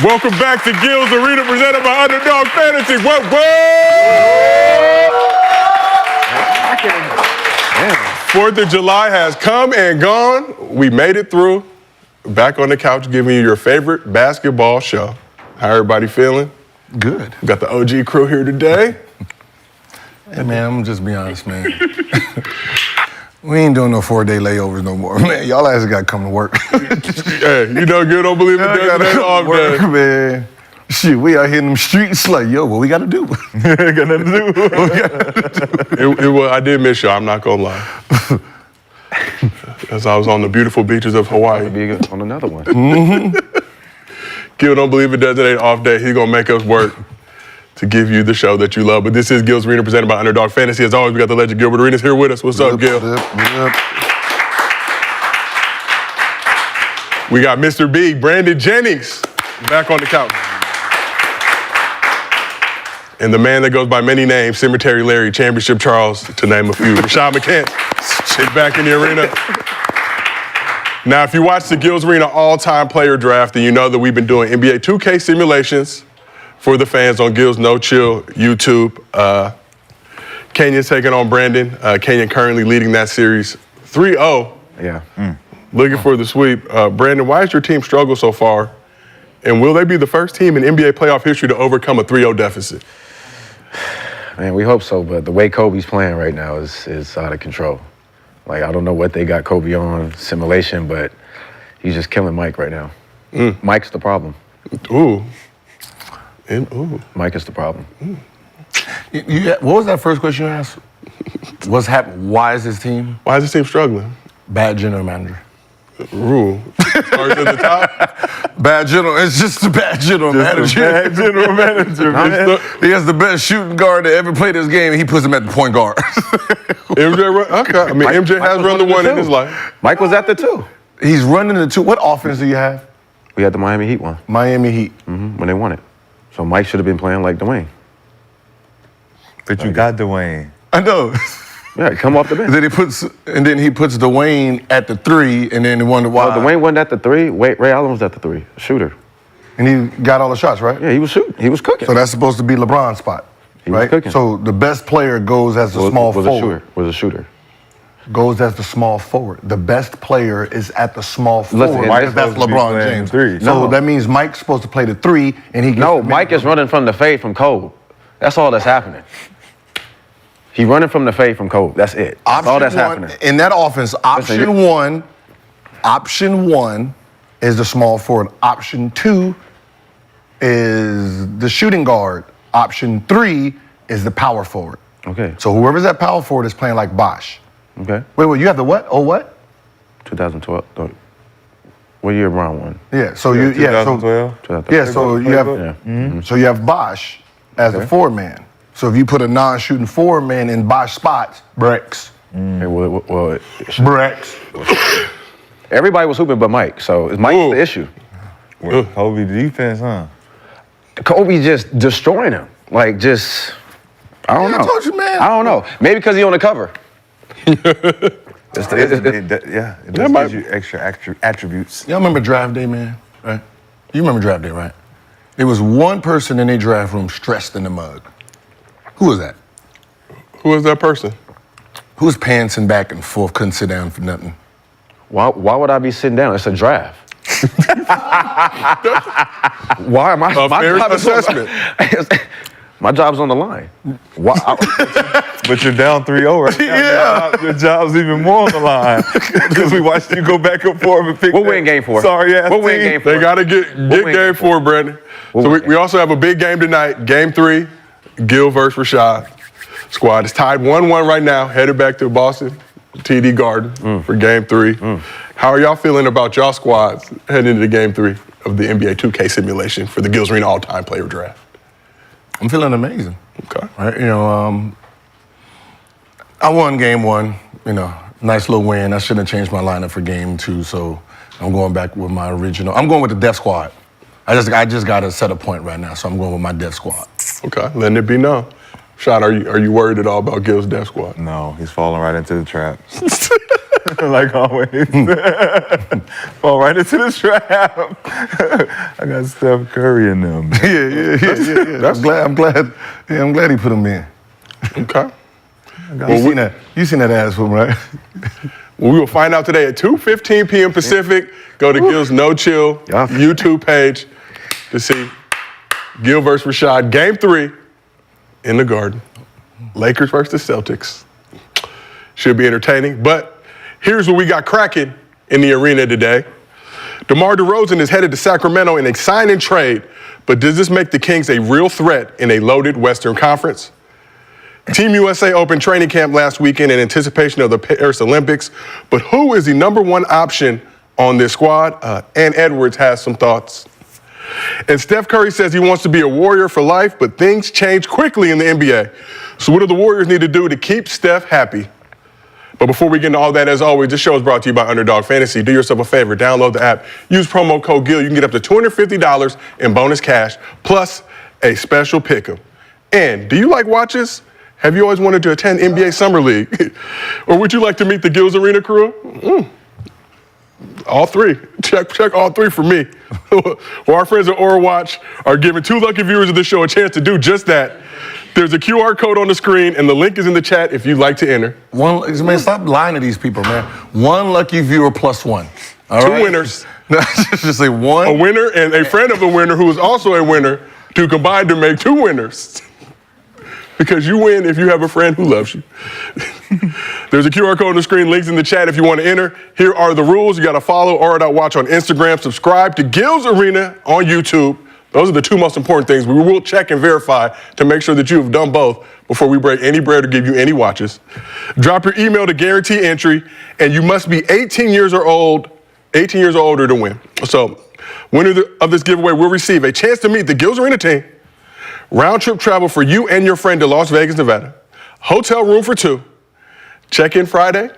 Welcome back to Gil's Arena, presented by Underdog Fantasy. What? 4th of July has come and gone. We made it through. Back on the couch, giving you your favorite basketball show. How everybody feeling? Good. We got the OG crew here today. Hey, man, I'm just be honest, man. We ain't doing no 4-day layovers no more, man. Y'all guys got to come to work. Hey, you know good, don't believe it. Got to off work, day. man. Shit, we out here in them streets like, yo, what we got to do? got nothing to do. I did miss you, I'm not going to lie. As I was on the beautiful beaches of Hawaii. Be on another one. Gil, don't believe it does. It ain't off day. He's going to make us work to give you the show that you love. But this is Gil's Arena, presented by Underdog Fantasy. As always, we got the legend Gilbert Arenas here with us. What's up, Gil? Yep. We got Mr. B, Brandon Jennings, back on the couch. And the man that goes by many names, Cemetery Larry, Championship Charles, to name a few. Rashad McCants is back in the arena. Now, if you watch the Gil's Arena all-time player draft, then you know that we've been doing NBA 2K simulations for the fans on Gil's No Chill YouTube. Kenyon's taking on Brandon. Kenyon currently leading that series 3-0. Yeah. Looking for the sweep. Brandon, why has your team struggled so far? And will they be the first team in NBA playoff history to overcome a 3-0 deficit? Man, we hope so, but the way Kobe's playing right now is out of control. Like, I don't know what they got Kobe on simulation, but he's just killing Mike right now. Mike's the problem. Ooh. Mike is the problem. What was that first question you asked? What's happening? Why is this team? Why is this team struggling? Bad general manager. Ooh. Starts at the top. Bad general. It's just a bad general manager. Bad general manager. He has the best shooting guard that ever played this game, and he puts him at the point guard. Okay. I mean, MJ has run the one in his life. Mike was at the 2. He's running the 2. What offense do you have? We had the Miami Heat one. Miami Heat. When they won it. So Mike should have been playing like Dwayne. But you got Dwayne. I know. Yeah, come off the bench. then he puts Dwayne at the 3, and then he wonder why. Well, Dwayne wasn't at the 3. Ray Allen was at the 3, shooter. And he got all the shots, right? Yeah, he was shooting. He was cooking. So that's supposed to be LeBron's spot, He was right? cooking. So the best player goes as the small forward. Was a shooter. Goes as the small forward. The best player is at the small Listen, forward. Mike's That's LeBron James. 3. So that means Mike's supposed to play the 3, and he gets No, Mike is running from the fade from Cole. That's all that's happening. He's running from the fade from Cole. That's it. That's all that's happening. In that offense, option one is the small forward. Option 2 is the shooting guard. Option 3 is the power forward. Okay. So whoever's at power forward is playing like Bosh. Okay. Wait, you have the what? Oh, what? 2012. What year Brown won? Yeah. So 2012. So you have so you have Bosh as the 4-man. So if you put a non-shooting 4-man in Bosh spots, bricks. Bricks. Everybody was hooping but Mike. So is Mike the issue? Kobe defense, huh? Kobe just destroying him. Like just, I don't know. I told you, man. I don't know. Maybe because he on the cover. It does give you extra attributes. Y'all remember draft day, man? Right? You remember draft day, right? There was one person in their draft room stressed in the mug. Who was that? Who is that person? Who was pantsing back and forth, couldn't sit down for nothing? Why would I be sitting down? It's a draft. Why am I? Fair assessment. My job's on the line. Why? But you're down 3-0 right now. Yeah. Your job's even more on the line. Because we watched you go back and forth and pick We'll win game 4. Sorry ass We'll win team. game 4. They got to get game 4, Brandon. So we also have a big game tonight. Game 3, Gil versus Rashad. Squad is tied 1-1 right now, headed back to Boston, TD Garden for game 3. How are y'all feeling about y'all squads heading into game 3 of the NBA 2K simulation for the Gil's Arena all-time player draft? I'm feeling amazing. Okay. Right? I won game 1, nice little win. I shouldn't have changed my lineup for game 2, so I'm going back with my original. I'm going with the Def Squad. I just got to set a point right now, so I'm going with my Def Squad. Okay, letting it be known. Shot, are you worried at all about Gil's Def Squad? No, he's falling right into the trap. Like always. Fall right into the trap. I got Steph Curry in them. Yeah. I'm glad he put him in. Okay. You seen that ass from right? Well, we will find out today at 2:15 p.m. Pacific. Go to Gil's No Chill YouTube page to see Gil versus Rashad. Game 3 in the Garden. Lakers versus the Celtics. Should be entertaining. But here's what we got cracking in the arena today. DeMar DeRozan is headed to Sacramento in a sign and trade. But does this make the Kings a real threat in a loaded Western Conference? Team USA opened training camp last weekend in anticipation of the Paris Olympics. But who is the #1 option on this squad? Ann Edwards has some thoughts. And Steph Curry says he wants to be a Warrior for life, but things change quickly in the NBA. So what do the Warriors need to do to keep Steph happy? But before we get into all that, as always, this show is brought to you by Underdog Fantasy. Do yourself a favor, download the app, use promo code GIL. You can get up to $250 in bonus cash, plus a special pick'em. And do you like watches? Have you always wanted to attend NBA Summer League? Or would you like to meet the Gil's Arena crew? All three. Check all three for me. Well, our friends at Aura Watch are giving 2 lucky viewers of this show a chance to do just that. There's a QR code on the screen, and the link is in the chat if you'd like to enter. Man, stop lying to these people, man. 1 lucky viewer plus 1. All 2 right? winners. Just say 1. A winner and a friend of a winner who is also a winner to combine to make 2 winners. Because you win if you have a friend who loves you. There's a QR code on the screen, links in the chat if you want to enter. Here are the rules. You got to follow Aura.watch on Instagram, subscribe to Gil's Arena on YouTube. Those are the 2 most important things. We will check and verify to make sure that you have done both before we break any bread or give you any watches. Drop your email to guarantee entry, and you must be 18 years or older to win. So, winner of this giveaway will receive a chance to meet the Gil's Arena team, round trip travel for you and your friend to Las Vegas, Nevada, hotel room for 2, check-in Friday,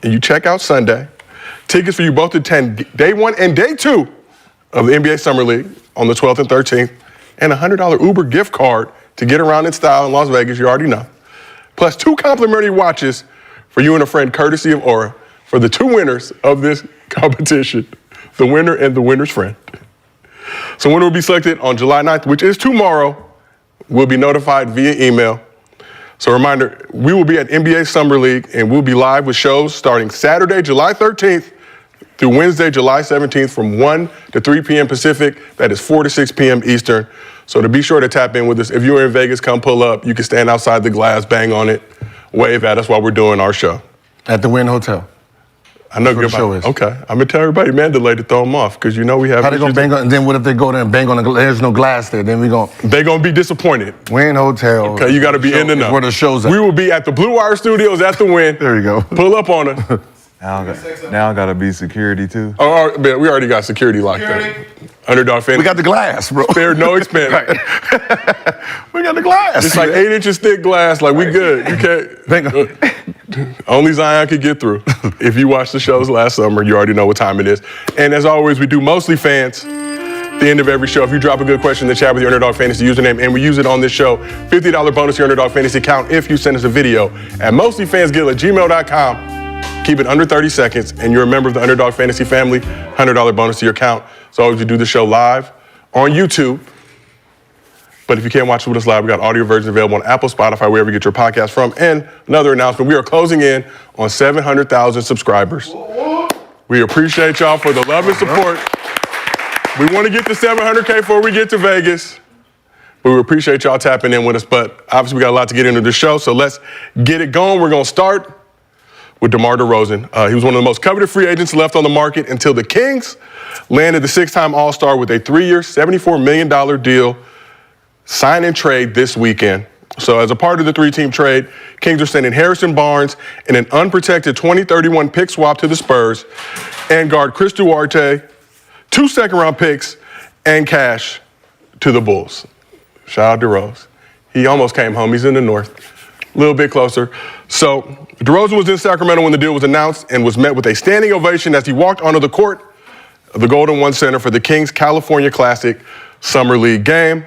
and you check out Sunday, tickets for you both to attend day 1 and day 2 of the NBA Summer League on the 12th and 13th, and a $100 Uber gift card to get around in style in Las Vegas, you already know. Plus 2 complimentary watches for you and a friend, courtesy of Aura, for the 2 winners of this competition, the winner and the winner's friend. So winner will be selected on July 9th, which is tomorrow. We'll be notified via email. So reminder, we will be at NBA Summer League, and we'll be live with shows starting Saturday, July 13th, through Wednesday, July 17th from 1 to 3 p.m. Pacific. That is 4 to 6 p.m. Eastern. So to be sure to tap in with us. If you're in Vegas, come pull up. You can stand outside the glass, bang on it, wave at us while we're doing our show. At the Wynn Hotel. I know the show is. Okay. I'm going to tell everybody Mandalay to throw them off because you know we have. How they going to bang on? And then what if they go there and bang on the there's no glass there? Then we going to. They're going to be disappointed. Wynn Hotel. Okay, you got to be in the know. Where the show's at. We will be at the Blue Wire Studios at the Wynn. There you go. Pull up on us. Now I gotta be security too. Oh, man, we already got security locked up. Underdog Fantasy. We got the glass, bro. Spared no expense. We got the glass. It's like 8 inches thick glass. Like, we good. You can't. Only Zion could get through. If you watched the shows last summer, you already know what time it is. And as always, we do Mostly Fans. At the end of every show, if you drop a good question in the chat with your Underdog Fantasy username, and we use it on this show, $50 bonus to your Underdog Fantasy account if you send us a video at mostlyfansgil@gmail.com. Keep it under 30 seconds, and you're a member of the Underdog Fantasy family, $100 bonus to your account. So always we do the show live on YouTube. But if you can't watch it with us live, we got audio versions available on Apple, Spotify, wherever you get your podcast from. And another announcement, we are closing in on 700,000 subscribers. We appreciate y'all for the love and support. We want to get to 700K before we get to Vegas. But we appreciate y'all tapping in with us. But obviously we got a lot to get into the show, so let's get it going. We're going to start with DeMar DeRozan. He was one of the most coveted free agents left on the market until the Kings landed the 6-time All-Star with a 3-year, $74 million deal, sign and trade this weekend. So as a part of the 3-team trade, Kings are sending Harrison Barnes in an unprotected 2031 pick swap to the Spurs and guard Chris Duarte, 2 second-round picks, and cash to the Bulls. Shout out DeRozan. He almost came home. He's in the North. A little bit closer. So DeRozan was in Sacramento when the deal was announced and was met with a standing ovation as he walked onto the court of the Golden One Center for the Kings California Classic Summer League game.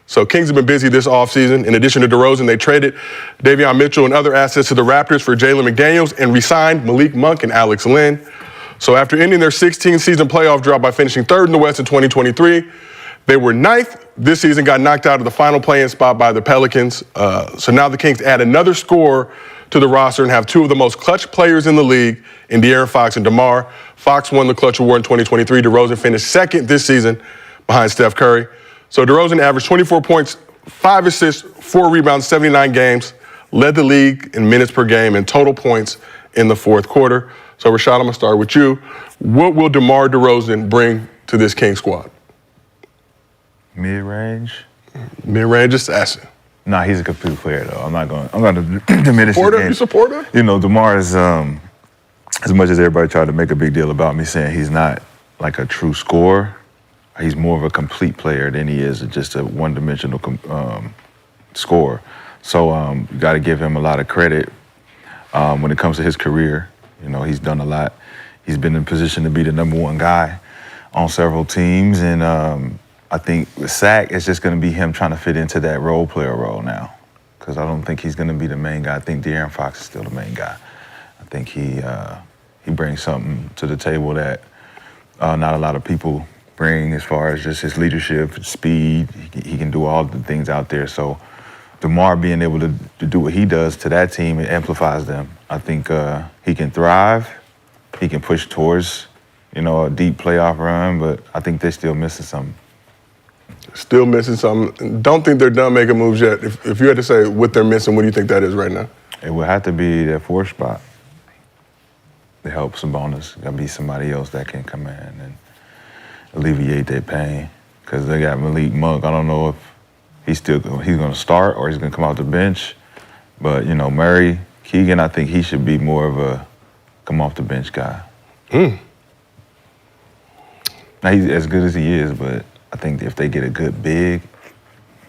So Kings have been busy this offseason. In addition to DeRozan, they traded Davion Mitchell and other assets to the Raptors for Jalen McDaniels and re-signed Malik Monk and Alex Len. So after ending their 16-season playoff drought by finishing third in the West in 2023, they were ninth this season, got knocked out of the final play-in spot by the Pelicans. So now the Kings add another scorer to the roster and have two of the most clutch players in the league in De'Aaron Fox and Demar. Fox won the Clutch Award in 2023. DeRozan finished second this season behind Steph Curry. So DeRozan averaged 24 points, 5 assists, 4 rebounds, 79 games, led the league in minutes per game and total points in the fourth quarter. So Rashad, I'm gonna start with you. What will DeMar DeRozan bring to this King squad? Mid-range? Mid-range assassin. Nah, he's a complete player though. I'm gonna diminish his game. You support him? You know, DeMar is as much as everybody tried to make a big deal about me saying he's not like a true scorer, he's more of a complete player than he is just a one-dimensional scorer. So you got to give him a lot of credit when it comes to his career. You know, he's done a lot. He's been in position to be the #1 guy on several teams, and I think with Sack, it's just going to be him trying to fit into that role player role now, because I don't think he's going to be the main guy. I think De'Aaron Fox is still the main guy. I think he brings something to the table that not a lot of people bring, as far as just his leadership, speed. He can do all the things out there. So DeMar being able to do what he does to that team, it amplifies them. I think he can thrive. He can push towards, you know, a deep playoff run, but I think they're still missing something. Still missing something. Don't think they're done making moves yet. If you had to say what they're missing, what do you think that is right now? It would have to be that 4th spot to help Sabonis. Got to be somebody else that can come in and alleviate their pain, because they got Malik Monk. I don't know if he's going to start or he's going to come off the bench. But, you know, Murray, Keegan, I think he should be more of a come off the bench guy. Now, he's as good as he is, but I think if they get a good big,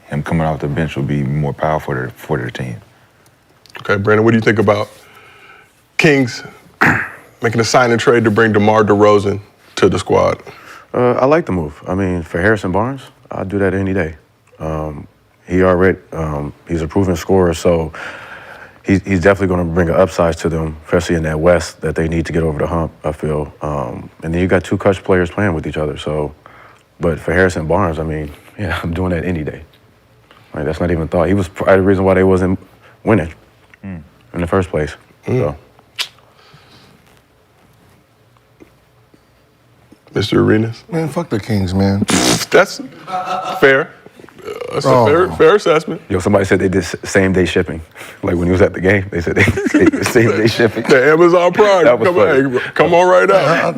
him coming off the bench will be more powerful for their team. Okay, Brandon, what do you think about Kings making a sign and trade to bring DeMar DeRozan to the squad? I like the move. I mean, for Harrison Barnes, I'd do that any day. He's a proven scorer, so he's definitely going to bring an upside to them, especially in that West that they need to get over the hump, I feel. And then you got two clutch players playing with each other. So, but for Harrison Barnes, I mean, yeah, I'm doing that any day. Like, that's not even thought. He was probably the reason why they wasn't winning in the first place. So. Mr. Arenas? Man, fuck the Kings, man. That's fair. That's a fair assessment. Yo, somebody said they did same-day shipping. Like when he was at the game, they said they did same-day shipping. The Amazon Prime. That was Come on right out.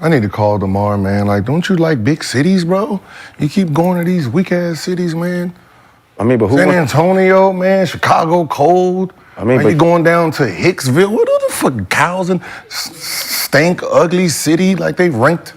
I need to call DeMar, man. Like, don't you like big cities, bro? You keep going to these weak-ass cities, man. I mean, but who San Antonio, man, Chicago, cold. I mean, you going down to Hicksville. What the fuck, cows and stank, ugly city? Like, they ranked.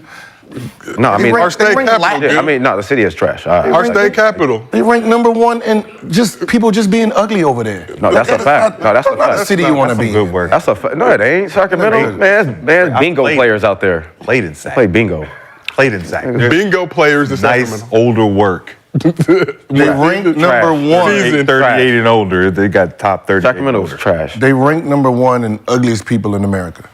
No, I mean, our state capital. I mean, no, the city is trash. Our state capital. They ranked #1 and just people just being ugly over there. No, that's a fact. No, that's a fact. The city you want to be. Good work. That's a fact. No, it ain't. Sacramento, man, there's bingo players out there. Played in Sac. Play bingo. Played in Sac. Bingo players in Nice Sacramento. older work. They ranked #1. 38 and older. They got top 30. Sacramento was trash. They ranked #1 in ugliest people in America.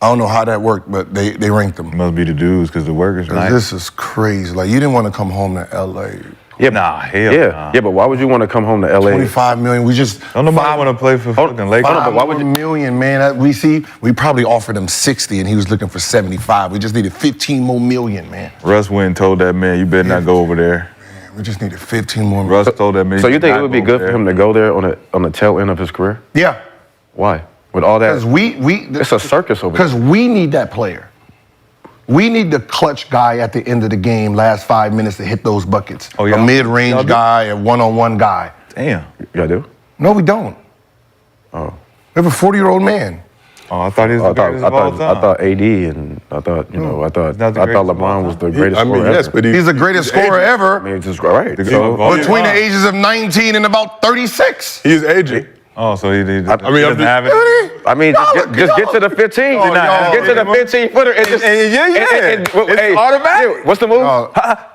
I don't know how that worked, but they ranked them. Must be the dudes, because the work is nice. This is crazy. Like, you didn't want to come home to L.A. Yeah, Nah, hell yeah, nah. yeah, but why would you want to come home to LA? 25 million. We just Don't nobody want to play for fucking Lakers. $5 why would you- million, man. We probably offered him 60, and he was looking for 75. We just needed 15 more million, man. Russ went and told that man, you better not go over there. We just needed 15 more. Russ told that man. So you think not it would be go good over for him to go there on the tail end of his career? Yeah, Why? With all that, because it's a circus over there. Because we need that player. We need the clutch guy at the end of the game, last 5 minutes to hit those buckets. Oh, a y'all mid-range do? guy, a one-on-one guy. Damn. Y'all do? No, we don't. Oh. We have a 40-year-old man. Oh, I thought he was I the greatest of all time. thought AD and I thought not the greatest of all LeBron was the time. greatest I mean, scorer yes, ever. but He's the greatest scorer I ever mean, just right. The So, greatest- between the ages of 19 and about 36. He's aging. Oh, so he did. I mean, doesn't have it. I mean, just get to the 15. Oh, Just get to the 15 footer and just yeah. and- It's hey, automatic. yeah, what's the move? Oh.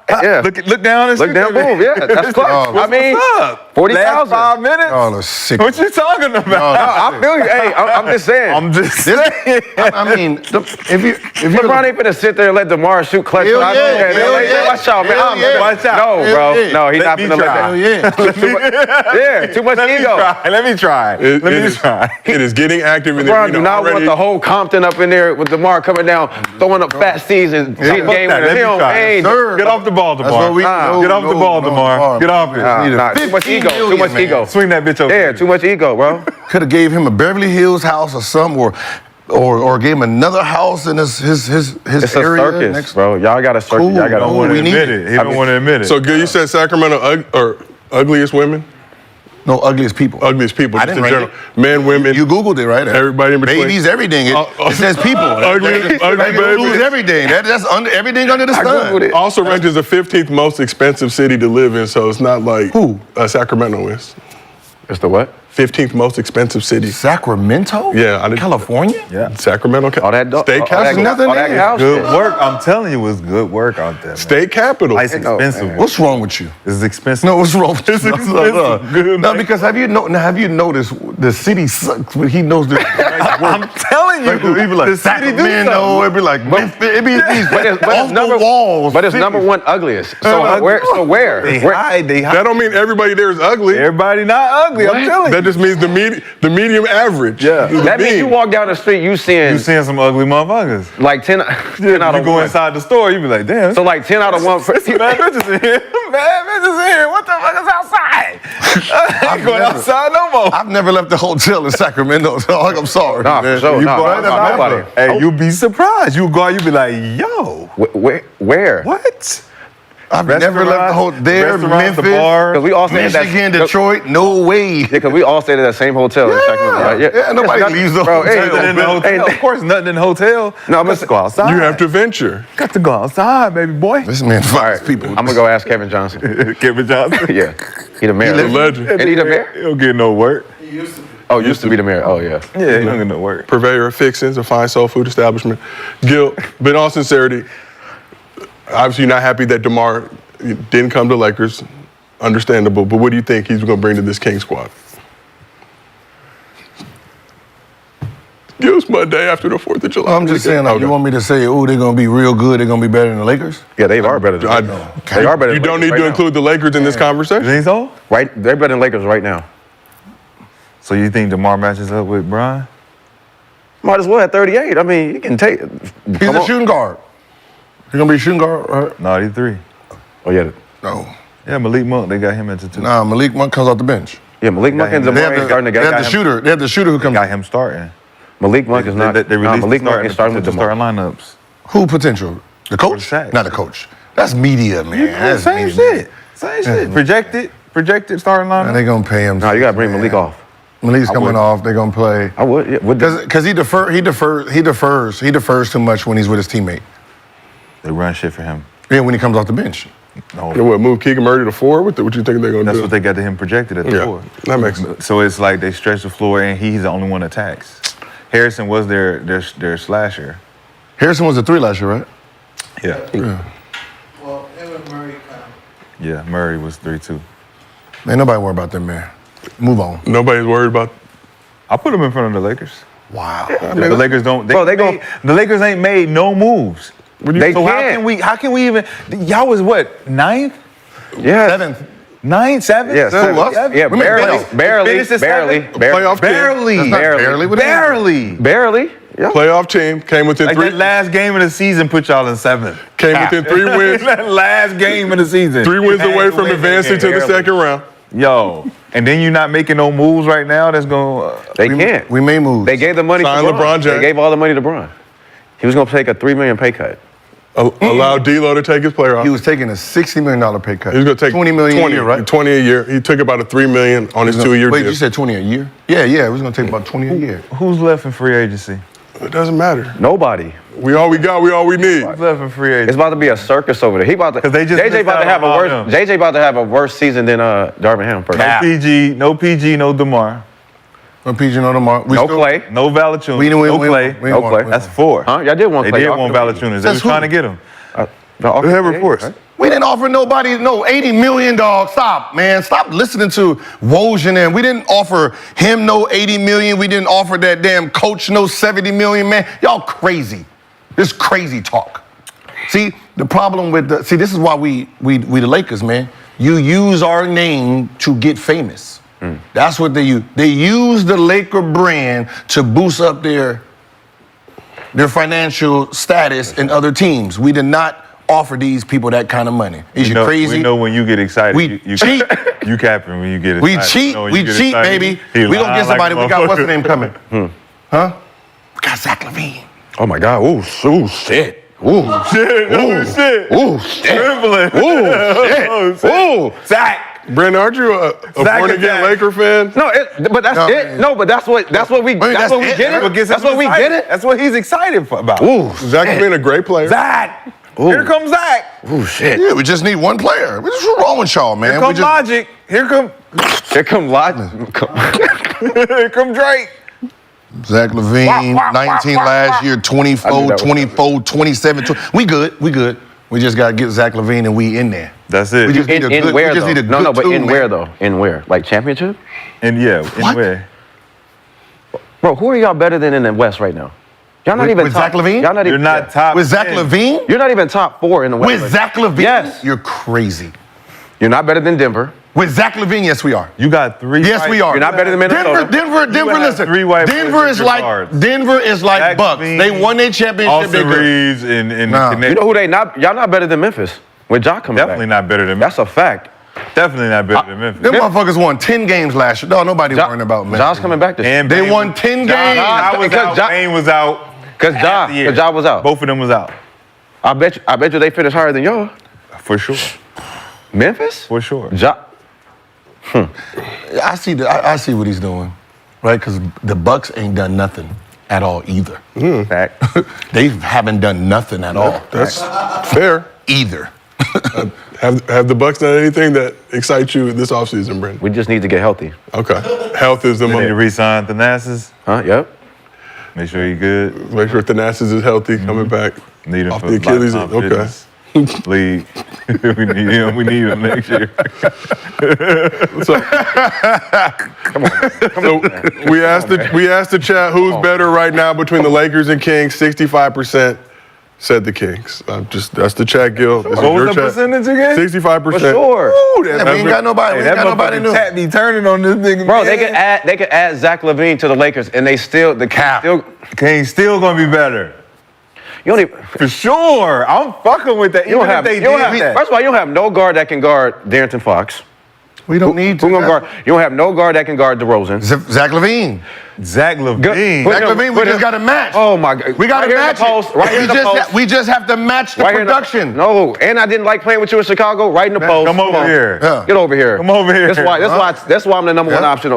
Yeah. Look down and Look down, boom. Yeah, that's close. I mean, what's up? 40,000. Last 5 minutes? Oh, no, sick. What you talking about? I feel you. Hey, I'm just saying. I'm just saying. I mean, if you LeBron ain't gonna sit there and let DeMar shoot clutch Hell shots. yeah, hell yeah. Watch out, man. Hell yeah. Watch out. No, Hell bro. yeah. No, he's Let not me gonna let try. that. yeah. Too much Let me ego. try. Let me try. It is getting active in the LeBron arena do not already. want the whole Compton up in there with DeMar coming down, throwing up fat C's and cheating fuck game that. with Let me him. try. Hey, Sir. Get off the ball, That's DeMar. what we Get off the ball, DeMar. Get off it. Too much ego. Too much ego. Swing that bitch over. Yeah, too much ego, bro. Could have gave him a Beverly Hills house or something, or gave him another house in his It's a area. circus, bro. Y'all got a circus. Cool. Y'all got Cool. to Want We to need admit it. it. He don't want to admit it. So, Gil, you said Sacramento ugliest women? No, ugliest people. Ugliest people, I just didn't in rank general. Men, women. You Googled it, right? Everybody in between. Babies, everything. It says people. Ugly That babies. includes everything. That's everything under the sun. Googled it. Also ranked as the 15th most expensive city to live in, so it's not like Who? Sacramento is. It's the what? 15th most expensive city. Sacramento? Yeah, I didn't- California? yeah. Sacramento, All that state all that- capital. nothing all that there. house Good shit. work. I'm telling you, it was good work out there. Man. State capital. It's expensive. What's wrong with you? It's expensive. No, what's wrong with you? It's expensive. Good, No, man. because have you noticed the city sucks, but he knows the I'm telling you, He be like the city do Sacramento, something. it'd be like Memphis, it'd be these But it's off number the walls. But it's cities. number one ugliest. So where? So where? They Where- hide. They That hide. don't mean everybody there is ugly. Everybody not ugly. I'm telling you. That just means the medium average. Yeah. The That means mean. you walk down the street, you seeing You seeing some ugly motherfuckers. like 10 out You of go 1. inside the store, you be like, damn. So like 10 out of 1. Bad bitches in here. Bad bitches in here. What the fuck is outside? I ain't going never- outside no more. I've never left the hotel in Sacramento, so I'm sorry. Nah, man. for sure. You Nah, go nah, outside, nobody. hey, you'll be surprised. You go out, you be like, yo, Where? what? I've never left the hotel. There, Restaurants, the Memphis, bar. Because we all stayed at that. Michigan, Detroit, no way. Yeah, because we all stayed at that same hotel in Sacramento, right? Yeah, nobody It's leaves the bro, hotel. hey, Nothing in the hotel. hey, Of course, nothing in the hotel. No, I'm Let's just- go outside. You have to venture. got to go outside, baby boy. This man all fires right, people. I'm going to go ask Kevin Johnson. Kevin Johnson. Yeah. He the mayor. The legend. Is he the mayor? He don't get no work. Oh, used to be the mayor. Oh, yeah. Yeah, he don't get no work. Purveyor of fixins, a fine soul food establishment. Gil, but in all sincerity, obviously you're not happy that DeMar didn't come to Lakers. Understandable, but what do you think he's going to bring to this King squad? Gil's my day after the 4th of July. I'm just saying, like, you want me to say, oh, they're going to be real good, they're going to be better than the Lakers? Yeah, they are better than I- Lakers. They are better You than don't Lakers need right to now. include the Lakers in this conversation. You think so? Right? They're better than Lakers right now. So you think DeMar matches up with Brian? Might as well at 38. I mean, you can take. He's a shooting guard. He's going to be a shooting guard, right? No, he's 3. Oh, yeah. No. Yeah, Malik Monk, they got him at the 2. Nah, Malik Monk comes off the bench. Yeah, Malik Monk and They They DeMar have ain't starting the, to they have get the shooter. They have the shooter who comes. Got him starting. Malik Monk is not. They released Malik Monk ain't starting with the DeMar. starting lineups. Who potential? The coach? Shaq. Not the coach. That's media, man. That's Same media. shit. Same shit. Projected starting And lineup. they're going to pay him. No, you got to bring Malik off. Malik's coming would. off. They're going to play. I would. Yeah, would Because he defers too much when he's with his teammate. They run shit for him. Yeah, when he comes off the bench. No, What, move Keegan Murray to 4? What you think they're going to that's do? what they got to him projected at the Yeah, 4. that makes sense. So it's like they stretch the floor and he's the only one that attacks. Harrison was their slasher. Harrison was a 3 last year, right? Yeah. Well, him and Murray kind of. Yeah, Murray was 3 too. Ain't nobody worry about them, man. Move on. Nobody's worried about. I put him in front of the Lakers. Wow. The Lakers don't. Bro, they gon- The Lakers ain't made no moves. They so can't. how can we even? Y'all was what 9th, Yeah. 7th. 9th, 7th? Yeah, us? yeah, We made playoffs. barely, Finished at barely, seven? barely, Playoff team. Barely. That's not barely. What is it? Barely. barely. Yeah. Playoff team came within Like 3. that last game of the season put y'all in 7th. Came within 3 wins. That last game of the season. 3 wins You had away to from win advancing that to the game. second round. Yo, and then you're not making no moves right now. That's going. They can't. We made moves. They gave the money Sign to LeBron They James. gave all the money to LeBron. He was going to take a $3 million pay cut. Allow D'Lo to take his player off. He was taking a $60 million pay cut. He was going to take $20 million a year, right? 20 a year. He took about a $3 million on his 2-year Wait, deal. you said 20 a year? Yeah, he was going to take about 20 a year. Who's left in free agency? It doesn't matter. Nobody. We all we got. We all we need. Who's left in free It's agency? about to be a circus over there. He about to. 'Cause they just JJ missed about to out have a on all worse. them. JJ about to have a worse season than Darvin Ham. No PG, no DeMar, No PG, no DeMar. We No still- Clay. no Valanciunas, We didn't win. no Clay. We No won, Clay. we That's won. 4. Huh? Y'all did one They Clay. did Y'all want could've- Valanciunas. They Says was who? trying to get him. The We have reports. We didn't offer nobody no $80 million, dog. Stop, man. Stop listening to Woj and them. We didn't offer him no $80 million. We didn't offer that damn coach no $70 million, man. Y'all crazy. This crazy talk. See, the problem with this is why we the Lakers, man. You use our name to get famous. That's what they use. They use the Laker brand to boost up their financial status in other teams. We did not offer these people that kind of money. Is you crazy? We know when you get excited. We cheat. You capping when you get We excited. cheat. We cheat, baby. We don't get somebody. We got what's the name coming? Huh? We got Zach LaVine. Oh my God. Ooh, shit. Ooh, Shit. Oh, shit. ooh, shit. Trembling. Ooh, shit. Ooh, Zach. Brandon, aren't you a born-again Laker fan? No, but that's No, it. man. No, but that's what we that's get it. it. That's what we get it. That's what he's excited about. Ooh, Zach has been a great player. Zach. Ooh. Here comes Zach. ooh, shit. Yeah, we just need one player. What's wrong with y'all, man? Here We come just- Logic. Here Here come Logic. here come Drake. Zach LaVine, 19 last year, I knew 24, that was 24, 27. We good. We just got to get Zach LaVine and we in there. That's it. We just need a In good, where we just though? need a No, good but two, in man. where though? In where? Like championship? And yeah, What? anywhere. Bro, who are y'all better than in the West right now? Y'all not even With top. Zach LaVine? Y'all not You're even not top. With Zach 10. LaVine? You're not even top 4 in the West. With Zach LaVine? Yes. You're crazy. You're not better than Denver. With Zach LaVine, yes, we are. You got 3. Yes, we are. You're not better than Minnesota. Denver, have listen. 3 white boys Denver in is your like guards. Denver is like Zach Bucks. LaVine, They won their championship. They're Austin good. Reeves and Nah. Connect. You know who they not? Y'all not better than Memphis. With Ja coming Definitely back. not better than That's Memphis. a fact. Definitely not better than Memphis. Them motherfuckers won 10 games last year. No, nobody worrying about Memphis. Ja's coming back this year. And They Bane won was- 10 Ja- games. Ja was Because out. Ja- Bane was out. Because half the year. Ja was out. Both of them was out. I bet you they finished higher than y'all. For sure. Memphis? For sure. Ja. I see what he's doing, right? Because the Bucks ain't done nothing at all either. Fact. They haven't done nothing at all. That's fair. Either. Have the Bucks done anything that excites you this offseason, Brandon? We just need to get healthy. Okay. Health is the They need to most. re-sign Thanasis. Huh? Yep. Make sure he good. Make sure Thanasis is healthy, coming back Need him off for the Achilles. lifetime Okay. fitness. League. We need him. We need him next year. So we asked the chat who's better right now between the Lakers and Kings. 65% said the Kings. That's the chat, Gil. This is What your was the chat. percentage again? 65%. For sure. Ooh, Yeah, we ain't got nobody. We ain't got nobody new. Tap be turning on this nigga. Bro, man. they could add Zach LaVine to the Lakers, and they still the Cap. Still, Kings still gonna be better. you don't even. For sure. I'm fucking with that. You don't Even have. if they You don't did have that. first of all, you don't have no guard that can guard Darrington Fox. We don't need Who to. gonna guard? You don't have no guard that can guard DeRozan. Zach LaVine. Zach LaVine. Put Zach him- LaVine, we put just him- got to match. Oh my God! We got to Right here in match the post. it. Right here in the post. We just have to match the Right here in the- production. No, and I didn't like playing with you in Chicago. Right in the post. Come over on. here. Yeah. Get over here. Come over here. That's why I'm the number one Yeah. option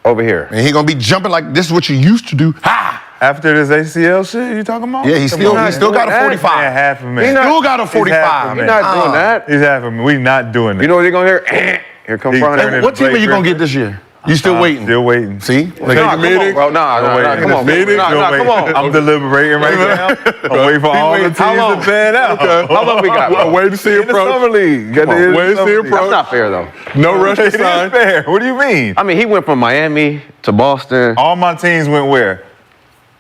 over here. And he gonna be jumping like this is what you used to do. Ha! After this ACL shit, you talking about? Yeah, he still got a doing that. 45. Man, half a man. He not- Still got a He's 45. half a You're man. not doing that. He's half a man. We not doing it. You know what you're gonna hear? Here come He Brian. turning- What team are you gonna get this year? You still waiting? Still waiting. See? Like, Nah, come meeting? on, bro. Nah, Still waiting. come on. Meeting? Nah, Still come waiting. on. I'm deliberating right now. I'm waiting for all the teams How long? to pan out. How long we got? Well, wait to see In the summer approach. league. Got on. the Wait to see summer league. approach. That's not fair though. No rush to It is sign. fair. What do you mean? I mean, he went from Miami to Boston All my teams went where?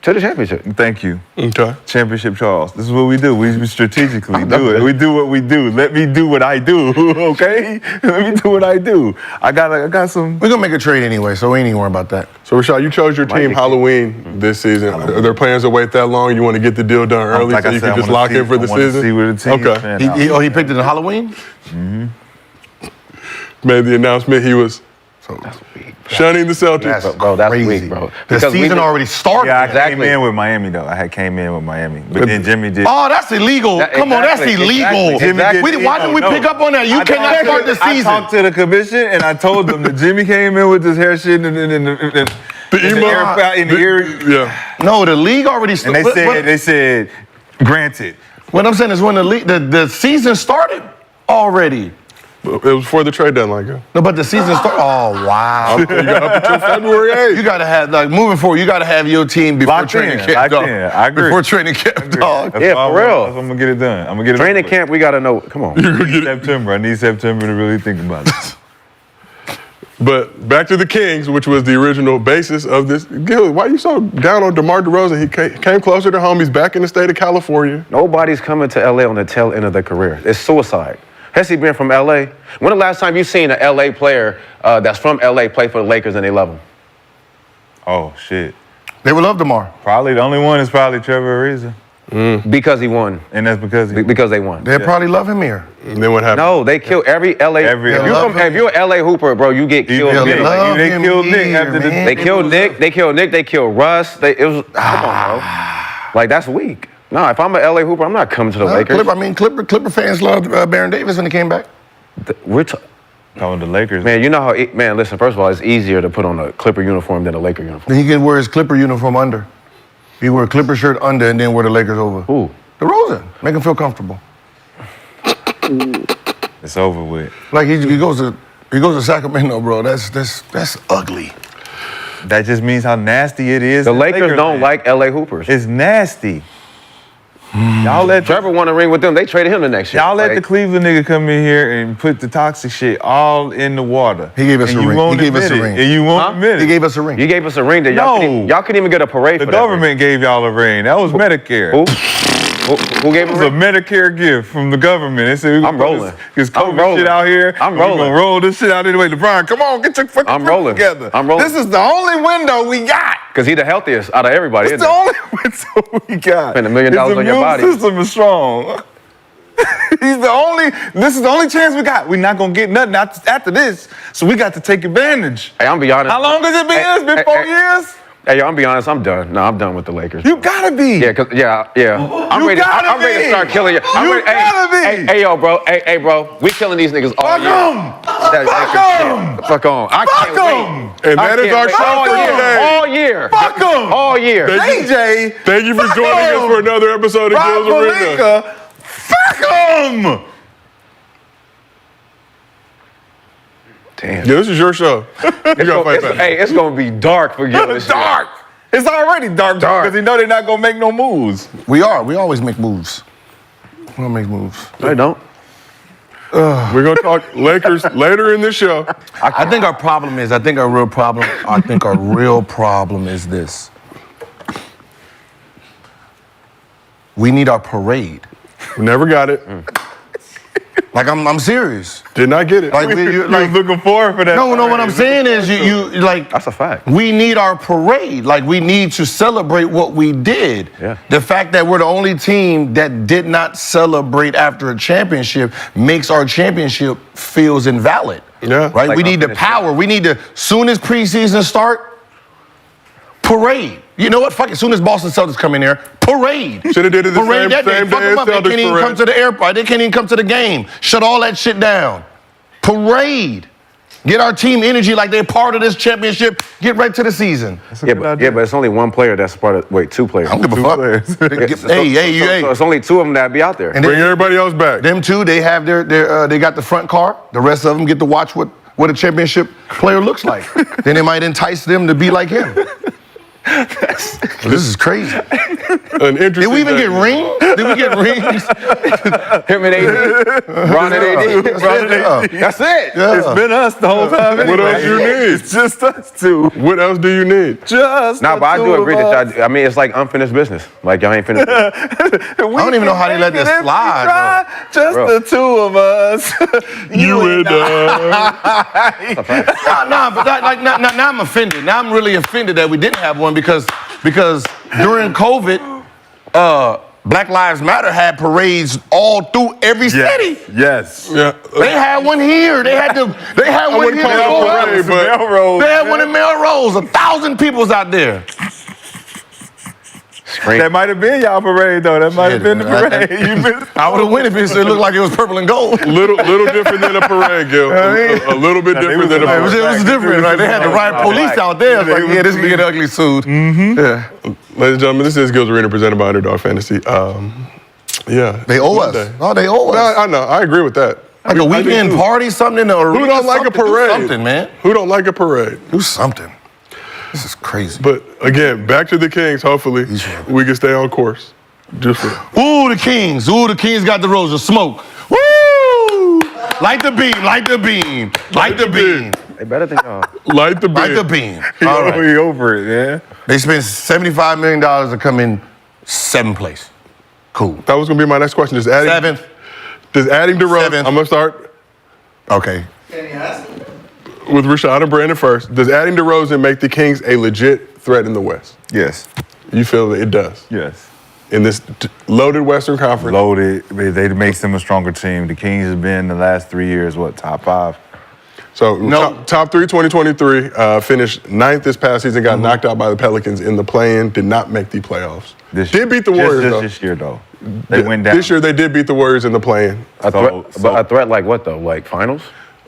to the championship. Thank you. Okay. Championship Charles. This is what we do. We strategically do it. We do what we do. Let me do what I do, okay? Let me do what I do. I got some. we're gonna make a trade anyway, so we ain't even worry about that. So Rashad, you chose your team be- Halloween this season. Are there plans to wait that long? You want to get the deal done early Like so I you said, can just I wanna lock see- in for the I wanna season? see where the team's Okay. pan out. He picked it in Halloween? Made the announcement he was shunning the Celtics. That's Bro, that's crazy. weak, bro. The Because we season did- already started. Yeah, I Exactly. came in with Miami though. I had came in with Miami, but then Jimmy did. Oh, that's illegal. That- Come on, that's exactly, illegal. exactly, exactly. Why didn't we pick up on that? You cannot start the I season. talked to the commission and I told them that Jimmy came in with this hair shit and the ear. Yeah. No, the league already And started. they said, granted. What I'm saying is when the season started already. It was before the trade deadline, Gil. No, but the season started. Oh, wow. You got up until February 8th. You got to have, like, moving forward, you got to have your team before Locked training in, camp, locked dog. in. I agree. Before training camp, dog. That's Yeah, why for real. I'm gonna get it done. I'm gonna get it Training done. camp, we got to know. Come on. September. I need September to really think about it. But back to the Kings, which was the original basis of this. Gil, why are you so down on DeMar DeRozan? He came closer to home. He's back in the state of California. Nobody's coming to LA on the tail end of their career. It's suicide. Has he been from LA? When the last time you seen an LA player that's from LA play for the Lakers and they love him? Oh shit. They would love DeMar. Probably the only one is probably Trevor Ariza, Because he won. and that's because he. Because they won. They'd probably love him here. And then what happened? No, they kill every LA. Every- if you're an LA hooper, bro, you get killed. They love They him killed Nick here, after the- man. They killed Nick. They killed Nick. They killed Russ. Come on, bro. Like, that's weak. No, if I'm an LA hooper, I'm not coming to the Lakers. Clipper fans loved Baron Davis when he came back. We're Calling the Lakers. man, you know how man. Listen, first of all, it's easier to put on a Clipper uniform than a Laker uniform. Then he can wear his Clipper uniform under. He wear a Clipper shirt under and then wear the Lakers over. Ooh. DeRozan, make him feel comfortable. It's over with. Like he goes to Sacramento, bro. That's ugly. That just means how nasty it is. The in Lakers Lakers don't land. like LA hoopers. It's nasty. Y'all let Trevor won a ring with them. They traded him the next year. Y'all let Like, the Cleveland nigga come in here and put the toxic shit all in the water. He gave us And a you ring. won't He gave us admit a it. ring. And you won't Huh? admit it. He gave us a ring. You gave us a ring that y'all couldn't even get a parade The for that ring. government gave y'all a ring. That was Medicare. Who? Who gave It him was a a ring? Medicare gift from the government. They said, I'm rolling. This I'm COVID rolling. shit out here. I'm We're rolling. gonna roll this shit out anyway. LeBron, come on, get your fucking I'm shit rolling. together. I'm rolling. This is the only window we got. Because he the healthiest out of everybody, It's isn't the he? only window we got. Spend $1 million His on your immune body. system is strong. This is the only chance we got. We're not gonna get nothing after this, so we got to take advantage. Hey, I'm be honest. How long has it been? It's been 4 years? Hey, yo, I'm be honest. I'm done. No, I'm done with the Lakers. You gotta be. Yeah, I'm You ready. gotta I'm ready to be. start killing you. You gotta be. Hey, yo, bro. Hey, bro. We killing these niggas all Fuck year. 'em. Fuck 'em. Fuck on. I can't Fuck wait. 'em. And I that is can't our wait. show all for year. today. All year. Fuck 'em. All year. AJ. Thank you for Fuck joining us 'em. for another episode of Rob Gil's Arena. Pelinka. Fuck 'em. Damn. Yeah, this is your show. You gotta fight back. Hey, it's gonna be dark for you this year. Dark. It's already dark because they know they're not gonna make no moves. We always make moves. We don't make moves. No, they don't. We're gonna talk Lakers later in this show. I think our real problem is this. We need our parade. We never got it. Like I'm serious. Did not get it. Like You was looking forward for that. no, what I'm saying is you like That's a fact. we need our parade. Like we need to celebrate what we did. Yeah. The fact that we're the only team that did not celebrate after a championship makes our championship feels invalid. Yeah. Right? Like we need the unfinished power. We need to soon as preseason start, parade. You know what? Fuck it. Soon as Boston Celtics come in there, parade. Shoulda did it the parade same- that day. same Fuck day them as up. They Celtics can't even parade. come to the airport. They can't even come to the game. Shut all that shit down. Parade. Get our team energy like they're part of this championship. Get right to the season. Yeah, but it's only one player that's part of. Wait, two players. I don't give a Two fuck. players. Hey. So it's only two of them that be out there. And Bring everybody else back. them two, they have they got the front car. The rest of them get to watch what a championship player looks like. Then it might entice them to be like him. This is crazy. An interesting Did we even day. get rings? Did we get rings? Him and AD. Ron and AD. That's it. Yeah. It's been us the whole time. What anyway. else you need? It's just us two. What else do you need? Just Nah, the but I two do of agree us. that I mean, it's like unfinished business. Like y'all ain't finished. I don't even know how they let this slide, Just Bro. the two of us. You and I. But now I'm offended. Now I'm really offended that we didn't have one because during COVID, Black Lives Matter had parades all through every city. Yes. Yeah. They had one here. They had one wouldn't here. call it a parade, but Melrose. They had one in Melrose. 1,000 people's out there. That might have been y'all parade though. That might have been the parade. You missed. I would have went if it looked like it was purple and gold. little different than a parade, Gil. A little bit different than a It was parade. different. Right? They had the riot police out there. It's like, yeah, this can get ugly soon. Yeah. Ladies and gentlemen, this is Gil's Arena presented by Underdog Fantasy. Yeah. They owe us. Monday. Oh, they owe us. No, I know. I agree with that. Like a weekend party, something in the arena. Who don't like a parade? Do something, man. Who don't like a parade? Do something. This is crazy. But again, back to the Kings. Hopefully, we can stay on course. Ooh, the Kings. Ooh, the Kings got DeRozan. Smoke. Woo! Light the beam. Light the beam. Light the beam. They better than y'all. Light the beam. Light the beam. All All right. right. We over it, man. They spent $75 million to come in 7th place. Cool. That was gonna be my next question. Does adding 7th. DeRozan? 7th. I'm gonna start Okay. Can you ask him? with Rashad and Brandon first. Does adding DeRozan make the Kings a legit threat in the West? Yes. You feel that it does Yes. in this loaded Western Conference? Loaded. They makes them a stronger team. The Kings have been the last 3 years, what, top 5? So No. top 3 2023, finished 9th this past season, got knocked out by the Pelicans in the play-in, did not make the playoffs. Did beat the Warriors, just though. this year, though. They went down. This year they did beat the Warriors in the play-in. But a threat like what though? Like finals?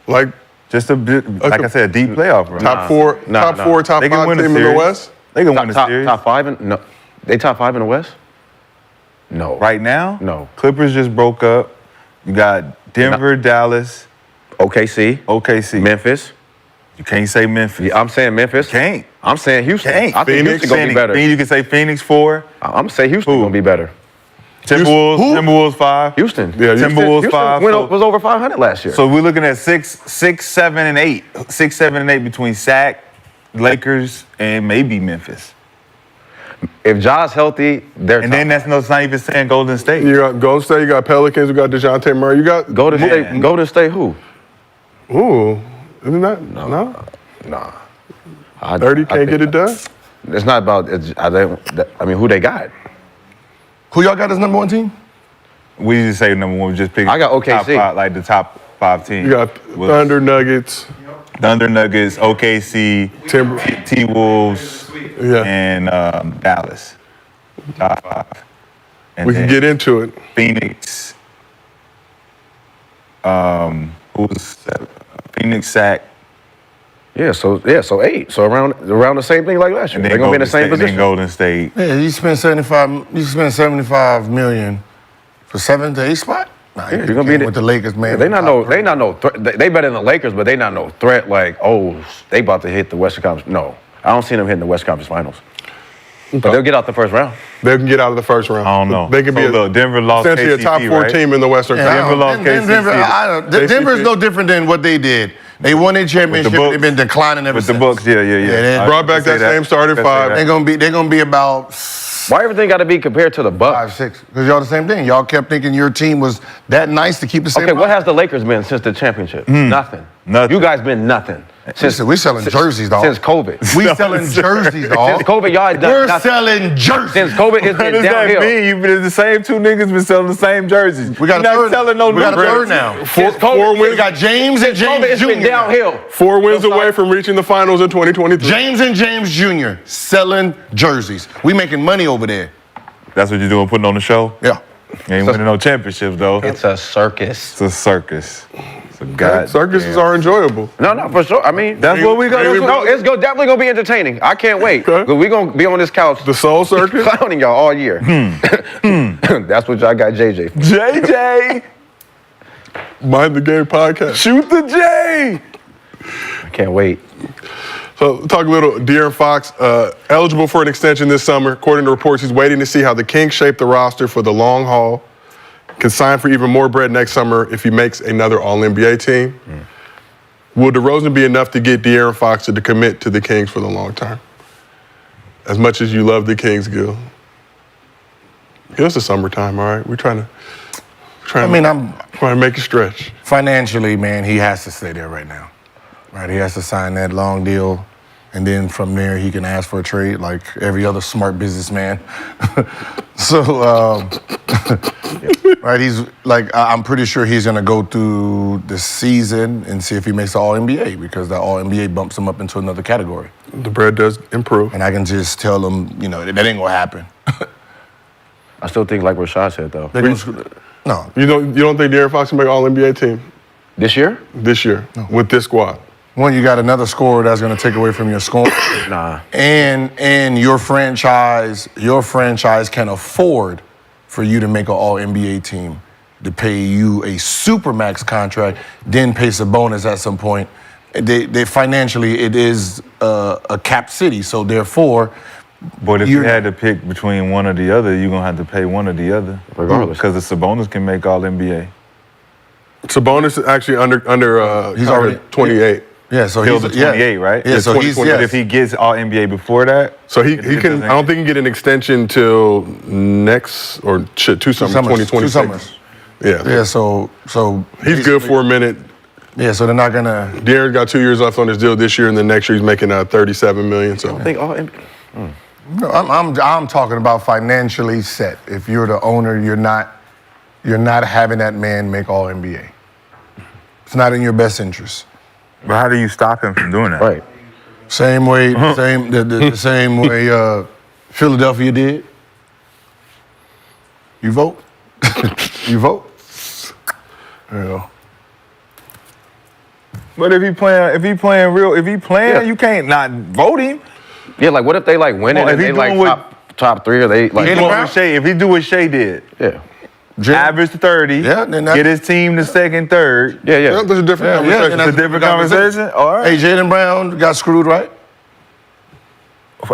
Like Just a bit, like I said, a deep playoff run. top four, top 5 They can win team a in the series. West? They can win a Top, series. top 5 in no. They top 5 in the West? No. Right now? No. Clippers just broke up. You got Denver, Dallas, OKC, OKC. Memphis. You can't say Memphis. Yeah, I'm saying Memphis. Can't. I'm saying Houston. Can't. I think Houston gonna be better. Then you can say Phoenix 4. I'm gonna say Houston Who? gonna be better. Timberwolves, Who? Timberwolves 5. Houston. Yeah, Timberwolves Houston 5. was over 500 last year. So we're looking at 6, 7, and 8. 6, 7, and 8 between Sac, Lakers, and maybe Memphis. if Ja's healthy, they're And top. then that's not even saying Golden State. You got Golden State, you got Pelicans, you got DeJounte Murray, you got Golden Man. State. Golden State. Who? Ooh, isn't that no? Nah. 30 can't get it done. It's not about. I mean, who they got? Who y'all got as number 1 team? We just say number 1, just pick I got OKC. top 5, like the top 5 teams. You got Was Thunder, Nuggets, Thunder, Nuggets, OKC, Timber. T-Wolves, Yeah, and Dallas. Top 5. And we can then get into it. Phoenix. Who's that? Phoenix, Sac, Yeah. So 8. So around the same thing like last year. and then They're gonna be in the Golden same State, and then position. Golden State. Yeah, you spent 75 million for 7th to 8th spot? Nah, Yeah, you're gonna be with the Lakers, man. They not no threat. They better than the Lakers, but they not no threat. Like they about to hit the Western Conference. No, I don't see them hitting the Western Conference Finals. But they'll get out the first round. They can get out of the first round. I don't know. They can be look, Denver lost essentially a top KCP, 4 right? team in the Western Yeah, Conference. Denver lost KCP. Denver's no different than what they did. They won their championship. Bucks. They've been declining ever With the since. Bucks, yeah. they Brought back that same starting five. They're gonna be about Why everything got to be compared to the Bucks? 5, 6. Because y'all the same thing. Y'all kept thinking your team was that nice to keep the same. Okay, what has the Lakers been since the championship? Nothing. Nothing. You guys been nothing. Listen, we selling jerseys, dog. Since COVID. We selling jerseys, dog. Since COVID, y'all had done We're nothing. selling jerseys. Since COVID, it's What been does that downhill. mean? You've been the same 2 niggas been selling the same jerseys. We got You're a not third. selling no We got a new third jerseys. now. Since COVID, We got James and COVID, James it's been Jr. downhill. 4 wins away from reaching the finals in 2023. James and James Jr. selling jerseys. We making money over there. That's what you're doing, putting on the show? Yeah. You ain't winning no championships, though. It's a circus. It's a circus. It's a god. Circuses are enjoyable. No, for sure. I mean, That's what we got. Maybe- no, definitely gonna be entertaining. I can't wait. Okay. We're gonna be on this couch The Soul Circus. clowning y'all all year. That's what y'all got JJ for. JJ, Mind the Game podcast. shoot the J. I can't wait. So talk a little, De'Aaron Fox, eligible for an extension this summer. According to reports, he's waiting to see how the Kings shape the roster for the long haul. Can sign for even more bread next summer if he makes another All-NBA team. Will DeRozan be enough to get De'Aaron Fox to commit to the Kings for the long term? As much as you love the Kings, Gil. It's the summertime, all right? We're trying to make it stretch. Financially, man, he has to stay there right now. Right? He has to sign that long deal. And then from there, he can ask for a trade like every other smart businessman. So, right, he's like, I'm pretty sure he's going to go through the season and see if he makes the All-NBA because the All-NBA bumps him up into another category. The bread does improve. And I can just tell him, that ain't going to happen. I still think like Rashad said though. No. You don't think De'Aaron Fox can make All-NBA team This year? this year with this squad? One, you got another scorer that's going to take away from your score. Nah. And your franchise can afford for you to make an All-NBA team to pay you a supermax contract, then pay Sabonis at some point. They financially, it is a cap city, so therefore. But if you had to pick between one or the other, you're gonna have to pay one or the other, regardless. Because the Sabonis can make All NBA. Sabonis is actually under he's already 28. Yeah, so He'll the 28, right? Yeah, so he's But if he gets All NBA before that, So he can. I don't think he can get an extension till next or two summers, 2026. 2 summers. Yeah. Yeah, so He's good for a minute. Yeah, so they're not gonna. De'Aaron's got 2 years left on his deal this year, and then next year he's making $37 million. So I think all NBA. No, I'm talking about financially set. If you're the owner, you're not having that man make All NBA. It's not in your best interest. but how do you stop him from doing that? Right. Same way, the same way Philadelphia did. You vote. You vote. Yeah. But if he playing, you can't not vote him. Yeah, like what if they like winning Well, if and he they like doing what- top 3 or they like If he do what Shea did, yeah. average 30, Yeah, then get his team to second, third. Yeah, Yeah, there's a different conversation. and It's a different conversation. All right. Hey, Jaylen Brown got screwed, right?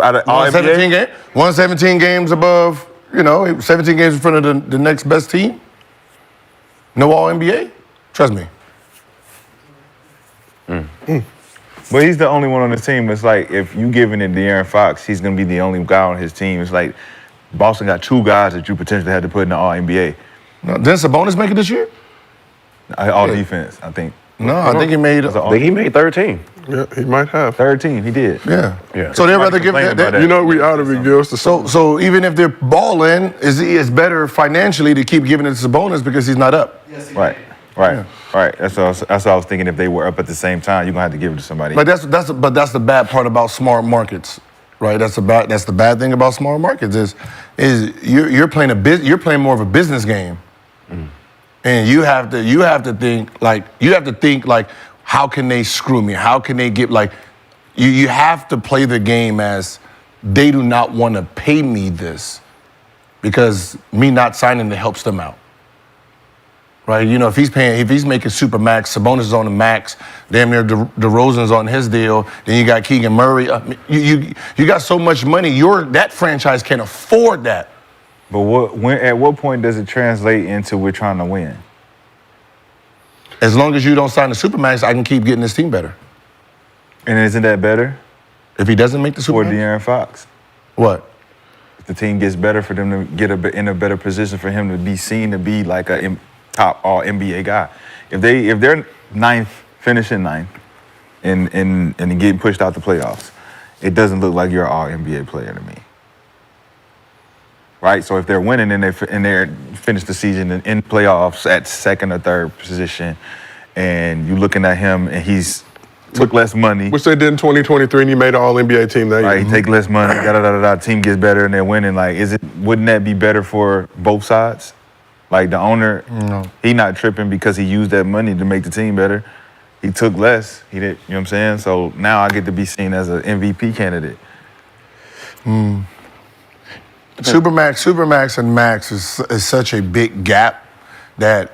Out of All 117 NBA. games. 117 games above, 17 games in front of the next best team. No All NBA. Trust me. But he's the only one on the team. It's like if you giving it to De'Aaron Fox, he's gonna be the only guy on his team. It's like Boston got 2 guys that you potentially had to put in the All NBA. No, didn't Sabonis make it this year? All defense, I think. No, I think he made. I think he made 13. Yeah, he might have. Third team, he did. Yeah. Yeah. So they'd rather give complain about that. You know we out of it, Gills. So even if they're balling, it's better financially to keep giving it to Sabonis because he's not up. Right. That's what I was thinking. If they were up at the same time, you're gonna have to give it to somebody. But that's the bad part about smart markets, right? That's the bad thing about smart markets is you're playing more of a business game, and you have to think like how can they screw me? How can they get like you have to play the game as they do not want to pay me this because me not signing it helps them out. Right, if he's making super max, Sabonis is on the max, damn near DeRozan's on his deal. Then you got Keegan Murray. You got so much money. That franchise can't afford that. But at what point does it translate into we're trying to win? As long as you don't sign the super max, I can keep getting this team better. And isn't that better If he doesn't make the super for max, De'Aaron Fox? what? If the team gets better, for them to get in a better position, for him to be seen to be like a top All NBA guy. If they're finishing ninth, and getting pushed out the playoffs, it doesn't look like you're an All NBA player to me. Right? So if they're winning and they finish the season in playoffs at second or third position, and you're looking at him and he's took less money. Which they did in 2023, and he made an All-NBA team that year. Right, he take less money, team gets better and they're winning. Like, wouldn't that be better for both sides? Like the owner, he not tripping because he used that money to make the team better. He took less. He did, you know what I'm saying? So now I get to be seen as an MVP candidate. Supermax and max is such a big gap that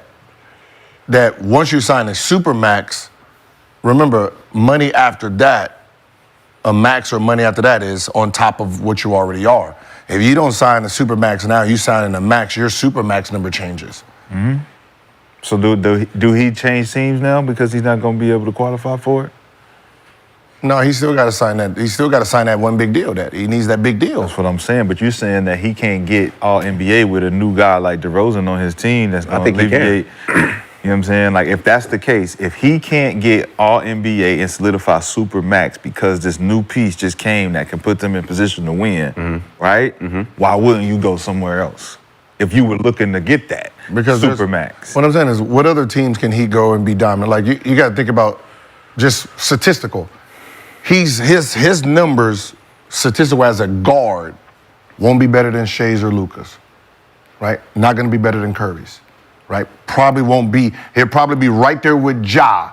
once you sign a supermax, remember money after that, a max or money after that is on top of what you already are. If you don't sign a supermax now, you sign a max, your supermax number changes. Mm-hmm. So do he change teams now because he's not going to be able to qualify for it? No, he still got to sign that. He still got to sign that one big deal. That he needs that big deal. That's what I'm saying. But you're saying that he can't get All NBA with a new guy like DeRozan on his team. That's going to alleviate. You know what I'm saying? Like if that's the case, if he can't get All NBA and solidify super max because this new piece just came that can put them in position to win, right? Why wouldn't you go somewhere else if you were looking to get that super max? What I'm saying is, what other teams can he go and be dominant? Like you got to think about just statistical. His numbers statistical as a guard won't be better than Shea's or Luka's, right? Not going to be better than Curry's, right? Probably won't be. He'll probably be right there with Ja.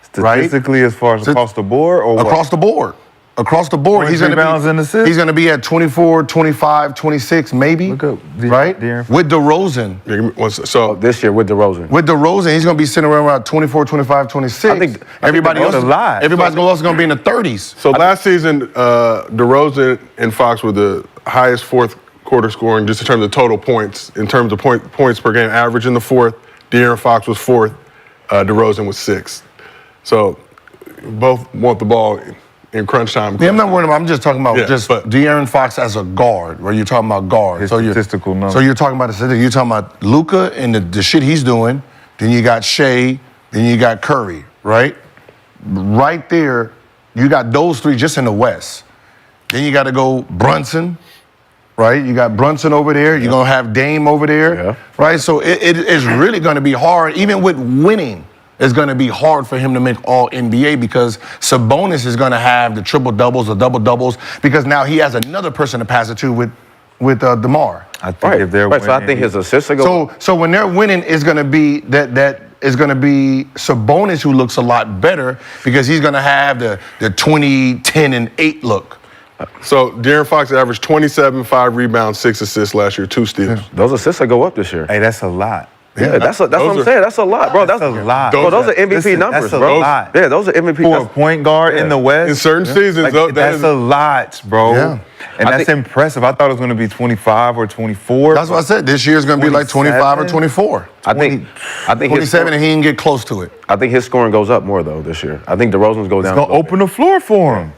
Statistically, as far as across the board, or across the board. across the board, Points, he's going rebounds, and to assists? be. He's going to be at 24, 25, 26, maybe. Look up right De'Aaron. with DeRozan. Yeah, give me so This year with DeRozan. With DeRozan, he's going to be sitting around 24, 25, 26. I think everybody that's else, a lot. everybody's else going to be in the 30s. So last season, DeRozan and Fox were the highest fourth quarter scoring just in terms of total points. In terms of points per game average in the fourth, De'Aaron Fox was fourth, DeRozan was sixth. So both want the ball in crunch time. Yeah, I'm not worried about. I'm just talking about but De'Aaron Fox as a guard. Where you're talking about guard. His So you're statistical numbers. So you're talking about you're talking about Luka and the shit he's doing. Then you got Shea. Then you got Curry. Right. Right there, you got those three just in the West. Then you got to go Brunson. Right. You got Brunson over there. You're gonna have Dame over there. Yeah. Right. So it is really going to be hard, even with winning. It's going to be hard for him to make all NBA because Sabonis is going to have the triple doubles, the double doubles, because now he has another person to pass it to with Demar. I think if they're winning, So I think his assists are going. So when they're winning, it's going to be that is going to be Sabonis who looks a lot better because he's going to have the 20, 10, and 8 look. So De'Aaron Fox averaged 27, 5 rebounds, 6 assists last year, 2 steals. Those assists will go up this year. hey, that's a lot. Yeah, that's what I'm saying. That's a lot, bro. That's a lot. Bro, those are MVP Listen, numbers, that's a bro. lot. Yeah, those are MVP. For a point guard in the West. In certain seasons, though, that's a lot, bro. Yeah. And I that's think- impressive. I thought it was going to be 25 or 24. That's what I said. This year's going to be like 25 or 24. I think his 27, and he didn't get close to it. I think his scoring goes up more though this year. I think DeRozan's go down. It's going to open the floor for him.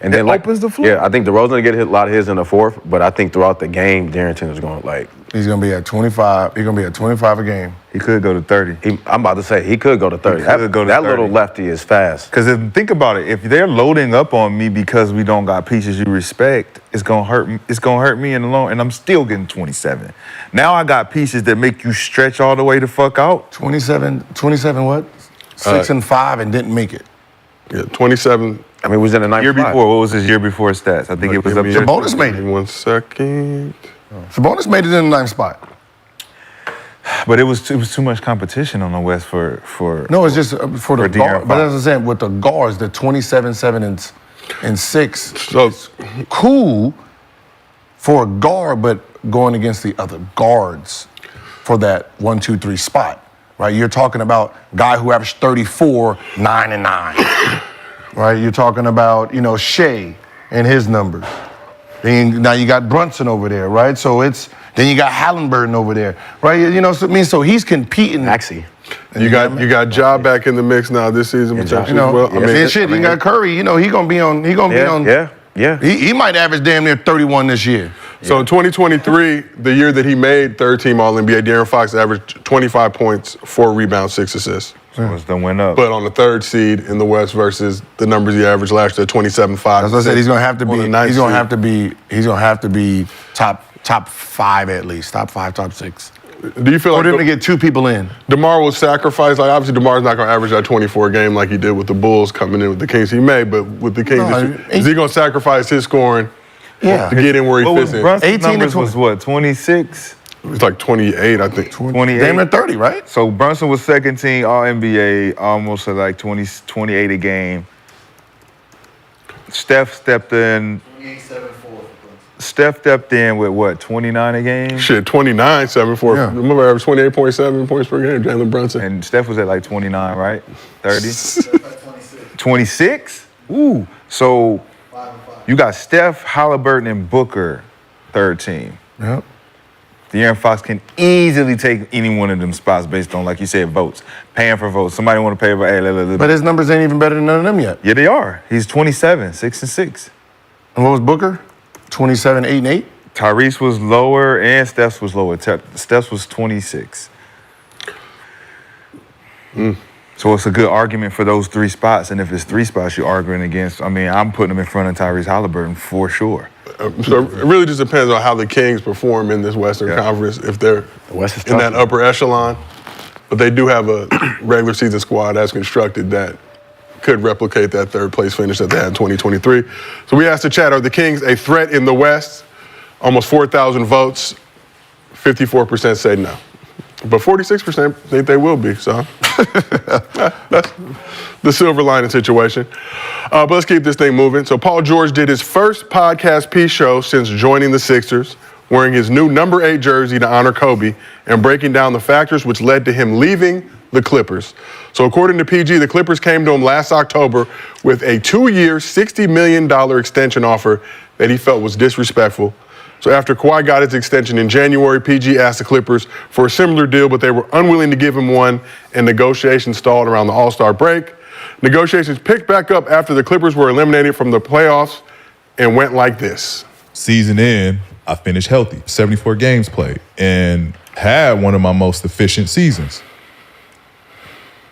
and then it opens the floor. Yeah, I think DeRozan will get a lot of his in the fourth, but I think throughout the game, Darrington is going He's going to be at 25. He's going to be at 25 a game. He could go to 30. I'm about to say he could go to 30. He could go to that 30. little lefty is fast. Because think about it, if they're loading up on me because we don't got pieces you respect, it's gonna hurt me. It's gonna hurt me in the long, and I'm still getting 27. Now I got pieces that make you stretch all the way the fuck out. 27 what? 6 and 5 and didn't make it. Yeah, 27. I mean, he was in the ninth Year spot. before, what was his year before stats? I think it was up there. Sabonis made it. 1 second. Sabonis made it in the 9th spot. But it was too much competition on the West for No, it's just for the For De'Aaron guard. But Fox. as I'm saying, with the guards, the 27, 7, and 6, So cool for a guard, but going against the other guards for that 1, 2, 3 spot, right? You're talking about guy who averaged 34, 9 and 9, right? You're talking about, Shea and his numbers. Now you got Brunson over there, right? So then you got Halliburton over there, right? So he's competing. Maxey. you got Ja back in the mix now this season potentially as well. You got Curry. He gonna be on. He gonna be on. Yeah. He might average damn near 31 this year. So in 2023, the year that he made third-team All-NBA, De'Aaron Fox averaged 25 points, 4 rebounds, 6 assists. was the win up. But on the 3rd seed in the West versus the numbers he averaged last year, 27-5. As I said, he's gonna have to be. On the 9th He's gonna seed. have to be. He's gonna have to be top 5 at least. Top 5, top 6. Do you feel For like them to get 2 people in. DeMar will sacrifice? Like, obviously, DeMar's not going to average that 24 game like he did with the Bulls coming in with the Kings. He may, but with the Kings, No, is he going to sacrifice his scoring Yeah. to get in where he what was fits in? Brunson's 18 to numbers 20. was what, 26? It's like 28, I think. 28? Damn near 30, right? So Brunson was second team All-NBA, almost at like 28 a game. Steph stepped in. 28-7-4. Steph stepped in with what, 29 a game? Shit, 29, 7-4. Yeah. Remember, I averaged 28.7 points per game, Jalen Brunson. And Steph was at like 29, right? 30? That's like 26. 26? Ooh. So 5 and 5. you got Steph, Halliburton, and Booker, third team. Yep. De'Aaron Fox can easily take any one of them spots based on, like you said, votes. Paying for votes. Somebody want to pay for, hey, But his numbers ain't even better than none of them yet. yeah, they are. He's 27, 6 and 6. And what was Booker? 27, 8 and 8. Tyrese was lower and Steph's was lower. Steph's was 26. So it's a good argument for those 3 spots. And if it's 3 spots you're arguing against, I mean, I'm putting them in front of Tyrese Halliburton for sure. So it really just depends on how the Kings perform in this Western Conference, if they're West is in tough. that upper echelon. But they do have a regular season squad that's constructed that could replicate that 3rd place finish that they had in 2023. So we asked the chat, are the Kings a threat in the West? Almost 4,000 votes, 54% say no. But 46% think they will be, so. That's the silver lining situation. But let's keep this thing moving. So Paul George did his first podcast piece show since joining the Sixers, wearing his new number 8 jersey to honor Kobe and breaking down the factors which led to him leaving the Clippers. So according to PG, the Clippers came to him last October with a 2-year, $60 million extension offer that he felt was disrespectful. So after Kawhi got his extension in January, PG asked the Clippers for a similar deal, but they were unwilling to give him one, and negotiations stalled around the All-Star break. Negotiations picked back up after the Clippers were eliminated from the playoffs and went like this. Season in, I finished healthy, 74 games played, and had one of my most efficient seasons.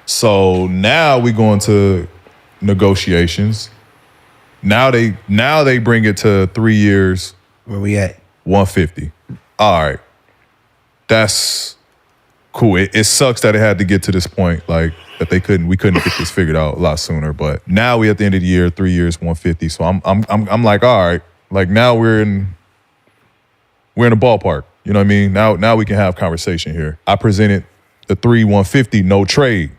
So now we go into negotiations. Now they bring it to 3 years. Where we at? 150. All right. That's cool. It sucks that it had to get to this point, like that we couldn't get this figured out a lot sooner. But now we at the end of the year, 3 years, 150. So I'm like, all right, like now we're in a ballpark. You know what I mean? Now we can have conversation here. I presented the 150, no trade.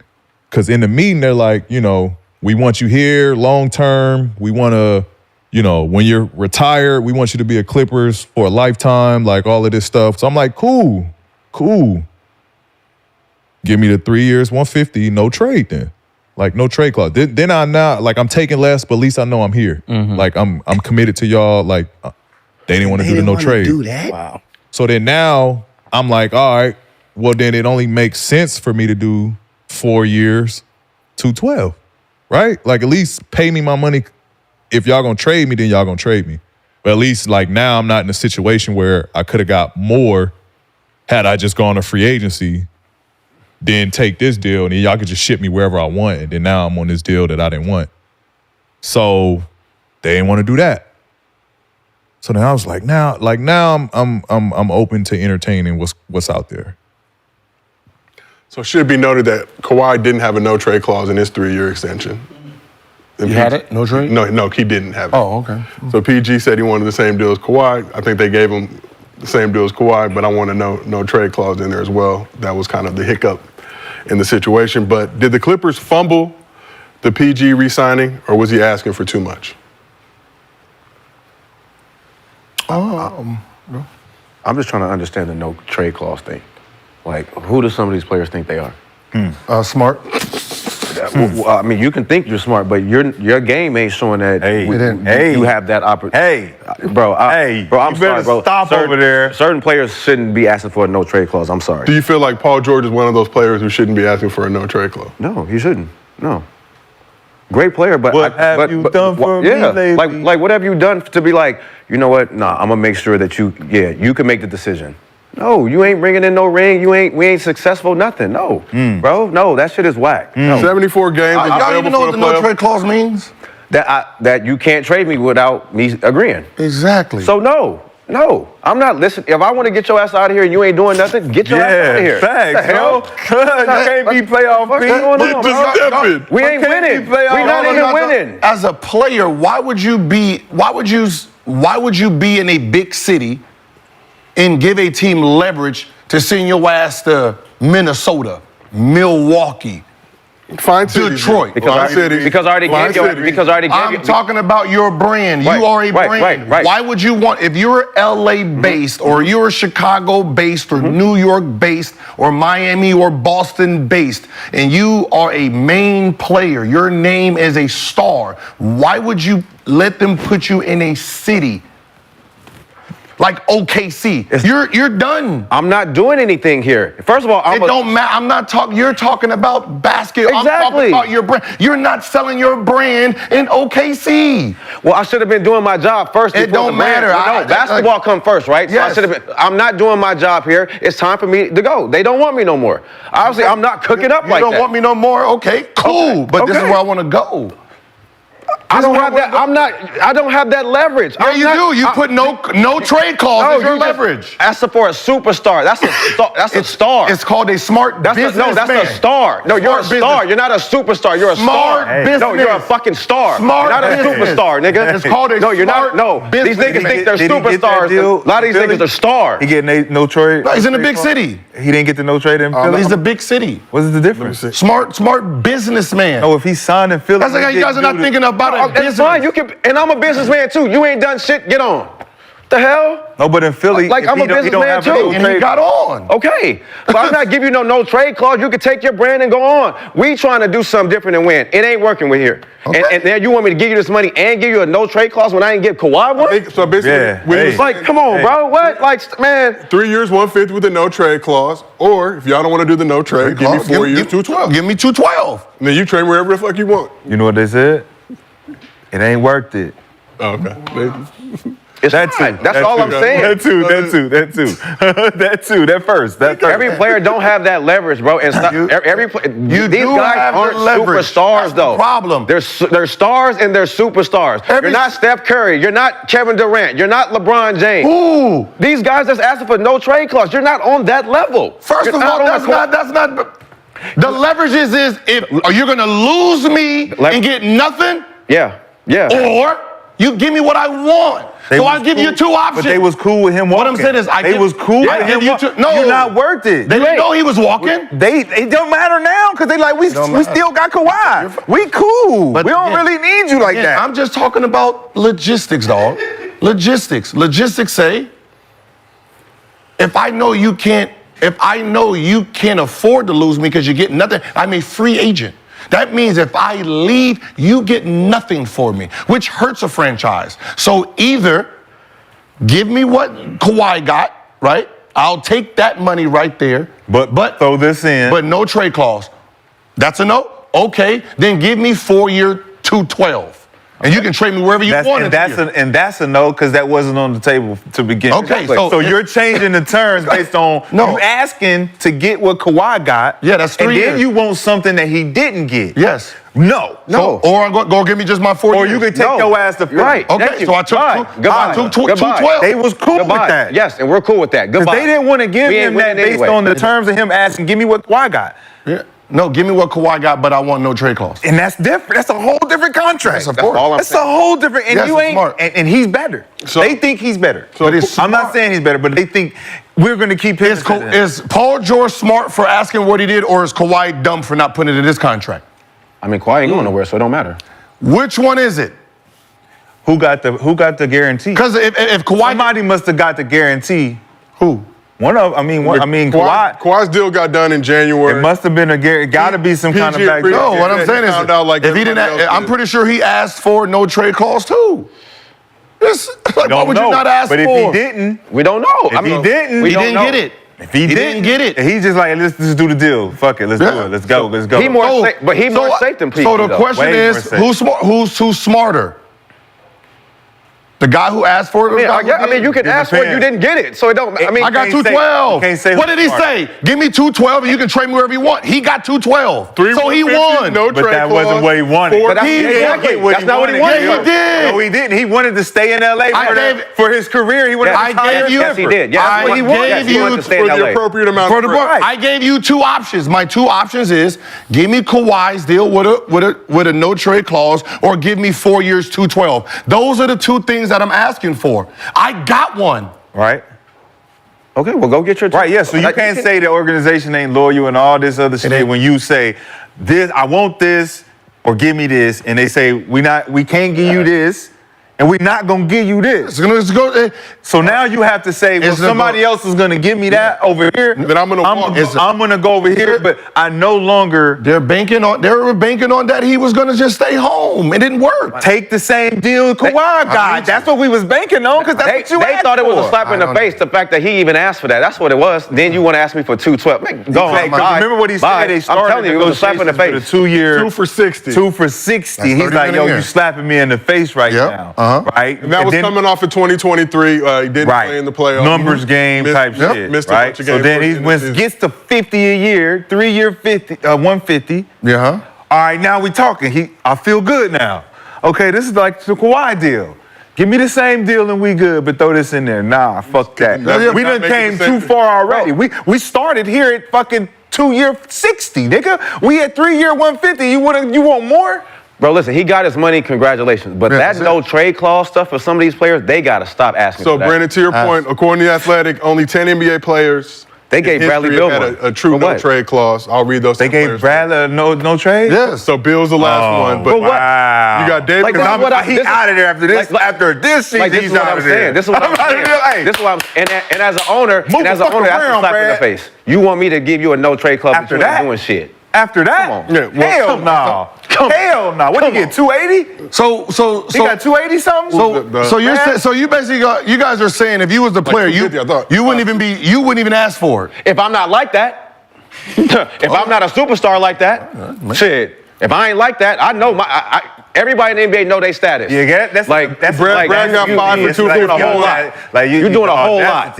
Because in the meeting, they're like, you know, we want you here long term. We want to, you know, when you're retired, we want you to be a Clippers for a lifetime, like all of this stuff. So I'm like, cool. Give me the 3 years, 150, no trade then. Like no trade clause. Then I'm taking less, but at least I know I'm here. Mm-hmm. Like I'm committed to y'all. Like they didn't want to do the no trade. Do that? Wow. So then now I'm like, all right, well then it only makes sense for me to do 4 years, 212, right? Like at least pay me my money. If y'all gonna trade me, then y'all gonna trade me. But at least like now I'm not in a situation where I could have got more had I just gone to free agency, then take this deal and then y'all could just ship me wherever I want. And then now I'm on this deal that I didn't want. So they didn't want to do that. So then I was like, now I'm open to entertaining what's out there. So it should be noted that Kawhi didn't have a no trade clause in his 3-year extension. You had it? No trade? No, he didn't have it. Oh, okay. So PG said he wanted the same deal as Kawhi. I think they gave him the same deal as Kawhi, but I want a no trade clause in there as well. That was kind of the hiccup in the situation. But did the Clippers fumble the PG re-signing, or was he asking for too much? I'm just trying to understand the no trade clause thing. Like, who do some of these players think they are? Smart. Well, I mean, you can think you're smart, but your game ain't showing that you have that opportunity. Bro, I'm sorry, bro. Stop over there. Certain players shouldn't be asking for a no trade clause. I'm sorry. Do you feel like Paul George is one of those players who shouldn't be asking for a no trade clause? No, he shouldn't. No. Great player, but What have you done for me lately? Like what have you done to be like, you know what? Nah, I'm gonna make sure that you can make the decision. No, you ain't bringing in no ring. We ain't successful. Nothing. No, bro. No, that shit is whack. No. 74 games. Y'all even know what the no trade clause means? That you can't trade me without me agreeing. Exactly. So no, I'm not listening. If I want to get your ass out of here and you ain't doing nothing, get your ass out of here. Facts, what the hell? You can't be playoff What's beat. going on, bro? We ain't winning. We not even winning. As a player, why would you be in a big city and give a team leverage to send your ass to Minnesota, Milwaukee, Detroit? Because I already gave you. I'm talking about your brand. You are a brand. Right. Why would you want, if you're LA based or you're Chicago based or New York based or Miami or Boston based, and you are a main player, your name is a star, why would you let them put you in a city like OKC? You're done. I'm not doing anything here. First of all, It don't matter. I'm not talking. You're talking about basketball. Exactly. I'm talking about your brand. You're not selling your brand in OKC. Well, I should have been doing my job first. It don't matter. No, basketball come first, right? Yes. So I should have been. I'm not doing my job here. It's time for me to go. They don't want me no more. Obviously, I'm not cooking up like that. You don't want me no more? Okay, cool. But this is where I want to go. I don't have that. I don't have that leverage. Yeah, you do. You put no trade clause as your leverage. That's for a superstar. That's a star. It's called a smart businessman. That's a star. No, you're a star. You're not a superstar. You're a smart star. business. No, you're a fucking star. Smart you're not a superstar, nigga. It's called a no, you're not. No, business. these niggas think they're Did he get that superstars. deal A lot of these niggas are stars. He get no trade. No, he's in a big city. He didn't get the no trade in Philly. He's a big city. What's the difference? Smart businessman. No, if he signed in Philly, That's like you guys are not thinking about it. That's fine. You can, and I'm a businessman too. You ain't done shit. Get on. The hell? No, but in Philly, Like, if I'm a he don't businessman have too. no And trade- he got on. Okay, but I'm not giving you no trade clause. You can take your brand and go on. We trying to do something different and win. It ain't working with here. Okay. And now you want me to give you this money and give you a no trade clause when I didn't give Kawhi one? So basically, Yeah, when hey. you Like, come on, bro. What? Like, man. 3 years, 150 with a no trade clause, or if y'all don't want to do the no trade, give me 4 years, 212. Give me 212. And then you trade wherever the fuck you want. You know what they said? It ain't worth it. Oh, okay. It's That fine. too. That's That all too. I'm saying. That too. That too. That first. Every player don't have that leverage, bro. And You these do guys have the aren't leverage. superstars, That's the though. problem. They're stars and they're superstars. You're not Steph Curry. You're not Kevin Durant. You're not LeBron James. Ooh. These guys just asking for no trade clause. You're not on that level. First You're of all, on that's the not. The leverage is if are you gonna lose me and get nothing, Yeah. or you give me what I want. So I give you two options. But they was cool with him walking. What I'm saying is, they was cool with him you walking. No, You're not worth it. They didn't know he was walking. It don't matter now because they like we still got Kawhi. We cool. But We don't again- really need you like Again, that. I'm just talking about logistics, dog. Logistics. Logistics say, if I know you can't afford to lose me because you get nothing, I'm a free agent. That means if I leave, you get nothing for me, which hurts a franchise. So either give me what Kawhi got, right? I'll take that money right there. But throw this in. But no trade clause. That's a no? Okay, then give me 4-year 212. And you can trade me wherever you want. And that's a no because that wasn't on the table to begin with. Okay, so you're changing the terms based on you asking to get what Kawhi got. Yeah, that's 3 and years. then you want something that he didn't get. Yes. No. So, or I'm go give me just my 4 Or years. you can take your ass to Philly. Right. Okay, Thank you. so I took Goodbye. Goodbye. 212. They was cool with that. Yes, and we're cool with that. Because Goodbye. they didn't want to give We ain't him that winning based anyway. on the terms of him asking, give me what Kawhi got. Yeah. No, give me what Kawhi got, but I want no trade clause. And that's different. That's a whole different contract. Yes, of course. all I'm That's a whole different. And Yes, you it's ain't. smart. And he's better. So- they think he's better. But it's I'm not smart. saying he's better, but they think we're going to keep him. Is Paul George smart for asking what he did, or is Kawhi dumb for not putting it in his contract? I mean, Kawhi ain't going nowhere, so it don't matter. Which one is it? Who got the guarantee? Because if Kawhi, Somebody must have got the guarantee. who? Kawhi's deal got done in January. It must have been it got to be some kind of PG back. agreed. No, what I'm He saying is, found out like if he didn't, everybody else I'm did. pretty sure he asked for no trade clause too. Why Don't would know. you not ask but for? if he didn't, We don't know. if he didn't, He didn't get it. If he didn't get it. he's just like, let's just do the deal. Fuck it, let's Yeah. do it. Let's go. Let's go. He more safe, but he more safe than people. So the question Way is, more safe. who's smarter? The guy who asked for it? Or the guy who I mean, didn't? you can It ask for it, you depends. didn't get it. So it don't. I mean, I got can't say- 212. you can't say What who's did he smarter. say? Give me 212 and you can trade me wherever you want. He got 212. So he 150, won. No But trade that clause. wasn't what he wanted. But that's He didn't exactly. get what That's not what he wanted. wanted. Yeah, he did. No, he didn't. He wanted to stay in LA for his career. He wanted Yes, to retire. yes, he did. Yes, I that's what he wanted. Yes, he wanted to stay in for the LA. appropriate amount For of the bread. I gave you two options. My two options is give me Kawhi's deal with a no trade clause, or give me 4 years 212. Those are the two things that I'm asking for. I got one. Right. Okay, well, go get your. Right, yeah. So you can't say the organization ain't loyal and all this other shit ain't. when you say this, I want this, or give me this, and they say we can't give you this, and we're not gonna give you this. Let's go. So now you have to say, well, It's somebody else is gonna give me that over here. Then I'm gonna walk. I'm gonna go over here, but I no longer They were banking on that he was gonna just stay home. It didn't work. take the same deal Kawhi got. That's what we was banking on, because that's what you They asked thought it was a for. slap in I the don't face, the fact that he even asked for that. That's what it was. Then you want to ask me for 212. Man, go on. Like, 'cause Bye. remember what he Bye. said? They started I'm telling you, it was a slap in the face. the 2 year 2 for 60. 2 for 60. That's He's 30 like, yo, million. you slapping me in the face right Yep. now. Uh-huh. Right? And that was then- coming off of 2023. He didn't play in the playoffs. Numbers game type Yep. shit. Missed a right? bunch of So games then towards he the end of the season. gets to 50 a year, 3 year 50, 150. Yeah. All right, now we talking. I feel good now. Okay, this is like the Kawhi deal. Give me the same deal and we good, but throw this in there. Nah, fuck that. We done came too far already. We started here at fucking 2-year 60, nigga. We at 3-year 150. You want more? Bro, listen, he got his money, congratulations. But that no trade clause stuff for some of these players, they got to stop asking for that. So, Brandon, to your point, according to The Athletic, only 10 NBA players they gave Bradley Beal had a true no trade clause. I'll read those. They gave Bradley no trade? Yes. So Bill's the last one. But wow. You got David. Like, He's out of there after this. After this season, he's out of there. This is what I'm saying. This is what I'm saying. And as an owner, that's a slap in the face. You want me to give you a no trade clause after but you that? ain't doing shit. After that? Yeah, well, hell no. Hell no. What did he get? 280? So he got 280 something? So you basically you guys are saying if you was the player, you wouldn't even ask for it. If I'm not like that, if I'm not a superstar like that, shit. If I ain't like that, I know everybody in the NBA know their status. You get it? That's Brad got 5 for 2 doing a whole lot. Like you're doing a whole lot.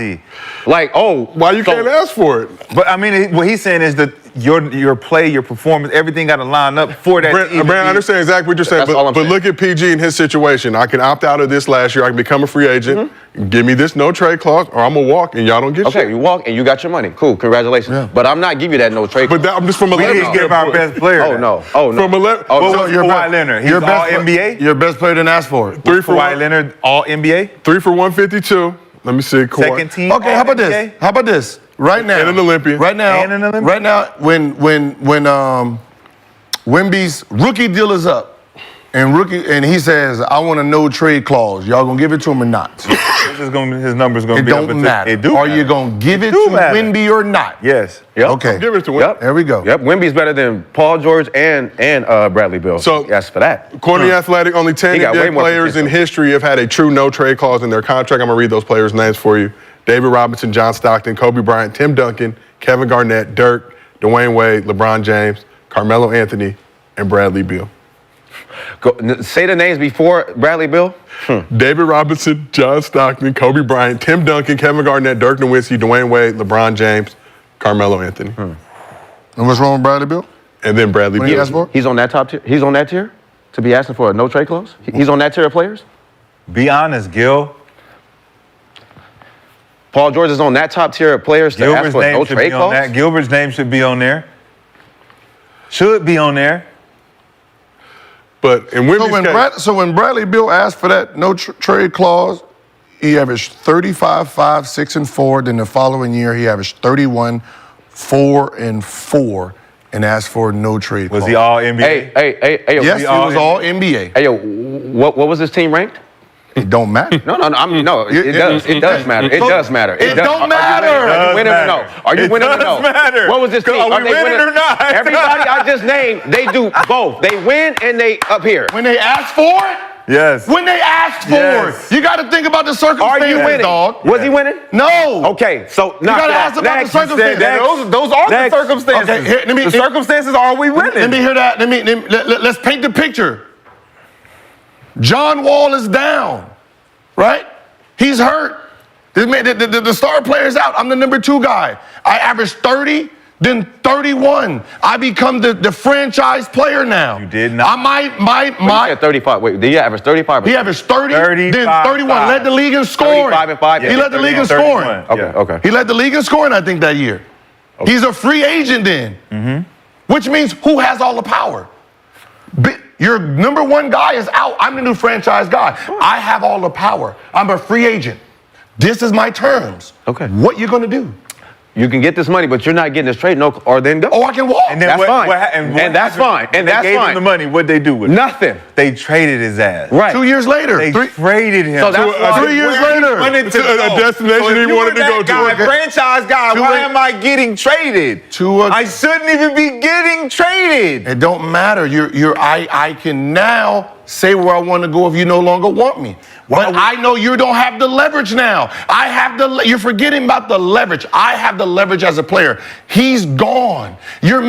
Like, why you can't ask for it? But I mean, what he's saying is that your play, your performance, everything got to line up for that. Brad, I understand exactly what you're saying, but look at PG and his situation. I can opt out of this last year. I can become a free agent. Give me this no trade clause, or I'm gonna walk and y'all don't get shit. Okay, you walk and you got your money. Cool, congratulations. Yeah. But I'm not giving you that no trade clause. But I'm just from a we didn't give our best player. Oh no. From 11. So you're Kawhi Leonard. He's all NBA. Your best player didn't ask for it. 3 for Kawhi Leonard, all NBA. 3 for 152. Let me see. Kawhi. Second team. Okay, how about this? How about this? Right now, And an Olympian. Right now, And an Olympian. right now, when Wemby's rookie deal is up, and he says, "I want a no trade clause." Y'all gonna give it to him or not? His number's gonna It be up. don't matter. It do Are matter. you gonna give it to Wemby or not? Yes. Yep. Okay. Give it to Wemby. Yep. There we go. Yep. Wemby's better than Paul George and Bradley Beal. So yes, for that. According to The Athletic, only 10 He got way NBA more players in potential. history have had a true no trade clause in their contract. I'm gonna read those players' names for you: David Robinson, John Stockton, Kobe Bryant, Tim Duncan, Kevin Garnett, Dirk, Dwayne Wade, LeBron James, Carmelo Anthony, and Bradley Beal. Say the names before Bradley Beal. David Robinson, John Stockton, Kobe Bryant, Tim Duncan, Kevin Garnett, Dirk Nowitzki, Dwayne Wade, LeBron James, Carmelo Anthony. And what's wrong with Bradley Beal? And then Bradley What did he Beal. ask for? He's on that top tier. He's on that tier to be asking for a no trade clause. He's on that tier of players. Be honest, Gil. Paul George is on that top tier of players to ask Gilbert's for a no name should trade be on clause. that. Gilbert's name should be on there. Should be on there. But in Wemby's case, So when Bradley Beal asked for that no trade clause, he averaged 35, 5, 6, and 4. Then the following year, he averaged 31, 4, and 4, and asked for no trade clause. Was he all NBA? Hey, yo. Yes, he was all NBA. Hey, yo, what was his team ranked? It don't matter. No. I mean, no. It does matter. It does matter. It don't matter. Are you winning or no? Are you winning or no? It does matter. What was this team? Are we winning or not? Everybody I just named, they do both. They win and they up here. When they asked for it, Yes. when they asked for Yes. it, you got to think about the Are circumstances, you winning? dog. Was he winning? No. Okay, so You got to ask about the circumstances. Those are Next. the circumstances. Okay, here, let me- the circumstances are we winning? Let me hear that. Let's paint the picture. John Wall is down, right? He's hurt. The star player's out. I'm the number 2 guy. I average 30, then 31. I become the franchise player now. You did not. You said 35. Wait, did you average 35? He averaged 30, 35, then 31. Led the league in scoring. 35 and 5. He Yeah, led the league in 31. scoring. Okay, okay. He led the league in scoring, I think, that year. He's a free agent then, which means who has all the power? Your number 1 guy is out. I'm the new franchise guy. I have all the power. I'm a free agent. This is my terms. Okay. What you gonna do? You can get this money, but you're not getting this trade, no, or then go. Oh, I can walk. And then That's what, fine. and that's fine. And they that's gave fine. him the money. What'd they do with it? Nothing. They traded his ass. Right. 2 years later. They 3 traded him. So that's why- 3 years later. It's a destination he wanted to go to. Guy, franchise guy, Too why late. am I getting traded? I shouldn't even be getting traded. It don't matter. I can now say where I want to go if you no longer want me. But I know you don't have the leverage now. I have you're forgetting about the leverage. I have the leverage as a player. He's gone. The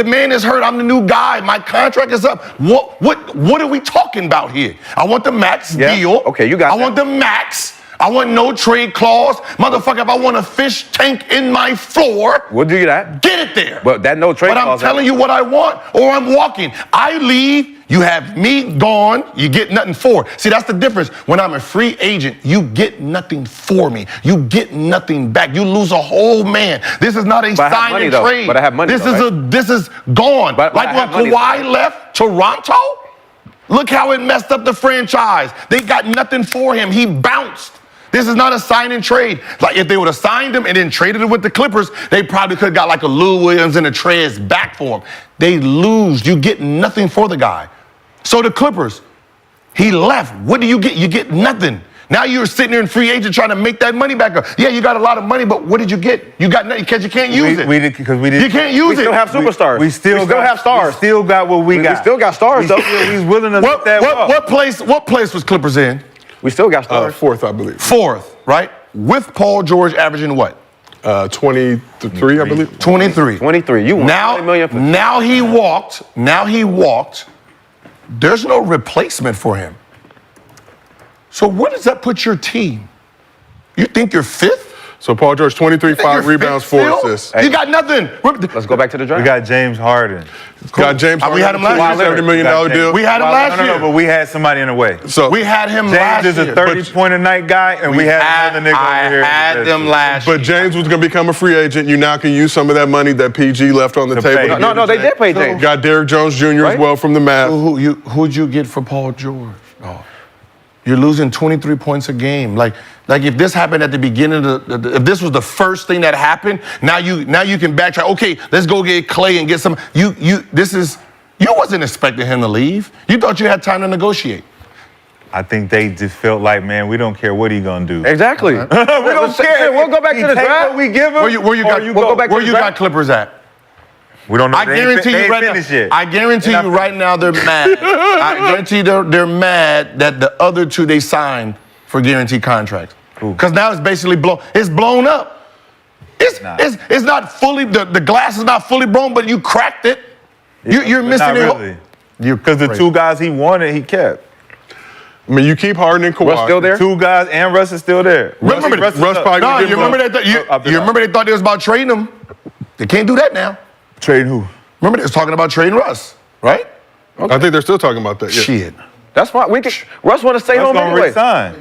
man is hurt. I'm the new guy. My contract is up. What are we talking about here? I want the max deal. Okay, you got I want the max. I want no trade clause. Motherfucker, if I want a fish tank in my floor, We'll do that. get it there. But that no trade But I'm clause. telling you what I want, or I'm walking. I leave, You have me gone, you get nothing for. See, that's the difference. When I'm a free agent, you get nothing for me. You get nothing back. You lose a whole man. This is not a sign and trade. But I have money. This though, is right? this is gone. But like I when have money, Kawhi though. left Toronto, look how it messed up the franchise. They got nothing for him. He bounced. This is not a sign and trade. Like if they would have signed him and then traded him with the Clippers, they probably could have got like a Lou Williams and a Trez back for him. They lose. You get nothing for the guy. So the Clippers, he left. What do you get? You get nothing. Now you're sitting there in free agent trying to make that money back up. Yeah, you got a lot of money, but what did you get? You got nothing because you can't use it. We did because we did. You can't use We still it. have superstars. We still have stars. We still got what we got. We still got stars, though. He's willing to let that walk. What place was Clippers in? We still got stars. Fourth, I believe. Fourth, right? With Paul George averaging what? 23, I believe. 23. 23. You won Now, $20 million for now he walked. There's no replacement for him. So where does that put your team? You think you're fifth? So Paul George, 23, 5 rebounds, 4 assists. You got nothing. Let's go back to the draft. We got James Harden. Got James We had him last year. $70 million deal. We had him last year. No, but we had somebody in the way. So We had him James last is year. a 30-point-a-night guy, and we had another nigga over here. I had them last But James was going to become a free agent. You now can use some of that money that PG left on the To table. pay. No, they did pay James. Got Derrick Jones Jr. as Right? well from the Mavs. Who'd you get for Paul George? Oh. You're losing 23 points a game. Like if this happened at the beginning of if this was the first thing that happened, now you can backtrack. Okay, let's go get Clay and get some. You wasn't expecting him to leave. You thought you had time to negotiate. I think they just felt like, man, we don't care what he gonna do. Exactly. We don't care. We'll go back He to the take draft. what we give him. Where you got? we'll go back to where the you draft. got Clippers at? We don't know. I guarantee you right now. I guarantee you right now they're mad. I guarantee they're mad that the other two they signed for guaranteed contracts. Because now it's basically blown up. It's not fully the glass is not fully blown, but you cracked it. You're missing Not it. really. Because the two guys he wanted, he kept. I mean, you keep Harden and Kawhi. Russ still there? Two guys and Russ is still there. Remember Russ is Russ up. probably No, gonna you give him remember that? You remember they thought it was about trading him. They can't do that now. Trading who? Remember they was talking about trading Russ, right? I think they're still talking about that. Yeah. Shit. That's fine. Russ want to stay Russ home gonna anyway. resign.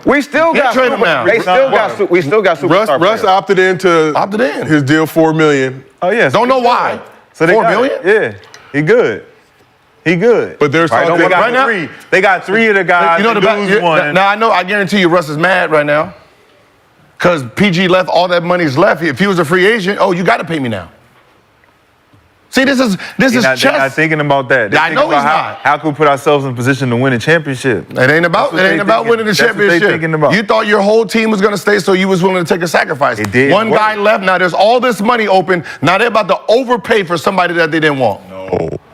We still got trade him now. We still got superstar Russ players. opted in His deal $4 million. Oh yeah. Don't know why. So they $4 got million? it. Yeah. He good. He good. But there's Right, talking they got right now- three. They got three of the guys. You know the dudes one. Now I guarantee you Russ is mad right now. Cause PG left, all that money's left. If he was a free agent, oh, you gotta pay me now. See, this is They're not chess. thinking about that. They're I know thinking about he's not. How can we put ourselves in position to win a championship? It ain't about That's what they winning the thinking. That's what they championship. thinking about. You thought your whole team was gonna stay, so you was willing to take a sacrifice. It didn't One work. guy left. Now there's all this money open. Now they're about to overpay for somebody that they didn't want.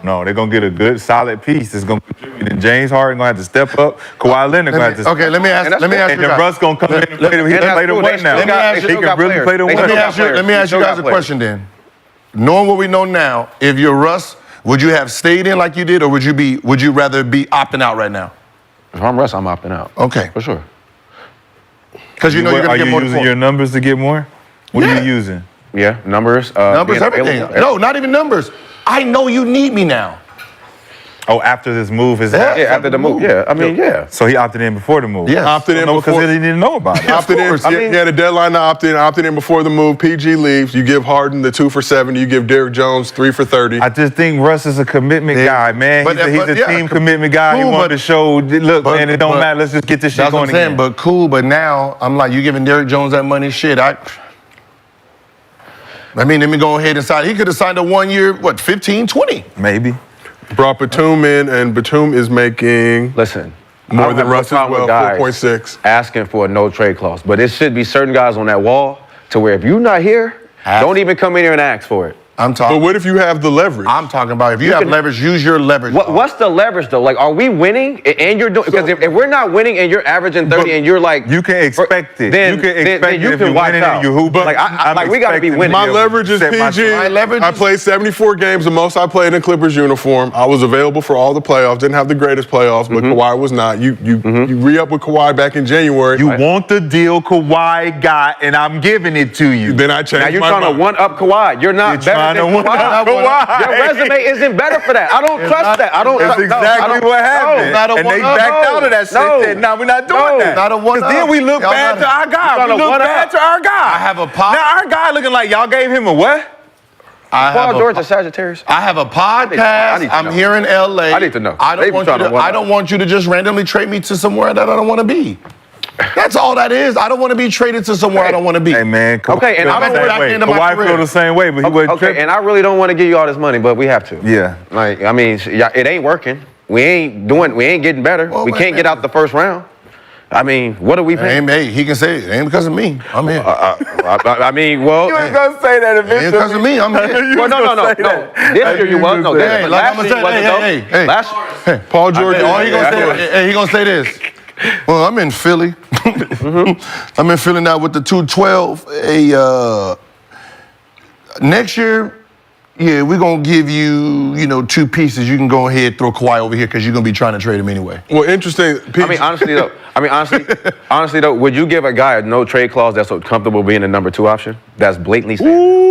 No, they're gonna get a good, solid piece. It's gonna contribute. And James Harden gonna have to step up. Kawhi Leonard gonna have to. Okay, let me ask that's you cool. And then guys. Russ gonna come in and play the, he and can play that's the cool. one They now. still got- He they still can got really players. play the They one. still got Let me ask you Still guys got a question then. Knowing what we know now, if you're Russ, would you have stayed in like you did, or would you rather be opting out right now? If I'm Russ, I'm opting out. Okay. For sure. Because you know you're Are gonna you get more than using four. your numbers to get more? What are Yeah. you using? Yeah, numbers. Numbers, being everything. available. No, not even numbers. I know you need me now. Oh, after this move is Yeah. Yeah, after the move. Yeah, I mean, yeah. So he opted in before the move. Yeah. Opted in No, because before. he didn't know about it. Opted in. course. He had a deadline to opt in. Opted in before the move. PG leaves. You give Harden the 2 for 70. You give Derrick Jones 3 for 30. I just think Russ is a commitment guy, man. But- He's a but, yeah, team commitment guy. He cool, wanted but- to show, look, but- man, it don't but- matter. Let's just get this shit That's what going I'm saying. again. But cool. But now I'm like, you giving Derrick Jones that money? Shit. I mean, let me go ahead and sign. He could have signed a 1 year, 15, 20. Maybe. Brought Batum in, and Batum is making Listen. I more don't than have no Russ as problem with well, guys 4.6. asking for a no trade clause, but it should be certain guys on that wall to where if you're not here, don't even come in here and ask for it. I'm talking. But what if you have the leverage? I'm talking about if you have can- leverage, use your leverage. What's the leverage though? Like, are we winning and you're doing? Because if we're not winning and you're averaging 30 and you're like, You can expect it. Then You can expect then it you if can you're watch winning out. and you hoop. Like, I'm we gotta be expecting winning. My to leverage is set my- PG. My leverage I is- played 74 games, the most I played in Clippers uniform. I was available for all the playoffs. Didn't have the greatest playoffs, but Kawhi was not. You re-up with Kawhi back in January. You want the deal Kawhi got, and I'm giving it to you. Then I changed Now you're my trying mind. to one up Kawhi. You're not You're better than Kawhi. Your resume isn't better for that. I don't trust that. I don't. That's exactly what happened. Not a And they one-up. backed out of that shit. Said, "No, we're not doing that." Not a one-up. Because then we look Y'all bad not- to our guy. Y'all We look one-up. bad to our guy. I have a pod. Now our guy looking like y'all gave him a what? Paul George is Sagittarius. I have a I podcast. need to I'm know. here in LA. I need to know. I They don't be want trying you to to. one I up. don't want you to just randomly trade me to somewhere that I don't want to be. That's all that is. I don't want to be traded to somewhere I don't want to be. Hey man, Kawhi Okay, and feel I don't the want same that way. into my Kawhi career. feel the same way, but he wasn't Okay, tripping. and I really don't want to give you all this money, but we have to. Yeah. Like, I mean, it ain't working. We ain't getting better. Well, we wait, can't get man. out the first round. I mean, what are we paying? Hey, he can say it. Ain't because of me. I'm here. I mean, well, You was gonna say that Ain't because of eventually. me. I'm here. You well, was no. gonna say that. This year you was. No, Hey, this, like last I'ma year say- you wasn't, hey, though. hey. Last Paul George. All he Yeah, gonna say, he gonna say this. Well, I'm in Philly. I'm in Philly now with the 212. Next year, yeah, we're gonna give you, 2 pieces. You can go ahead throw Kawhi over here because you're gonna be trying to trade him anyway. Well, interesting. I mean, honestly though, would you give a guy a no trade clause that's so comfortable being the number 2 option? That's blatantly saying.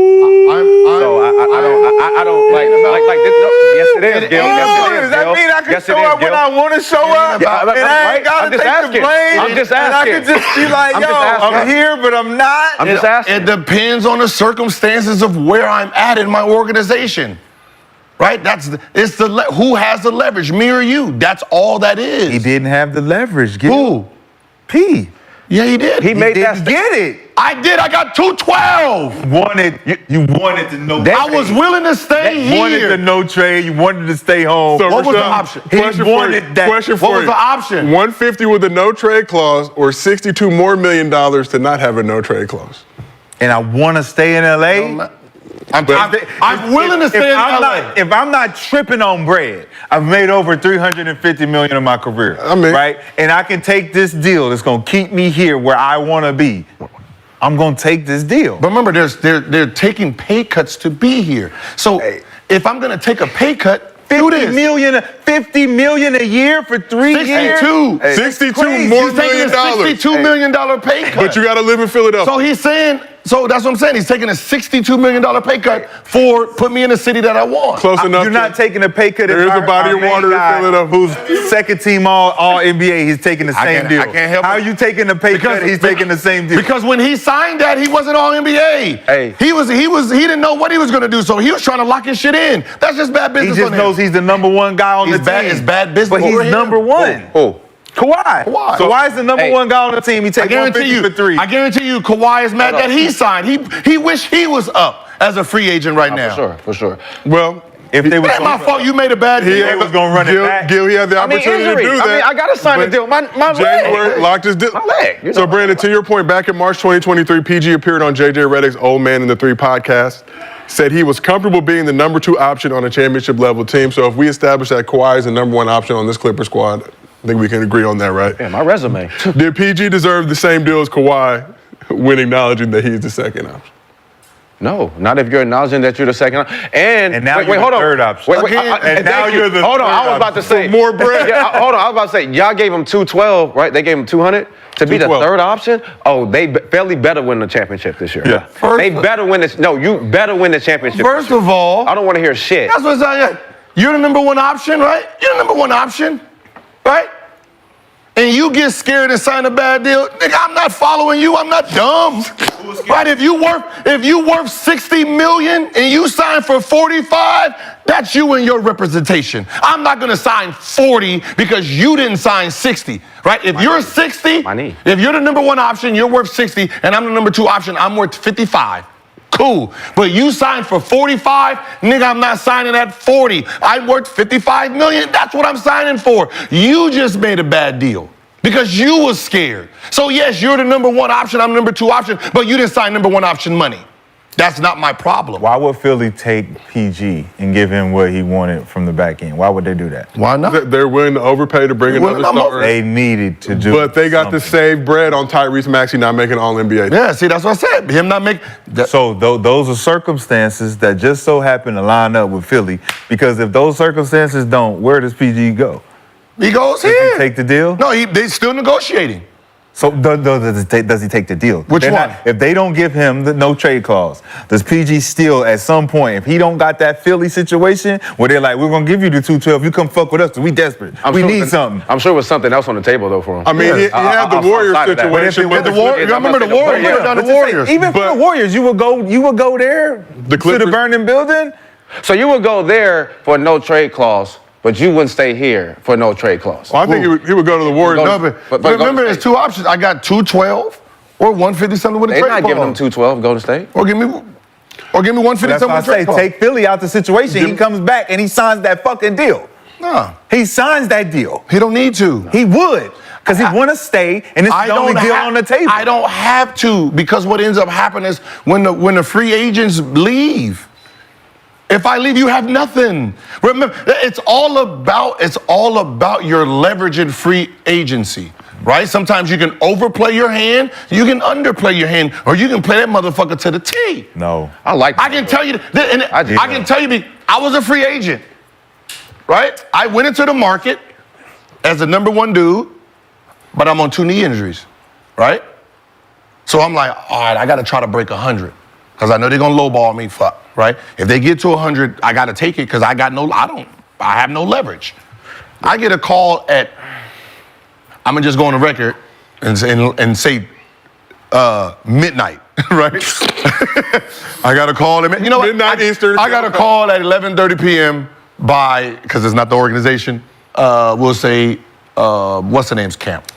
So I don't like this. No, yes, it is. Gil. Yes, it is. Does that Gil. mean I can Yes, it show is, up when Gil. I want to show up? Yeah, And I right. ain't got I'm to just take the asking. blame? I'm just And I asking. can just be like, I'm yo, just asking. I'm here, but I'm not. I'm just asking. It depends on the circumstances of where I'm at in my organization. Right? Who has the leverage, me or you? That's all that is. He didn't have the leverage. Gil. Who? P. Yeah, he did. He made that Didn't get it. I did. I got 212. You wanted to know. I was willing to stay You wanted here. to no trade. You wanted to stay home. So, What was the Rashad, option? He Question for wanted you. that. Question for What was you. the option? 150 with a no trade clause, or $62 more million to not have a no trade clause. And I want to stay in LA. I'm willing to stay in LA. If I'm not tripping on bread, I've made over $350 million in my career. I mean- right? And I can take this deal that's gonna keep me here where I want to be. I'm gonna take this deal. But remember, they're taking pay cuts to be here. So if I'm gonna take a pay cut, do this. $50 million a year for 3 years. 62. 62 more He's taking million a dollars. $62 million pay cut. But you got to live in Philadelphia. So he's saying, so that's what I'm saying. He's taking a $62 million pay cut for put me in the city that I want. Close enough. You're not taking a pay cut. There is a body of water in Philadelphia. Who's second team all NBA. He's taking the same deal. I can't help How it. are you taking the pay cut? He's taking the same deal. Because when he signed that, he wasn't all NBA. Hey. He didn't know what he was gonna do, so he was trying to lock his shit in. That's just bad He business. just on him. knows he's the number 1 guy on He's the bad- team. it's bad business But he's for him. number 1. Oh. Kawhi. Kawhi. So why is the number 1 guy on the team? He I takes guarantee 150 you. for 3. I guarantee you, Kawhi is mad that he signed. He wished he was up as a free agent right now. For sure. Well, If they was Ain't my fault. You made a bad deal. They was gonna run it back. Gil, he had the I mean, opportunity injury. to do that. I mean, I gotta sign the but deal. My January leg. locked his deal. My leg. You So, know. Brandon, to your point, back in March 2023, PG appeared on JJ Redick's Old Man in the 3 podcast. Said he was comfortable being the number 2 option on a championship level team. So if we establish that Kawhi is the number 1 option on this Clipper squad, I think we can agree on that, right? Yeah, my resume. Did PG deserve the same deal as Kawhi when acknowledging that he's the second option? No, not if you're acknowledging that you're the second. And now wait, you're hold the on. third option. Wait, Again, and thank now you. you're the Hold on, third I was about to option. say For more bread. Yeah, hold on, I was about to say y'all gave him 212, right? They gave him 200 to be the 212. third option. Oh, they fairly better win the championship this year. Yeah. They better win this. No, you better win the championship. First of all, I don't want to hear shit. that's what I'm saying. You're the number 1 option, right? You're the number 1 option, right? And you get scared and sign a bad deal. Nigga, I'm not following you. I'm not dumb. Right? If you worth 60 million and you sign for 45, that's you and your representation. I'm not gonna sign 40 because you didn't sign 60. Right? If you're 60, My knee. if you're the number 1 option, you're worth 60, and I'm the number 2 option, I'm worth 55. Cool. But you signed for 45, nigga, I'm not signing at 40. I'm worth 55 million. That's what I'm signing for. You just made a bad deal because you was scared. So yes, you're the number 1 option, I'm number 2 option, but you didn't sign number 1 option money. That's not my problem. Why would Philly take PG and give him what he wanted from the back end? Why would they do that? Why not? They're willing to overpay to bring another star. They needed to do But they got to something. save bread on Tyrese Maxey not making All-NBA. Yeah, see, that's what I said. Him not make. So those are circumstances that just so happen to line up with Philly. Because if those circumstances don't, where does PG go? He goes Does here. he take the deal? No, they still negotiating. So does he take the deal? Which one? If they don't give him the no trade clause, does PG still at some point, if he don't got that Philly situation where they're like, we're gonna give you the 212, you come fuck with us because we desperate. We need something. I'm sure it was something else on the table though for him. I mean, he had the Warriors situation. But the Warriors, remember the Warriors? Yeah. The Warriors. Even for the Warriors, you would go there to the Clippers. burning building? So you would go there for no trade clause, but you wouldn't stay here for no trade clause. Well, I think he would go to the Warriors. No, but remember, there's two options. I got 212 or 150 something with a They're trade not clause. giving them 212, Golden State. Or give me 150 That's something why I with a trade say clause. take Philly out the situation. He comes back and he signs that fucking deal. Nah, He signs that deal. he don't need to. He would, because he want to stay, and it's the only deal on the table. I don't have to, because what ends up happening is when the free agents leave. If I leave, you have nothing. Remember, it's all about your leverage in free agency, right? Sometimes you can overplay your hand, you can underplay your hand, or you can play that motherfucker to the T. No. I can tell you, I was a free agent, right? I went into the market as the number one dude, but I'm on 2 knee injuries, right? So I'm like, all right, I got to try to break 100 because I know they're gonna lowball me, right? If they get to 100, I got to take it because I have no leverage. I get a call at, I'm gonna just go on the record and say midnight, right? I got a call at Midnight Eastern. I got a call at 11:30 p.m. because it's not the organization. We'll say, what's the name's camp?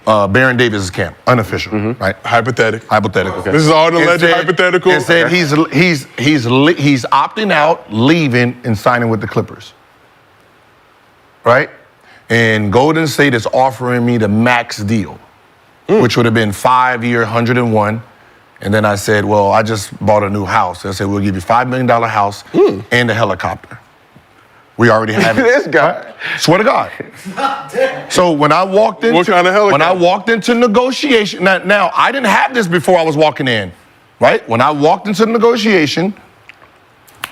Baron Davis' camp, unofficial, right? Hypothetical. Okay. This is all an alleged hypothetical. It said he's opting out, leaving, and signing with the Clippers, right? And Golden State is offering me the max deal, which would have been 5-year, 101. And then I said, well, I just bought a new house. They said, we'll give you $5 million house and a helicopter. We already have it. This guy. Swear to God. So when I walked into What kind of helicopter? When I walked into negotiation, now I didn't have this before I was walking in, right? When I walked into the negotiation,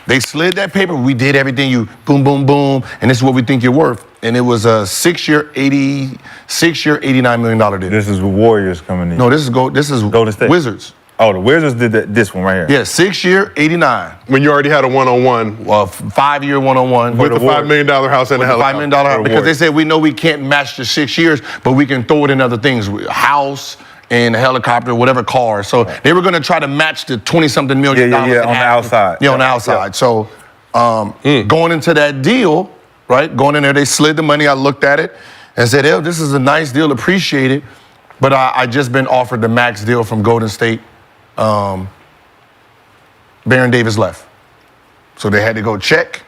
they slid that paper. We did everything. You boom, boom, boom, and this is what we think you're worth. And it was a 6-year, $89 million deal. This is the Warriors coming in. No, this is Golden State. Wizards. Oh, the Wizards did this one right here. Yeah, 6-year, 89. When you already had a one-on-one 5-year, 101. with a $5 million house and a With the $5 helicopter. million because they said we know we can't match the 6 years, but we can throw it in other things, house and a helicopter, whatever car. So they were going to try to match the 20-something million dollars. Yeah, on the outside. Yeah, on the outside. So going into that deal, right? Going in there, they slid the money. I looked at it and said, "Hey, this is a nice deal, appreciate it." But I just been offered the max deal from Golden State. Baron Davis left. So they had to go check.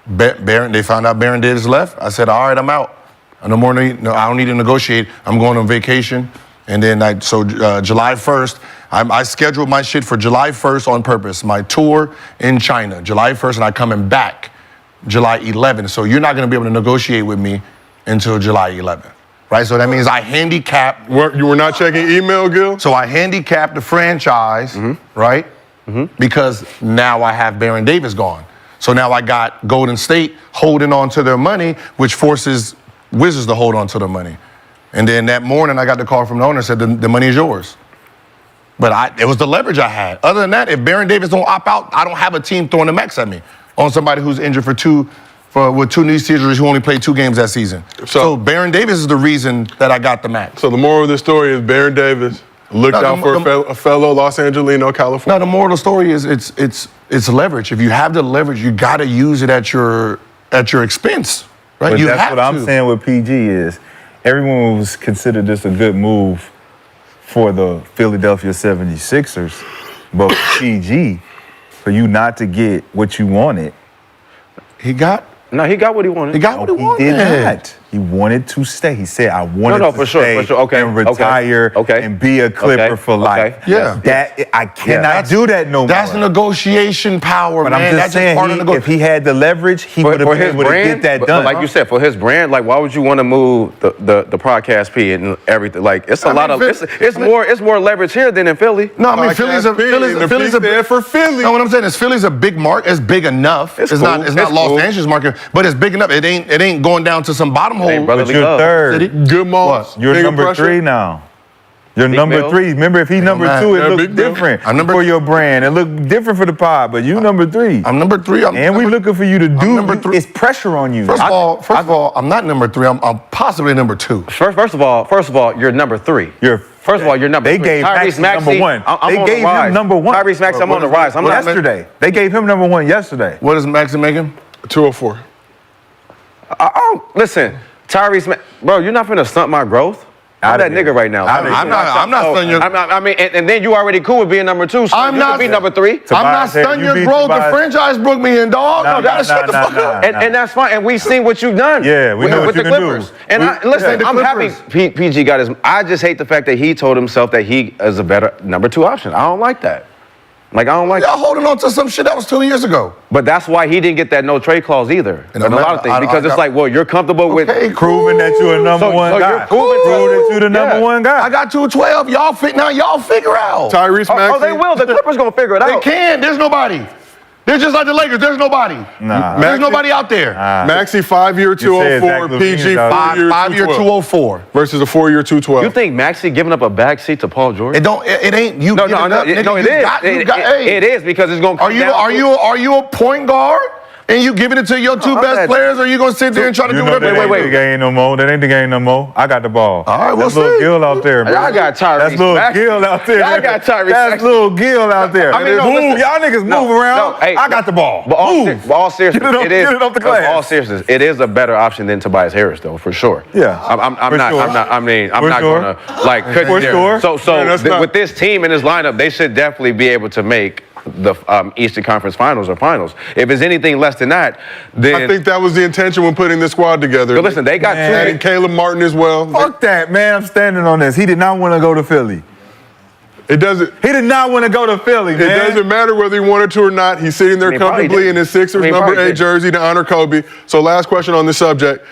They found out Baron Davis left. I said, all right, I'm out. I don't need to negotiate. I'm going on vacation. And then July 1st, I scheduled my shit for July 1st on purpose. My tour in China, July 1st, and I'm coming back July 11th. So you're not going to be able to negotiate with me until July 11th. Right, so that means I handicapped. You were not checking email, Gil? So I handicapped the franchise, right? Because now I have Baron Davis gone. So now I got Golden State holding on to their money, which forces Wizards to hold on to their money. And then that morning I got the call from the owner and said, the money is yours. But it was the leverage I had. Other than that, if Baron Davis don't opt out, I don't have a team throwing the max at me on somebody who's injured with 2 knee surgeries who only played 2 games that season. So Baron Davis is the reason that I got the max. So the moral of the story is Baron Davis looked out for a fellow Los Angelino, California. No, the moral of the story is it's leverage. If you have the leverage, you got to use it at your expense, right? But you that's have what I'm saying with PG is everyone was considered this a good move for the Philadelphia 76ers, but for PG, for you not to get what you wanted. He got what he wanted. He got what he wanted. He did not. He wanted to stay. He said, I wanted to for stay sure. Okay. and retire Okay. and be a Clipper for life. Okay. Yeah. That I cannot do that no more. That's negotiation power, But man. I'm That's just saying, part of if he had the leverage, he would have been able to get that but done. like you said, for his brand, like why would you want to move the podcast P and everything? Like it's a lot of it's more leverage here than in Philly. No, I mean Philly's there for Philly. No, what I'm saying is Philly's a big market. It's big enough. It's cool. not It's Los cool. Angeles market, but it's big enough. It ain't going down to some bottom holding. brotherly But you're love. third. Good moments. You're Bigger number pressure. 3 now. You're Big number Bill. 3. Remember, if he's number man. 2, it Yeah, looks Big Bill. different I'm number- for your brand. It look different for the pod, but you number 3. I'm number 3. And we looking for you to do. number 3. It's pressure on you. First of all, I'm not number 3. I'm possibly number 2. First of all, you're number 3. First of all, you're number They 3. gave Tyrese Maxey number 1. I'm They on gave the rise. him number 1. Tyrese Maxey, I'm What on the is- rise. I'm what not is- Yesterday. They gave him number 1 yesterday. What is Maxey making? 204. Listen, bro, you're not finna stunt my growth. I'm Outta that here. nigga right now. I'm not stunting your- I mean, and then you already cool with being number 2. So I'm you not can be number 3. I'm not Tobias said stunning you your beat growth. The Tobias. franchise broke me in, dog. Nah, No, gotta shut the fuck up. And that's fine. And we've seen what you've done. Yeah, we know what with you the can do. Clippers. And We- listen, the I'm happy Clippers. PG got his. I just hate the fact that he told himself that he is a better number 2 option. I don't like that. Like, I don't like Y'all holding on to some shit that was 2 years ago. But that's why he didn't get that no trade clause either. And And a lot of things. Because it's like, well, you're comfortable with. Okay, Proving that you're a number So- 1 so guy. you're proving that you're the number Yeah. 1 guy. I got 212. Y'all figure out. Tyrese Oh, Maxey. they will. The Clippers gonna figure it They out. can. There's nobody. They're just like the Lakers. There's nobody. Nah. There's nobody out there. Maxey 5-year You said 204, Zach LaVine PG is out. 4-year 5-year 204. versus a 4-year 212. You think Maxey giving up a backseat to Paul George? It don't. It ain't you. No, giving no, up, nigga. no, it You is. got- you got- hey. It is because it's gonna. Are you a point guard and you giving it to your 2 I'm best not- players, or you gonna sit there and try to You do know whatever? that ain't the game no more. That ain't the game no more. I got the ball. All right, we'll That's little see. Gil out there, bro. I got Tyrese That's little Maxey. Gil out there. I got Tyrese That's Maxey. little Gil out there. I mean, no, Move. listen. Y'all niggas No, move around. no, hey, I got the ball. But all, Move. but all seriousness, Get it off the glass. All seriousness, it is a better option than Tobias Harris, though, for sure. Yeah, I'm for not. sure. I'm not. I mean, I'm For not sure. gonna like. For sure. So Yeah, that's not- with this team in this lineup, they should definitely be able to make the Eastern Conference Finals or Finals. If it's anything less than that, then I think that was the intention when putting this squad together. But listen, they got adding two. Caleb Martin as well. Fuck that, man. I'm standing on this. He did not want to go to Philly. It doesn't. He did not want to go to Philly, It man. doesn't matter whether he wanted to or not. He's sitting there I mean, probably comfortably in didn't. his Sixers I mean, number probably 8 didn't. jersey to honor Kobe. So last question on this subject.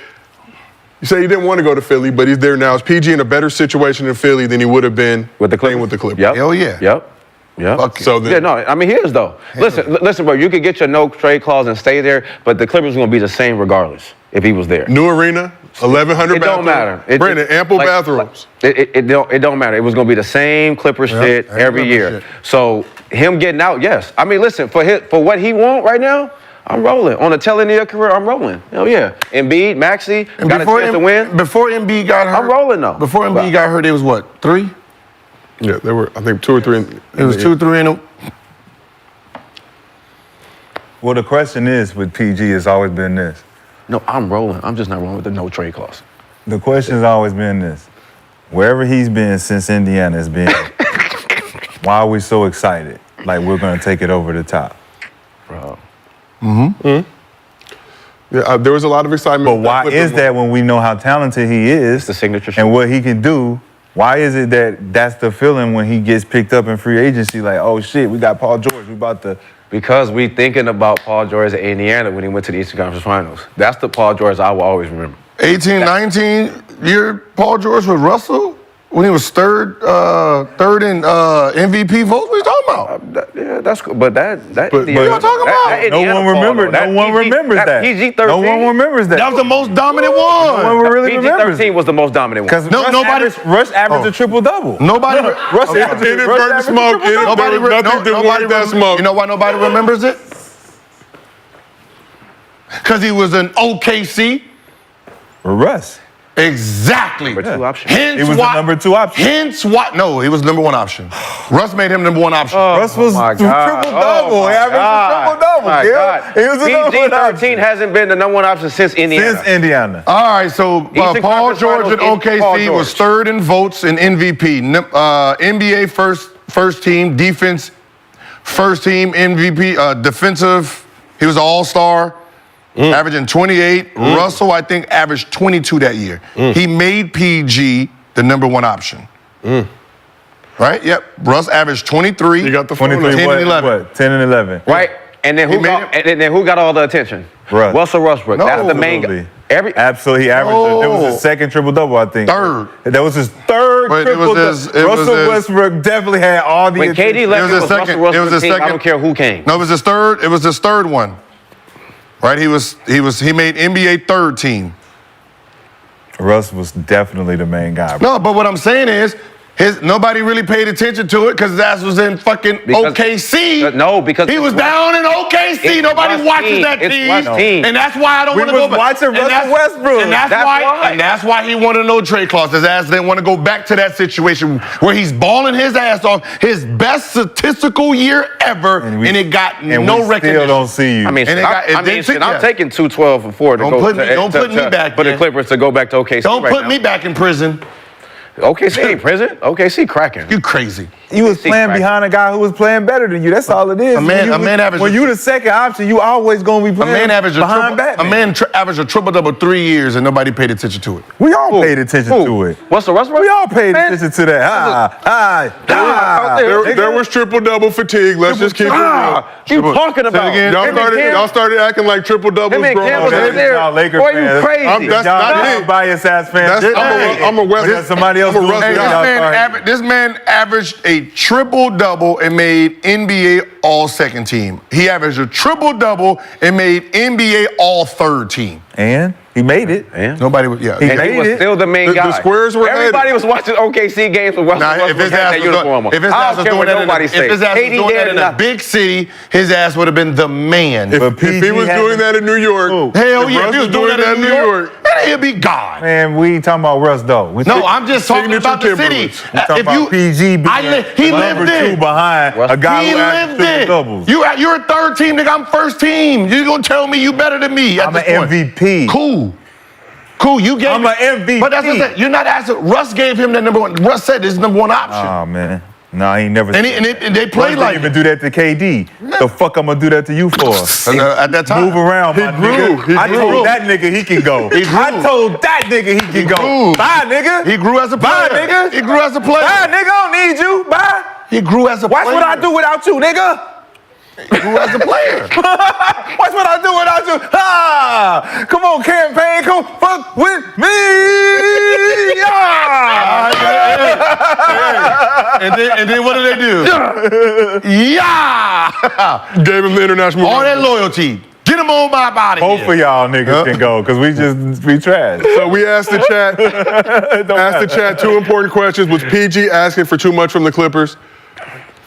You say he didn't want to go to Philly, but he's there now. Is PG in a better situation in Philly than he would have been With the playing Clippers. with the Clippers? Yep. Hell yeah. Yep. Fuck it. So then, Yeah, no, I mean, he is, though. Listen, bro, you could get your no trade clause and stay there, but the Clippers are going to be the same regardless if he was there. new arena, 1,100 It don't bathrooms. matter. Brandon, ample like- bathrooms. It don't matter. It was going to be the same Clippers shit I every remember year. shit. So him getting out, yes. I mean, listen, for what he want right now, I'm rolling. On the tail end of your career, I'm rolling. Hell yeah. Embiid, Maxey, got a chance to win. Before Embiid got hurt, I'm rolling, though. Before Embiid got hurt, it was what, 3? Yeah, there were, I think, 2 or 3. It was 2, 3, and Well, the question is with PG has always been this. No, I'm rolling. I'm just not rolling with the no trade clause. The question has always been this. Wherever he's been since Indiana has been, why are we so excited? Like we're going to take it over the top. Bro. Yeah, there was a lot of excitement. But why with is the- that when we know how talented he is the signature and shoe. what he can do? Why is it that that's the feeling when he gets picked up in free agency? Like, oh shit, we got Paul George. We about to. Because we thinking about Paul George at Indiana when he went to the Eastern Conference Finals. That's the Paul George I will always remember. 18, 19 year Paul George with Russell when he was third in MVP votes. What are you talking about? Yeah, that's cool. But that But- Indiana- What are you talking about? that No Indiana one Paul, remembers. though, No one remembers that. PG-13. No one remembers that. That was the most dominant No one. one really remembers. PG-13 was the most dominant one. Because nobody- Rush averaged a triple double. Nobody. Rush Okay. averaged It Rush burnt averaged a smoke. triple-double. There Nobody, was nothing to nobody warrant that smoke. You know why nobody remembers it? Because he was an OKC. For Russ. Exactly. Number 2 option. Hence He was why, the number 2 option. Hence why. No, he was number 1 option. Russ made him number 1 option. Russ was my God. triple double. Oh, He my averaged God. a triple double. My God. He was the number 1 PG-13 option. hasn't been the number 1 option since Indiana. Since Indiana. All right, so Eastern Paul Conference George Finals at in Paul OKC was George. 3rd in votes in MVP. NBA first team, defense first team MVP, defensive. He was an all-star, averaging 28. Russell, I think, averaged 22 that year. He made PG the number 1 option. Right? Yep. Russ averaged 23. You got the phone 23, 10 what, and 11. what? 10 and 11. Right? And then who made got, it- and then who got all the attention? Russ. Russell Westbrook. No. That's the main Absolutely. guy. Absolutely, he averaged. That was his second triple double, I think. Third. That was his third But it triple was double. his- it was Russell his- Westbrook definitely had all the. When KD attention. left, It was it his was second- Russell it was Westbrook's his team. I second- don't care who came. No, it was his third. It was his third one. Right? He made NBA 3rd team. Russ was definitely the main guy. No, but what I'm saying is, nobody really paid attention to it because his ass was in fucking OKC. No, because he was down in OKC. Nobody watches that team. And that's why I don't want to go back. Watching Russell Westbrook. And that's why he wanted no trade clause. His ass didn't want to go back to that situation where he's balling his ass off, his best statistical year ever, and it got no recognition. Still don't see you. I mean, I'm taking 212 and 4 to don't put me back for the Clippers to go back to OKC. Don't put me back in prison. OKC ain't prison. OKC cracking. You crazy. You was playing behind a guy who was playing better than you. That's all it is. When you the second option, you always gonna be playing behind Batman. A man averaged a triple-double 3 years and nobody paid attention to it. We all paid attention to it. Russell Westbrook? We all paid attention to that. There was triple-double fatigue. Let's just keep it real. You talking about? Y'all started acting like triple-doubles growing up. Y'all Lakers Boy, you crazy. That's not me. Bias ass fans. I'm a West. Somebody else. This man averaged a triple-double and made NBA All-Second Team. He averaged a triple-double and made NBA All-Third Team. And he made it. And nobody was, yeah. And he was still the main guy. The squares were Everybody was watching OKC games with Russell Westbrook. If his ass was doing that in a big city, his ass would have been the man. If he was doing that in New York, hell yeah, if he was doing that in New York, he'll be gone. Man, we ain't talking about Russ though. No, I'm just talking about the city. We talking about PG being he number lived 2 it. behind a guy who averaged triple-doubles. You're a third team, nigga. I'm first team. You gonna tell me you better than me? I'm an MVP. Cool. You gave. I'm an MVP. But that's what I'm saying. You're not asking. Russ gave him the number one. Russ said this is number one option. Oh man. No, I ain't never. And they played like. Didn't even do that to KD. The fuck I'm gonna do that to you for? At that time, move around, my nigga. I told that nigga he can go. I told that nigga he can go. Bye, nigga. He grew as a player. Bye, nigga. He grew as a player. Bye, nigga. I don't need you. Bye. He grew as a player. Watch what I do without you, nigga. He grew as a player. Watch what I do without you. Ah, come on, campaign, come fuck with me. And then what did they do? Yeah. Gave him the international. All that loyalty. Get him on my body. Both of y'all niggas can go, because we trash. So we asked the chat 2 important questions. Was PG asking for too much from the Clippers?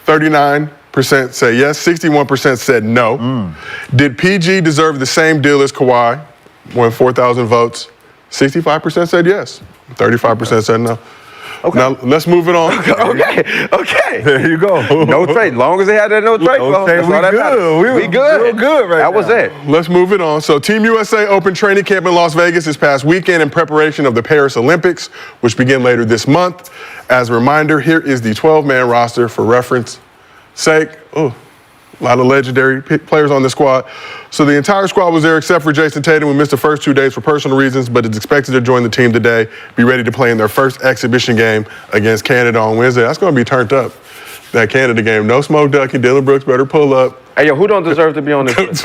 39% say yes, 61% said no. Did PG deserve the same deal as Kawhi? Won 4,000 votes. 65% said yes, 35% said no. Okay. Now let's move it on. Okay. There you go. No trade. Long as they had that no trade clause. Okay, we good. Real good right now. That was it. Let's move it on. So Team USA opened training camp in Las Vegas this past weekend in preparation of the Paris Olympics, which begin later this month. As a reminder, here is the 12-man roster for reference sake. Oh, a lot of legendary players on the squad. So the entire squad was there except for Jason Tatum, who missed the first 2 days for personal reasons, but is expected to join the team today, be ready to play in their first exhibition game against Canada on Wednesday. That's going to be turned up, that Canada game. No smoke ducking. Dylan Brooks better pull up. Hey, yo, who don't deserve to be on this list?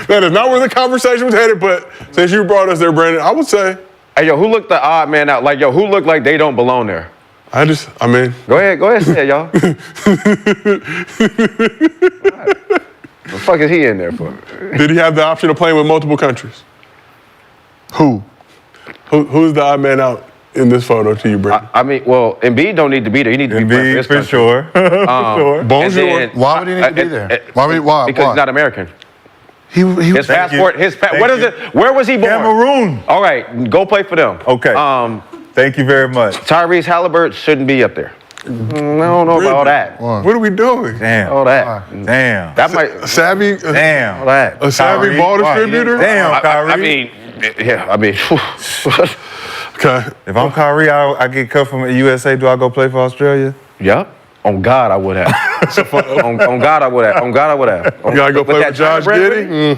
That is not where the conversation was headed, but since you brought us there, Brandon, I would say. Hey, yo, who looked the odd man out? Like, yo, who looked like they don't belong there? I mean. Go ahead, say it, y'all. What the fuck is he in there for? Did he have the option of playing with multiple countries? Who's the odd man out in this photo to you, Brandon? I mean, well, Embiid don't need to be there. He needs to be playing for his country. Sure. For sure. Bonjour. Why would he need to be there? Why? Because he's not American. His passport, what is it? Where was he born? Cameroon. All right, go play for them. Okay. Thank you very much. Tyrese Halliburton shouldn't be up there. I don't know about all that. What are we doing? Damn. All that. Damn. That might. Savvy. Damn. All that. A savvy ball distributor? Damn, Kyrie. I mean. Okay. If I'm Kyrie, I get cut from the USA. Do I go play for Australia? Yep. On God, I would have. on God, I would have. On God, I would have. You gotta go play with Josh Giddey?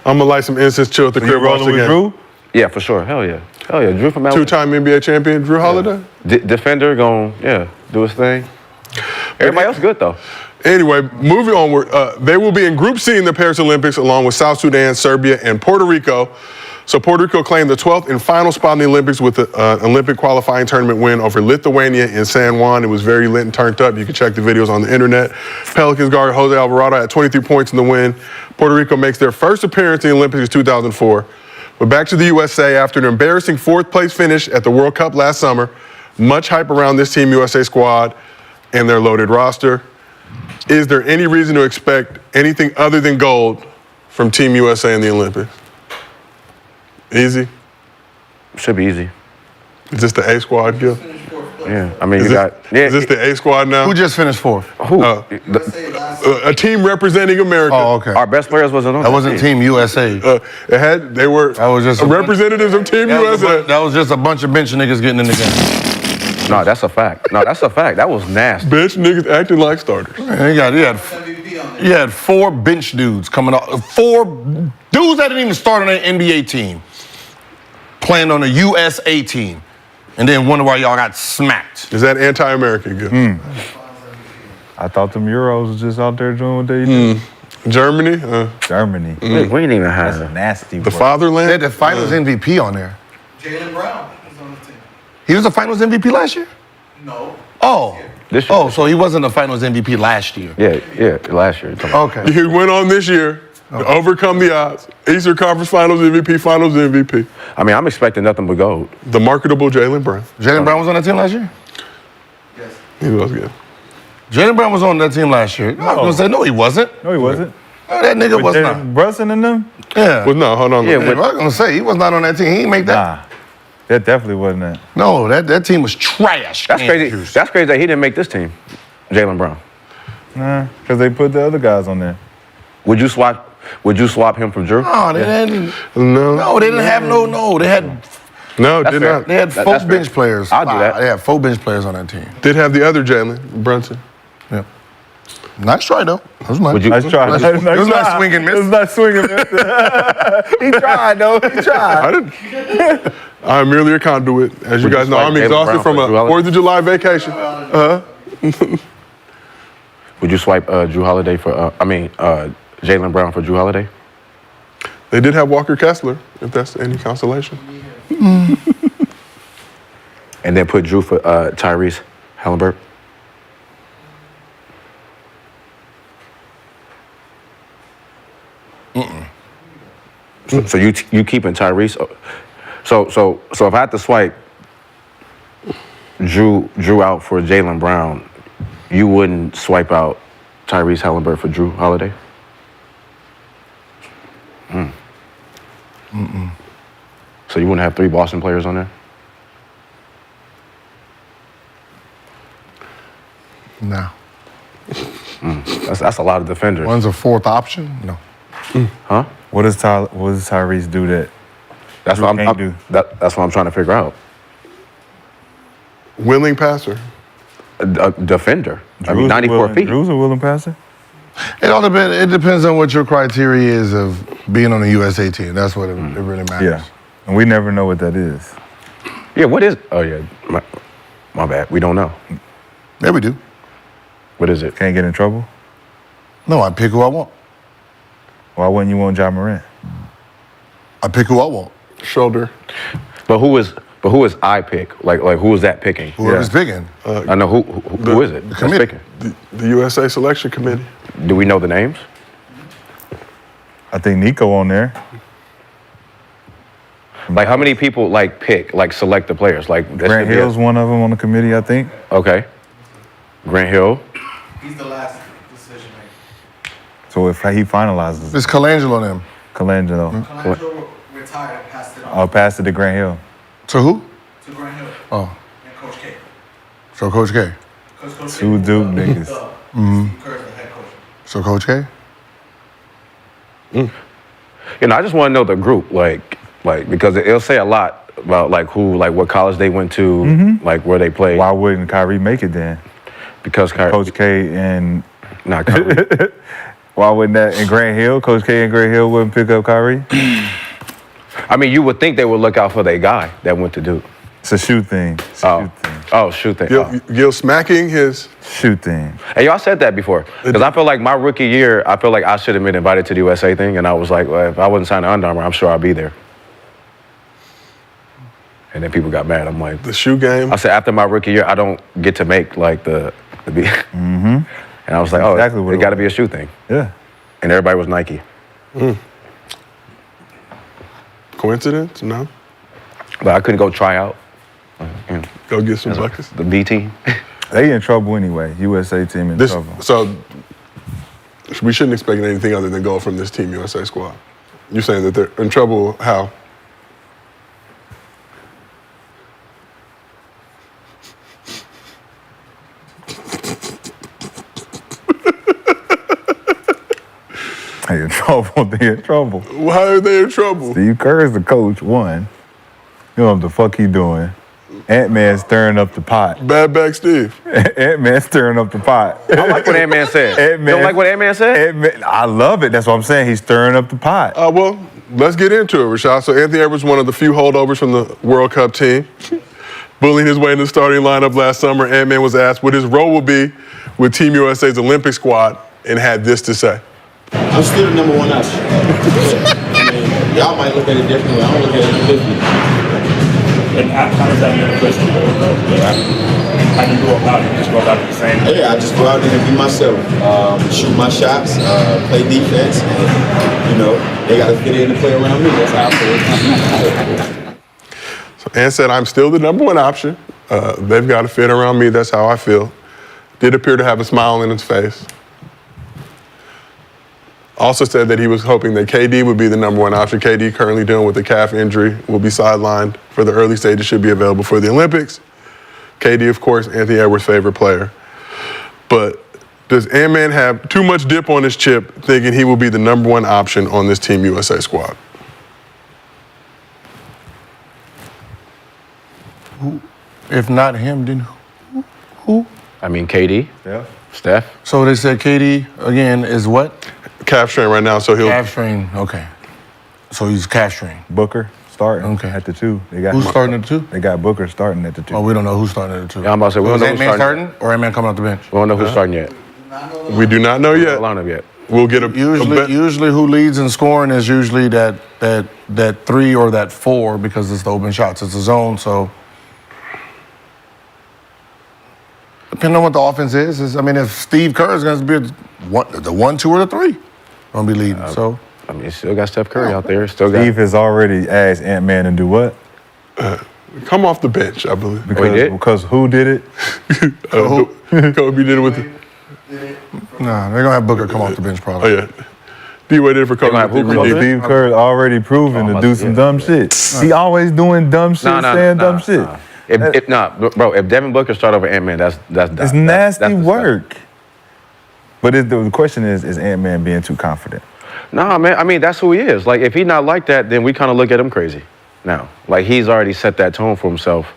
I'm gonna light some incense, chill at the crib once rolling with again. Drew? Yeah, for sure. Hell yeah. Drew from LA. 2-time NBA champion, Drew Holiday. Defender do his thing. Everybody else good though. Anyway, moving onward, they will be in Group C in the Paris Olympics along with South Sudan, Serbia, and Puerto Rico. So Puerto Rico claimed the 12th and final spot in the Olympics with an Olympic qualifying tournament win over Lithuania in San Juan. It was very lit and turned up. You can check the videos on the internet. Pelicans guard Jose Alvarado had 23 points in the win. Puerto Rico makes their first appearance in the Olympics in 2004. But back to the USA after an embarrassing 4th place finish at the World Cup last summer. Much hype around this Team USA squad and their loaded roster. Is there any reason to expect anything other than gold from Team USA in the Olympics? Easy? Should be easy. Is this the A squad, Gil? Finished 4th place. Yeah, I mean, Is you this, got. Yeah, is this the A squad now? Who just finished 4th? who? USA last year. A team representing America. Oh, okay. Our best players wasn't on That wasn't Team USA. They were That was just a representatives of Team USA. That was just a bunch of bench niggas getting in the game. No, that's a fact. No, that's a fact. That was nasty. Bench niggas acting like starters. Man, you had MVP on there. You had 4 bench dudes coming off. 4 dudes that didn't even start on an NBA team playing on a USA team. And then wonder why y'all got smacked. Is that anti-American, Gil? I thought them Euros was just out there doing what they do. Germany? Germany. We didn't even have That's nasty. The work. They fatherland? had the finals MVP on there. Jaylen Brown was on the team. He was the finals MVP last year? No. Oh. This year. Oh, so he wasn't the finals MVP last year. Yeah, last year. Okay. He went on this year to overcome the odds. Eastern Conference Finals MVP, Finals MVP. I mean, I'm expecting nothing but gold. The marketable Jaylen Brown. Jaylen Brown was on that team last year? Yes. He was good. Jaylen Brown was on that team last year. I was going to say, no, he wasn't. No, he wasn't. No, that nigga was not. Brunson and them? Yeah. Well, no, hold on. Yeah, I was going to say, he was not on that team. He didn't make that. Nah. That definitely wasn't it. No, that team was trash. That's crazy. That's crazy that he didn't make this team, Jaylen Brown. Nah, because they put the other guys on there. Would you swap him for Drew? No, they didn't. No. No, they didn't have They had No, That's did fair. not. they had That's 4 fair. bench players. I'll do that. They had 4 bench players on that team. Did have the other Jalen Brunson. Yeah. Nice try though. That was nice. Would you? Nice try. It was not swing and It miss. was not swinging miss. He tried, though. He tried. I didn't. I'm merely a conduit. As you Would you guys know, swipe I'm Jaylen exhausted Brown from for a Drew Holiday? 4th of July vacation. Would you swipe Drew Holiday for? Jaylen Brown for Drew Holiday? They did have Walker Kessler, if that's any consolation. And then put Drew for Tyrese Halliburton? So you keeping Tyrese? So if I had to swipe Drew out for Jaylen Brown, you wouldn't swipe out Tyrese Halliburton for Drew Holiday? So you wouldn't have 3 Boston players on there? No. That's a lot of defenders. One's a 4th option. No. Huh? What does Tyrese do that? That's Drew what can't do? That's what I'm trying to figure out. Willing passer. A defender. I mean, Drew's 94 willing- feet. Drew's a willing passer? It all depends. It depends on what your criteria is of being on the USA team. That's what it really matters. Yeah. And we never know what that is. Yeah, what is? Oh yeah, my bad. We don't know. Yeah, we do. What is it? Can't get in trouble? No, I pick who I want. Why wouldn't you want Ja Morant? I pick who I want. Shoulder. But who is I pick? Like who is that picking? Whoever's picking. I know who is it? That's committee. picking. The USA selection committee. Do we know the names? I think Nico on there. Like how many people select the players? Like this Grant could be a- Hill's one of them on the committee, I think. Okay. Grant Hill. He's the last decision maker. So if he finalizes It's Colangelo them. Colangelo, Colangelo retired and passed it on I'll pass it to Grant Hill. To who? to Grant Hill Oh, and Coach K. so Coach K. Coach K Two was Duke the- niggas. Steve Kerr's the head coach. So Coach K. I just want to know the group, like because it'll say a lot about what college they went to, like where they played. Why wouldn't Kyrie make it then? Because Coach K and not Kyrie. why wouldn't that and Grant Hill? Coach K and Grant Hill wouldn't pick up Kyrie? I mean, you would think they would look out for their guy that went to Duke. It's a shoot thing. It's a shoot thing. Gil smacking his. Shoot thing. Hey, y'all said that before. Because I feel like my rookie year, I feel like I should have been invited to the USA thing, and I was like, well, if I wasn't signed to Under Armour, I'm sure I'll be there. And then people got mad. I'm like, The shoe game. I said after my rookie year, I don't get to make like the beat. And I was like, oh, exactly what it it got to was. be a shoe thing. Yeah. And everybody was Nike. Coincidence? No. But I couldn't go try out. Go get some buckets. The B team. They in trouble anyway. USA team in trouble. So we shouldn't expect anything other than gold from this Team USA squad. You're saying that they're in trouble? How? They in trouble. They in trouble. Why are they in trouble? Steve Kerr's the coach. One. You know what the fuck he doing? Ant-Man stirring up the pot. Bad back Steve. Ant-Man stirring up the pot. I like what Ant-Man said. You don't like what Ant-Man said? Ant-Man, I love it. That's what I'm saying. He's stirring up the pot. Well, let's get into it, Rashad. So Anthony Edwards, one of the few holdovers from the World Cup team, bullying his way into the starting lineup last summer. Ant-Man was asked what his role will be with Team USA's Olympic squad and had this to say. I'm still the number one option. I mean, y'all might look at it differently. I don't look at it differently. And how does that manifest? How do you go about it? Just go about it the same? Yeah, I just go out there and be myself. Shoot my shots, play defense, and, you know, they got to fit in and play around me. That's how I feel. So Ant said, I'm still the number one option. They've got to fit around me. That's how I feel. Did appear to have a smile on his face. Also said that he was hoping that KD would be the number one option. KD currently dealing with a calf injury, will be sidelined for the early stages, should be available for the Olympics. KD, of course, Anthony Edwards' favorite player. But does Ant-Man have too much dip on his chip thinking he will be the number one option on this Team USA squad? Who? If not him, then who? I mean, KD. Yeah. Steph. So they said KD, again, is what? Calf strain right now, so he'll... Calf strain, okay. So he's calf strain. Booker starting Okay. at the 2. They got Who's starting at the 2? They got Booker starting at the 2. Oh, we don't know who's starting at the 2. Yeah, I'm about to say, we don't Is know who's Ant-Man starting. starting or Ant-Man coming off the bench? We don't know who's starting yet. We do not know yet. Lineup yet. We'll get a... Usually who leads in scoring is usually that 3 or that 4 because it's the open shots. It's a zone, so... Depending on what the offense is I mean, if Steve Kerr is going to be the 1, 2, or the 3, going to be leading. So I mean, still got Steph Curry out there. Still got. Steve has already asked Ant-Man to do what? Come off the bench, I believe. Because who did it? Kobe did it with the... nah, they're going to have Booker come off the bench probably. Oh, yeah. D-Wade did it for Kobe. gonna have who come off the bench? Steve Kerr already proven to do some dumb shit. He always doing dumb shit, saying dumb shit. Bro, if Devin Booker start over Ant-Man, that's It's nasty work. But the question is Ant-Man being too confident? Nah, man. I mean, that's who he is. Like, if he's not like that, then we kind of look at him crazy now. Like, he's already set that tone for himself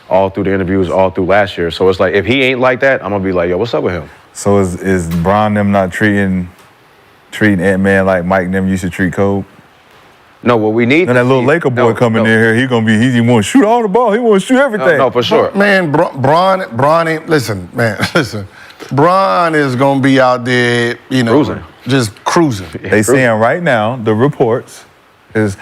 all through the interviews, all through last year. So it's like, if he ain't like that, I'm going to be like, yo, what's up with him? So is Bron them not treating Ant-Man like Mike them used to treat Kobe? No, what we need. And that little Laker boy coming in here, he want to shoot all the ball. He want to shoot everything. No, for sure. Man, Bron ain't, listen. Bron is going to be out there, you know, Cruising. just cruising. They saying right now, the reports is,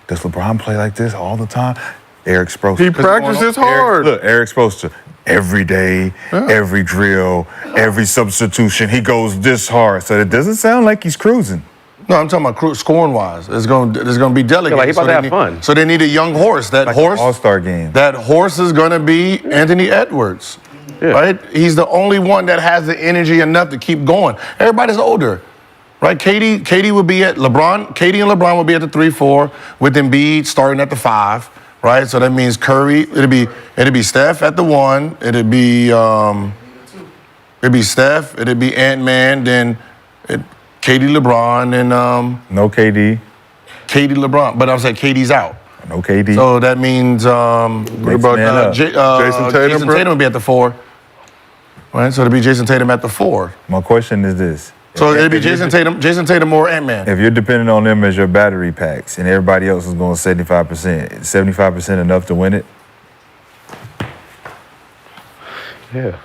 does LeBron play like this all the time? Eric Spoelstra. He practices hard. Eric Spoelstra. Every day, every drill, every substitution, he goes this hard. So it doesn't sound like he's cruising. No, I'm talking about scoring wise. It's going to be delegated. Like, he about to have fun. So they need a young horse. That Like horse, an all-star game. That horse is going to be Anthony Edwards, right? He's the only one that has the energy enough to keep going. Everybody's older, right? KD would be at LeBron. KD and LeBron would be at the 3-4 with Embiid starting at the 5, right? So that means Curry. It'd be Steph at the 1. It'd be Steph. It'd be Ant-Man. Then KD, LeBron, and No KD. KD, LeBron. But I'm saying KD's out. No KD. So that means What about Jason Tatum, Tatum bro? would be at the 4. Right? So it'd be Jason Tatum at the 4. My question is this. So it'd be Jason Tatum or Ant-Man. If you're depending on them as your battery packs and everybody else is going 75%, 75% enough to win it? Yeah.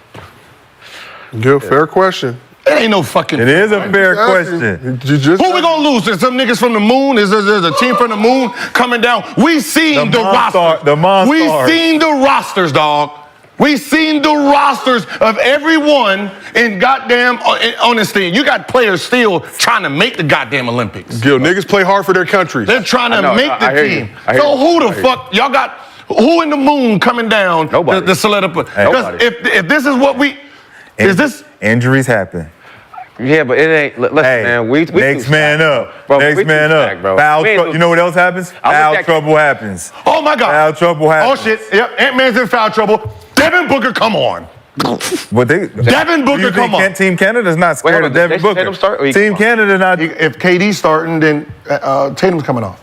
Good, fair question. It ain't no fucking. It is a fair question. Who we gonna lose? Is some niggas from the moon? Is there a team from the moon coming down? We seen the roster. The Monstars. We seen the rosters, dog. We seen the rosters of everyone in goddamn on this thing. You got players still trying to make the goddamn Olympics. Gil, niggas play hard for their countries. They're trying to make the team. I So who the fuck y'all got? Who in the moon coming down Nobody. to solidify? Because if this is what we is this. Injuries happen. Yeah, but it ain't. Listen, man, we next man up. Bro, next we man too up. stacked, bro. Foul trouble. You know what else happens? Foul trouble happens. Oh my God. Foul trouble happens. Oh shit. Yep. Ant-Man's in foul trouble. Devin Booker, come on. But Devin Booker, come on. Team Canada's not scared of Devin Booker. Tatum start, or Team Canada not. If KD's starting, then Tatum's coming off.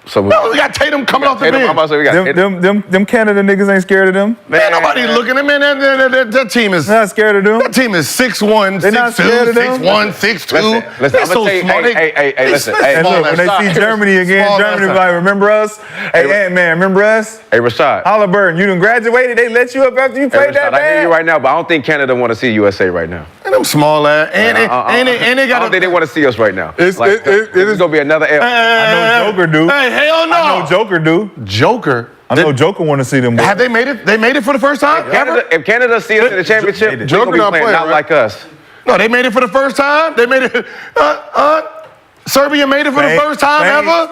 So We got Tatum coming off the Tatum, bench. I'm about to say we got Tatum. Them Canada niggas ain't scared of them. Man, nobody looking at man. That team is Not scared of them. that team is 6'1", They're not 6'2", scared of them. 6'1", 6'2". Listen, They're I'm so gonna tell you, smart. hey, listen, hey, And look, when they see Germany again, Small Germany be outside. like, remember us? Hey, Ant-Man, remember us? Hey, Rashad. Halliburton, you done graduated, they let you up after you Hey, played that Rashad, I hear bad? you right now, but I don't think Canada want to see USA right now. And them small ass. And they I got don't think they want to see us right now. It's- Like, it this is is- gonna be another L. I know Joker do. Hey, hell no. I know Joker do. Joker. I know Joker want to see them. Have they made it? They made it for the first time? Ever? If Canada see us in the championship, they're Joker gonna be not playing playing, not right? like us. No, they made it for the first time. They made it. Serbia made it for the first time ever.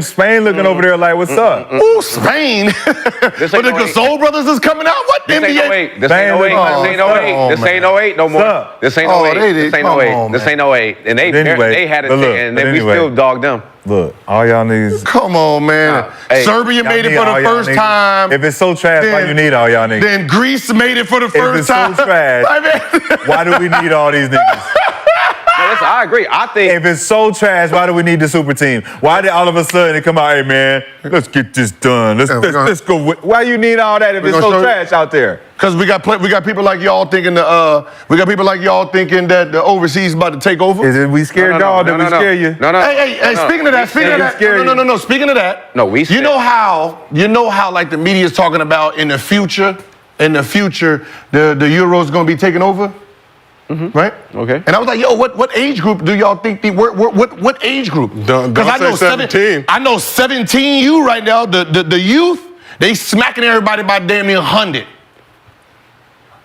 Spain looking over there like, what's up? Ooh, Spain. But This the ain't no Gasol brothers is coming out. What This ain't NBA? 08. This Spain ain't 08. look- This ain't 08. This ain't 08 no more. Sup? This ain't Oh, 08. they did. This ain't Come 08. on, This man. ain't 08. And they Anyway, they had it, but look, and but then we anyway. still dogged them. Look, all y'all niggas. Come on, man. Hey, Serbia y'all made it need for all the y'all first niggas. time. If it's so trash, why you need all y'all niggas? Then Greece made it for the first it's so time. trash, Why do we need all these niggas? No, listen, I agree. I think If it's so trash, why do we need the super team? Why did all of a sudden it come out, hey man, let's get this done. Let's go. Why you need all that if it's gonna so show you- trash out there? Because we got people like y'all thinking that the overseas about to take over. Is it we scared y'all? Did we scare you? No. Hey, speaking of that, speaking of that, you know how like the media is talking about in the future, the Euro's gonna be taking over? Right? Okay. And I was like, yo, what age group do y'all think what age group? Don't say 17. I know 17U right now, the youth, they smacking everybody by damn near 100.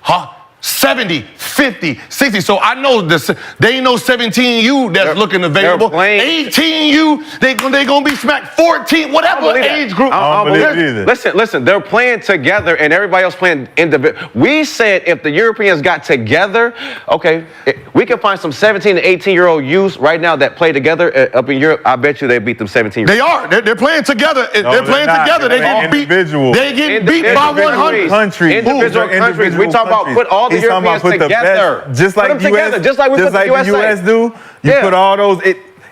Huh? 70, 50, 60. So I know this. They ain't no 17U that's looking available. 18U, they gonna be smacked. 14, whatever age group. I don't believe it either. Listen, they're playing together and everybody else playing individual. We said if the Europeans got together, okay, we can find some 17 to 18-year-old youths right now that play together up in Europe. I bet you they beat them 17. They are. They're playing together. They're playing not. together. They They're get beat. individual. They get beat by 100. Countries. Individual countries. We talk about put all the He's talking about Europeans put the together. best, just like Put them together, just like we put the the USA. US do. You Yeah. put all those.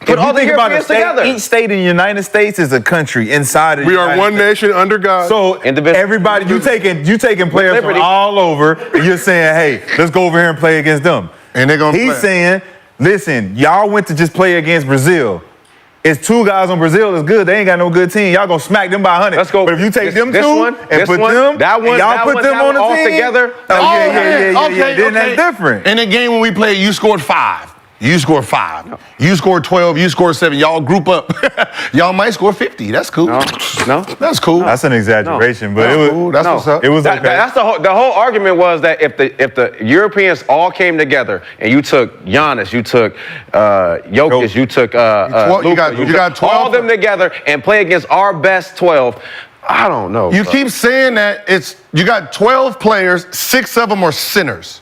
Put all the Europeans together. Each state in the United States is a country inside of the We are United one States. nation under God. So Individual. everybody, you taking players from liberty. all over, and you're saying, hey, let's go over here and play against them. And they're gonna He's play. saying, listen, y'all went to just play against Brazil. It's two guys on Brazil that's good. They ain't got no good team. Y'all gonna smack them by 100. Let's go. But if you take them This two one, and this put one, them, that one, and y'all that put one, them that on the one all team together. Oh, yeah. Then that's different. In the game when we played, you scored 5. You scored 5. You scored 12. You scored 7. Y'all group up. Y'all might score 50. That's cool. No. That's cool. That's an exaggeration, but That's it was cool. That's what's up. It was okay. That's the whole argument was that if the Europeans all came together and you took Giannis, you took Jokic, you took you got Luka, 12 all of them together and play against our best 12. I don't know. You keep saying that you got 12 players, 6 of them are sinners.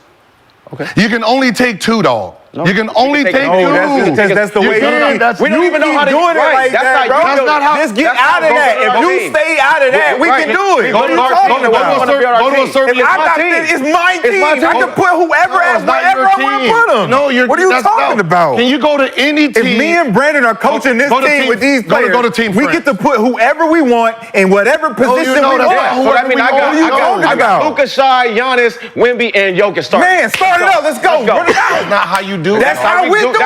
Okay. You can only take 2, dog. You can only take 2. That's the way we don't even know how to doing it right. like That's that, not- bro. that's not how- Just get that's out not of that. going If on you our team. stay out of that, we Right. can do it. Go What are to you our talking team. about? Go to our Go to a team. Serbia. If I got team. this, it's my team. my I team. can put whoever No, it's not wherever your I want to team. put them. No, what are you talking about? Can you go to any team? If me and Brandon are coaching this Go to team team- with these go to- players, go to team we France. get to put whoever we want in whatever position know we that's want. not So that means I talking got about? Luka, Shai, Giannis, Wemby, and Jokic starting. Man, start it up. Let's go. Let's go. Run it out. That's not how you do it. That's how we're doing it.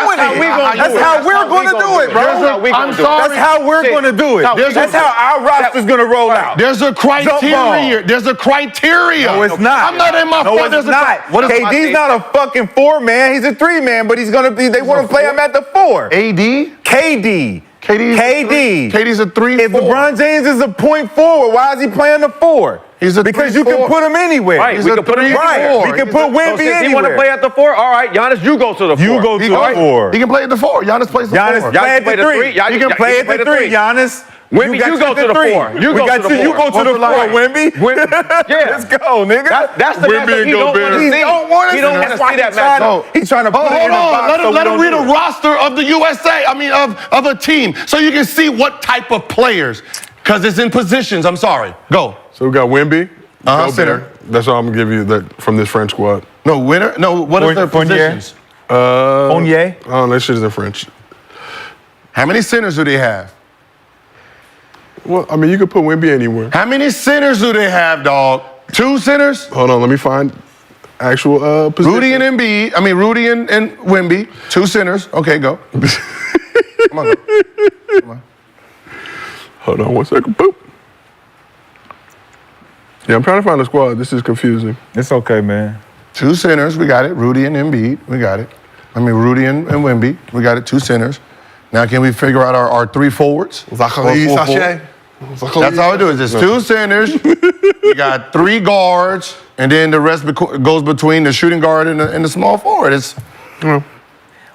That's how we're going to do it, bro. I'm sorry. That's how we're going to do it. That's how our roster's going to roll out. There's a criteria. There's a criteria. No, it's not. I'm not in my No, phone. it's not. What is KD's not a fucking 4-man. He's a 3-man, but he's gonna be. They want to play him at the 4. AD? KD. KD's KD. KD's a 3. If LeBron James is a point forward, why is he playing the 4? Because you can put him anywhere. Right, He's we a can put him 3-4. anywhere. We can put So Wemby since he want to anywhere. play at the 4, all right, Giannis, you go to the 4. You go to the 4. He can play at the 4. Giannis plays the Giannis 4. play at play the the 3. three. You can play at the 3, Giannis. Wemby, you go to the 4. You We go got to the you. You 4. go to the 4, Wemby. Yeah. Let's go, nigga. That's the Wemby matchup and he don't want Gobert. to He see. don't want to He don't want to see that matchup. He's trying to put it in Hold the box. on, so let we him don't read do a it. roster of the USA. I mean, of a team, so you can see what type of players. Because it's in positions. I'm sorry. Go. So we got Wemby, Gobert. center. That's all I'm gonna give you that from this French squad. No, winner. No, what is their Fournier. positions? Fournier. Oh, that shit is in French. How many centers do they have? Well, I mean, you could put Wemby anywhere. How many centers do they have, dog? 2 centers? Hold on, let me find actual position. Rudy and Embiid. I mean, Rudy and Wemby. 2 centers. Okay, go. Come on, go. Hold on 1 second. Boop. Yeah, I'm trying to find a squad. This is confusing. It's okay, man. 2 centers. We got it. Rudy and Embiid. We got it. I mean, Rudy and Wemby. We got it. 2 centers. Now, can we figure out our 3 forwards? Zachary Or 4 Sachet. forwards? That's all we do. Is just 2 centers. We got 3 guards, and then the rest goes between the shooting guard and the small forward. It's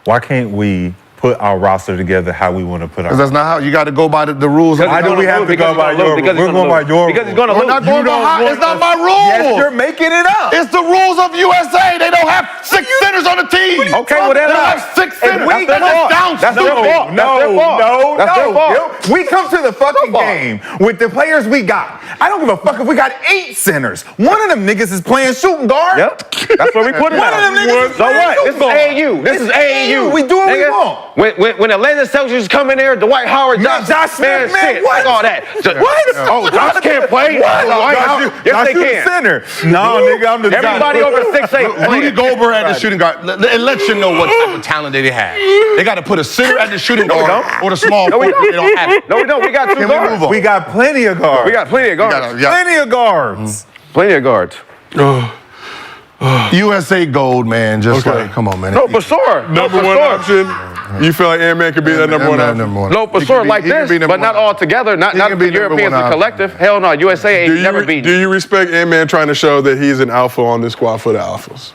Why can't we put our roster together how we want to put our because that's not how you got to go by the rules. Because Why he's do we gonna have lose, to because go he's by gonna your lose, because rules? he's We're going by gonna your lose. Because he's going to We're lose. not going by how. It's not my rules. Yes, you're making it up. It's the rules of USA. They don't have 6 centers on the team. Okay, well, they they're don't not. have 6 And centers. we- That just sounds That's their stupid. fault. That's their fault. That's their fault. Yo, we come to the fucking fault. game with the players we got. I don't give a fuck if we got 8 centers. One of them niggas is playing shooting guard. Yep. That's what we put it One of them niggas is So playing what? This shooting is guard. AAU. This is AAU. We do what we Nigga, want. When Atlanta Celtics come in there, Dwight Howard, Yeah, Josh Smith, man, shit, what? fuck all that. What? Oh, Josh can't play? What? Dwight Josh, Howard? Yes, Josh, they you the can. center. No, nigga, I'm the Everybody Josh. over 6'8" Rudy playing. Gobert at the shooting guard. It lets you know what type of talent they have. They got to put a center at the shooting guard or the small No, we forward. They don't have it. No, we don't. We got 2 Can we move guards. on? We got plenty of guards. We got plenty of guards. Plenty of guards. Plenty of guards. USA gold, man. Just Okay. like, come on, man. No, for sure. Number for one sure. option. You feel like Ant-Man could be that number one option? No, for sure, like this, but not all together. Not can be the number Europeans one as a option. collective. Hell no, USA ain't never Do beaten. you respect Ant-Man trying to show that he's an alpha on this squad for the alphas?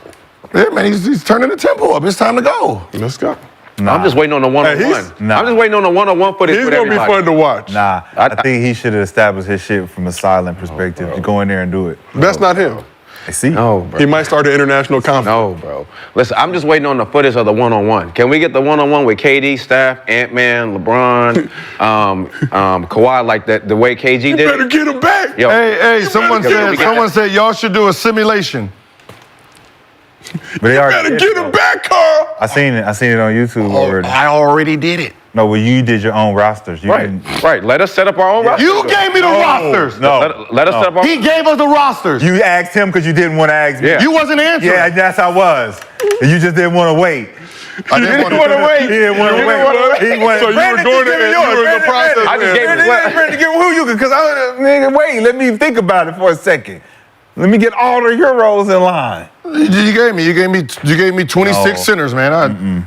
Yeah, man, he's turning the tempo up. It's time to go. Let's go. I'm just waiting on the one-on-one. he's- nah. I'm just waiting on the one-on-one footage He's with gonna be everybody. fun to watch. Nah, I think he should have established his shit from a silent perspective. You go in there and do it. That's not him. I see. No, bro. He might start an international conflict. No, bro. Listen, I'm just waiting on the footage of the one-on-one. Can we get the one-on-one with KD, Steph, Ant-Man, LeBron, Kawhi, like that? The way KG did Better it? get him back. Yo, Hey, someone Can we get said y'all should do a simulation. But they already Better did, get though. him back, Carl. I seen it on YouTube already. I already did it. No, well, you did your own rosters. You right, didn't- right. Let us set up our own roster. You gave me the rosters. No. Let us set up our. He gave us the rosters. You asked him because you didn't want to ask me. Yeah. You wasn't answering. Yeah, that's how I was. And you just didn't want to wait. I didn't want to He didn't want to wait. He wanted. So you were going to, you were in the process. I just gave man. it- Brandon, give who you because nigga, wait. Let me think about it for a second. Let me get all the heroes in line. You gave me 26 centers, man.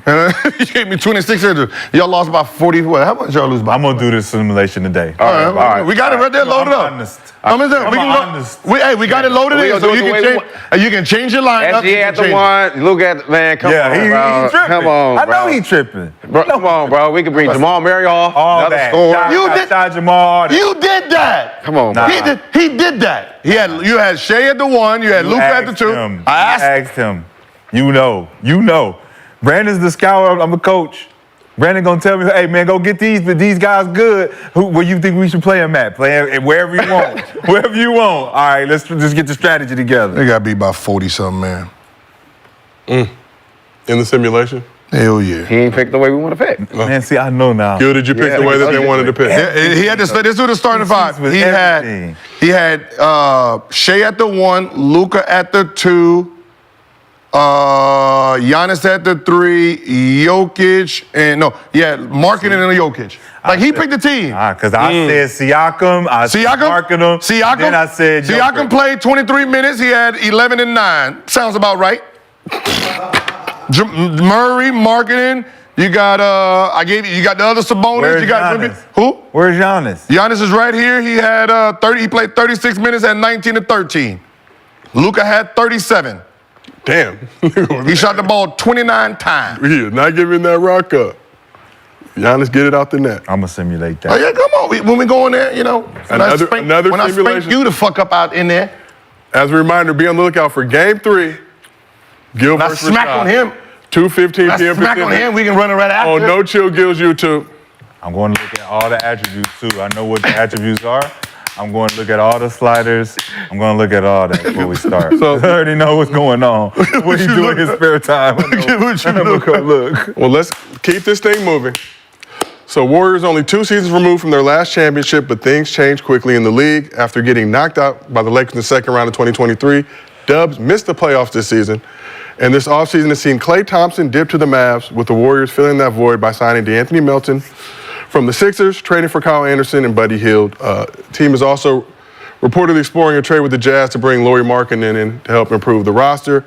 You gave me 26 centers. Y'all lost by 40. What? How much y'all lose by? I'm gonna do this simulation today. All right. We got it right there loaded up. Honest. I'm honest. We got it loaded We in, gonna so do it you the can way we change. You can change your lineup. SGA at the one. Look at man. Come Yeah, on, he bro. tripping. Come on, I bro. know he tripping. Bro, come on, bro. We can bring Jamal Murray off. All another that. score. You did- Shot Jamal. You did that. Come on, Nah. bro. He did that. You had Shea at the one. You had You Luka at the asked two. him. I You asked. asked him. You know. Brandon's the scout. I'm a coach. Brandon gonna tell me, hey man, go get these, but these guys good. Where you think we should play them at? Play 'em wherever you want. Wherever you want. All right, let's just get the strategy together. They got beat by 40-something, man. In the simulation? Hell yeah. He ain't picked the way we want to pick. Man, see, I know now. Good, did you pick Yeah, the way that they okay. wanted to pick? He had to stay. This was the starting five. with He everything. had Shea at the one, Luka at the two, Giannis at the three, Jokic, and Marketing and Jokic. Like he picked the team. Because I said Siakam, I said Siakam, then I said Siakam Joker. played 23 minutes. He had 11 and 9. Sounds about right. Murray, Marketing, You got you got the other Sabonis. Where's You got Giannis? who? Where's Giannis? Giannis is right here. He had 30. He played 36 minutes at 19 and 13. Luka had 37. Damn. He shot the ball 29 times. He is not giving that rock up. Giannis, get it out the net. I'm gonna simulate that. Oh yeah, come on. When we go in there, you know, when I spank simulation. you to fuck up out in there, As a reminder, be on the lookout for Game 3. Gil when I versus smack Rashad. on him, 2:15 p.m. smack on him, we can run it right after. On No Chill Gills YouTube. I'm going to look at all the attributes too. I know what the attributes are. I'm going to look at all the sliders. I'm going to look at all that before we start. So- I already know what's going on. What he do in his spare time. I know go look. Well, let's keep this thing moving. So Warriors only 2 seasons removed from their last championship, but things changed quickly in the league. After getting knocked out by the Lakers in the second round of 2023, Dubs missed the playoffs this season. And this offseason has seen Klay Thompson dip to the Mavs, with the Warriors filling that void by signing DeAnthony Melton from the Sixers, trading for Kyle Anderson and Buddy Hield. Team is also reportedly exploring a trade with the Jazz to bring Lauri Markkanen in to help improve the roster.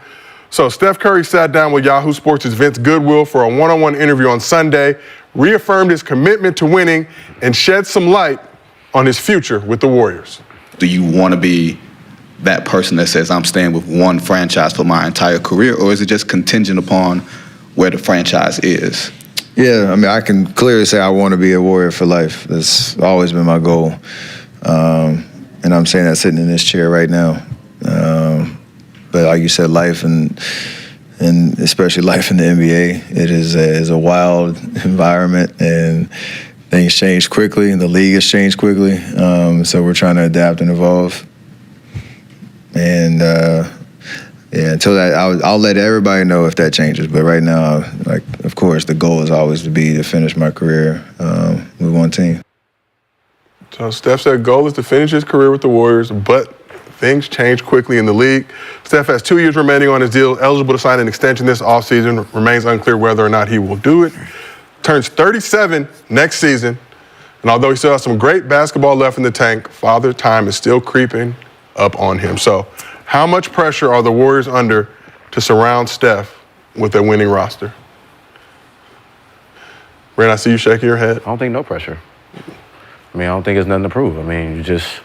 So Steph Curry sat down with Yahoo Sports' Vince Goodwill for a one-on-one interview on Sunday, reaffirmed his commitment to winning, and shed some light on his future with the Warriors. Do you want to be that person that says, I'm staying with one franchise for my entire career, or is it just contingent upon where the franchise is? Yeah, I mean, I can clearly say I want to be a Warrior for life. That's always been my goal. And I'm saying that sitting in this chair right now. But like you said, life and especially life in the NBA, it is a wild environment, and things change quickly, and the league has changed quickly. So we're trying to adapt and evolve. And yeah, until that, I'll let everybody know if that changes. But right now, like, of course, the goal is always to finish my career with one team. So Steph said goal is to finish his career with the Warriors, but things change quickly in the league. Steph has 2 years remaining on his deal, eligible to sign an extension this offseason. Remains unclear whether or not he will do it. Turns 37 next season, and although he still has some great basketball left in the tank, father time is still creeping up on him. So how much pressure are the Warriors under to surround Steph with a winning roster? Brent, I see you shaking your head. I don't think no pressure. I mean, I don't think it's nothing to prove. I mean, you just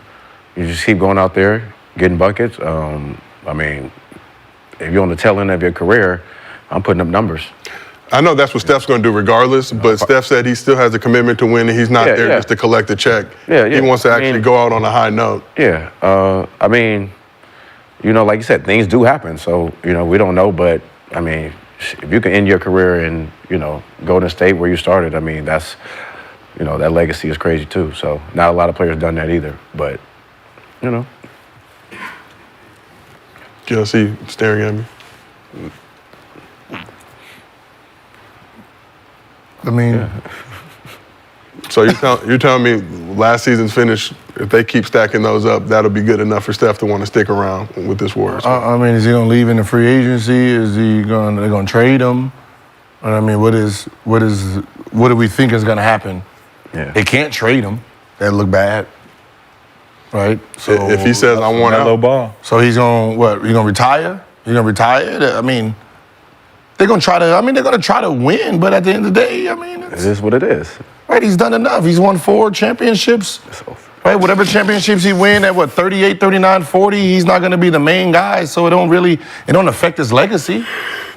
keep going out there, getting buckets. I mean, if you're on the tail end of your career, I'm putting up numbers. I know that's what Steph's going to do regardless, but Steph said he still has a commitment to win, and he's not there just to collect a check. He wants to actually go out on a high note. Yeah. I mean, you know, like you said, things do happen. So, you know, we don't know, but, I mean, if you can end your career in, you know, Golden State where you started, I mean, that's, you know, that legacy is crazy too. So not a lot of players done that either, but, you know. I see you staring at me. I mean, So you're telling me last season's finish, if they keep stacking those up, that'll be good enough for Steph to want to stick around with this Warriors? I mean, is he gonna leave in the free agency? Is he gonna trade him? I mean, what do we think is gonna happen? Yeah. They can't trade him. That'd look bad, right? So if he says I want Melo out, ball. so he's gonna what? He's gonna retire? He's gonna retire? I mean, they're gonna try to win, but at the end of the day, I mean, It is what it is. right? He's done enough. He's won 4 championships. Right, whatever championships he win at 38, 39, 40, he's not going to be the main guy, so it don't affect his legacy.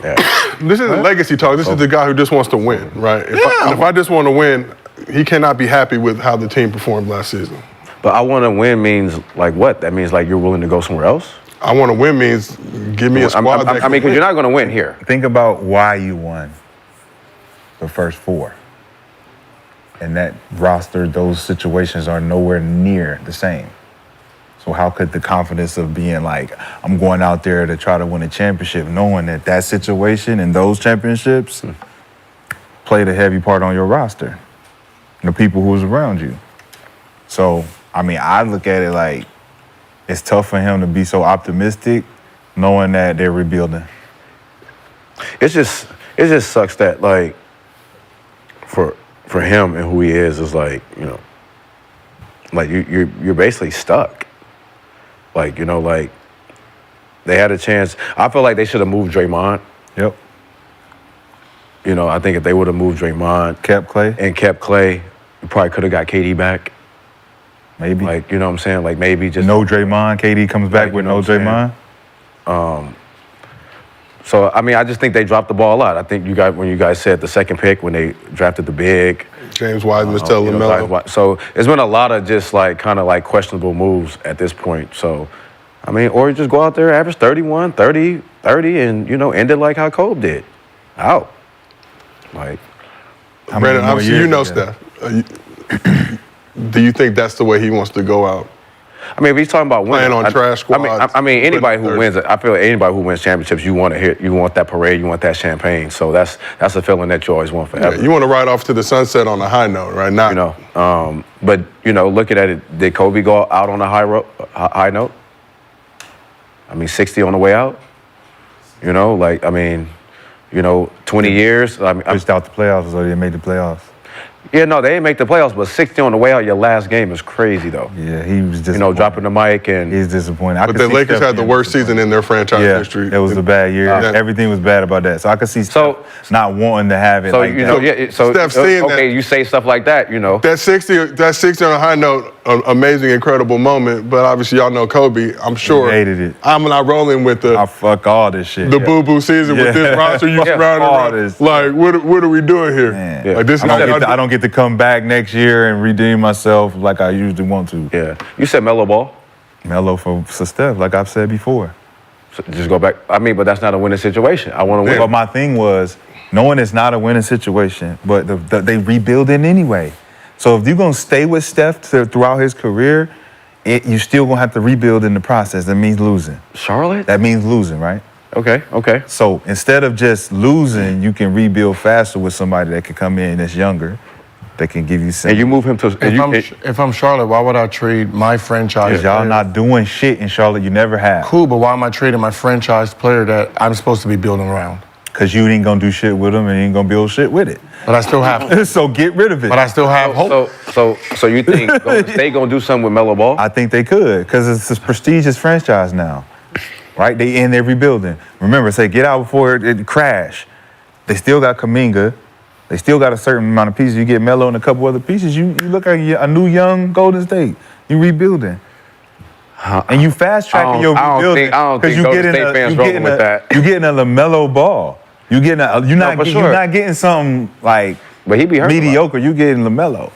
Yeah. this isn't legacy talk. This is the guy who just wants to win, right? If I just want to win, he cannot be happy with how the team performed last season. But I want to win means like what? That means like you're willing to go somewhere else? I want to win means give me a squad. I mean, because you're not going to win here. Think about why you won the first 4. And that roster, those situations are nowhere near the same. So how could the confidence of being like, I'm going out there to try to win a championship, knowing that situation and those championships played a heavy part on your roster, the people who was around you. So, I mean, I look at it like it's tough for him to be so optimistic, knowing that they're rebuilding. It just sucks that like for him and who he is like, you know, like you're basically stuck. Like, you know, like they had a chance. I feel like they should have moved Draymond. Yep. You know, I think if they would have moved Draymond, kept Clay, we probably could have got KD back. Maybe. Like, you know what I'm saying? Like maybe just no Draymond. KD comes back with no Draymond. So I mean, I just think they dropped the ball a lot. I think when you guys said the second pick when they drafted the big James Wiseman, Tell LaMelo. So it's been a lot of just like kind of like questionable moves at this point. So I mean, or you just go out there, average 31, 30, and you know, end it like how Kobe did. Out. Like Brandon, obviously you know Steph. Do you think that's the way he wants to go out? I mean, if he's talking about winning, playing on trash squads. I mean, anybody who wins, I feel anybody who wins championships, you want to hear, you want that parade, you want that champagne. So that's a feeling that you always want forever. Yeah, you want to ride off to the sunset on a high note, right? Not, you know, but you know, looking at it, did Kobe go out on a high note? I mean, 60 on the way out. You know, like I mean, you know, 20 years. I mean, Pushed out the playoffs, so they made the playoffs. Yeah, no, they didn't make the playoffs, but 60 on the way out your last game is crazy, though. Yeah, he was just, you know, dropping the mic and he's disappointed. But the Lakers had the worst season in their franchise history. It was a bad year. Everything was bad about that. So I could see Steph not wanting to have it. So like you that. know, so Steph seeing okay, you say stuff like that, you know. That 60 on a high note, an amazing, incredible moment. But obviously, y'all know Kobe. I'm sure. He hated it. I'm not rolling with I fuck all this shit. the boo-boo season with this roster you surrounded all around. this. Like, what are we doing here? Like this. I don't get to come back next year and redeem myself like I usually want to. Yeah. You said Melo Ball. Melo for Steph, like I've said before. So just go back. I mean, but that's not a winning situation. I want to win. But my thing was, knowing it's not a winning situation, but they rebuilding anyway. So if you're gonna stay with Steph throughout his career, you still gonna have to rebuild in the process. That means losing. Charlotte? That means losing, right? Okay. So instead of just losing, you can rebuild faster with somebody that can come in that's younger, that can give you some. And you move him to. If I'm Charlotte, why would I trade my franchise? Because y'all player? not doing shit in Charlotte. You never have. Cool, but why am I trading my franchise player that I'm supposed to be building around? Because you ain't gonna do shit with him and you ain't gonna build shit with it. But I still have. So get rid of it. But I still have hope. So you think they gonna do something with Melo Ball? I think they could, because it's a prestigious franchise now, right? They in every building. Remember, say get out before it crash. They still got Kuminga. They still got a certain amount of pieces. You get Melo and a couple other pieces. You look like a new young Golden State. You rebuilding. And you fast tracking your rebuilding. I don't think Golden State fans rolling with that. You getting a LaMelo Ball. You're not getting something like but he be hurt mediocre. You getting LaMelo.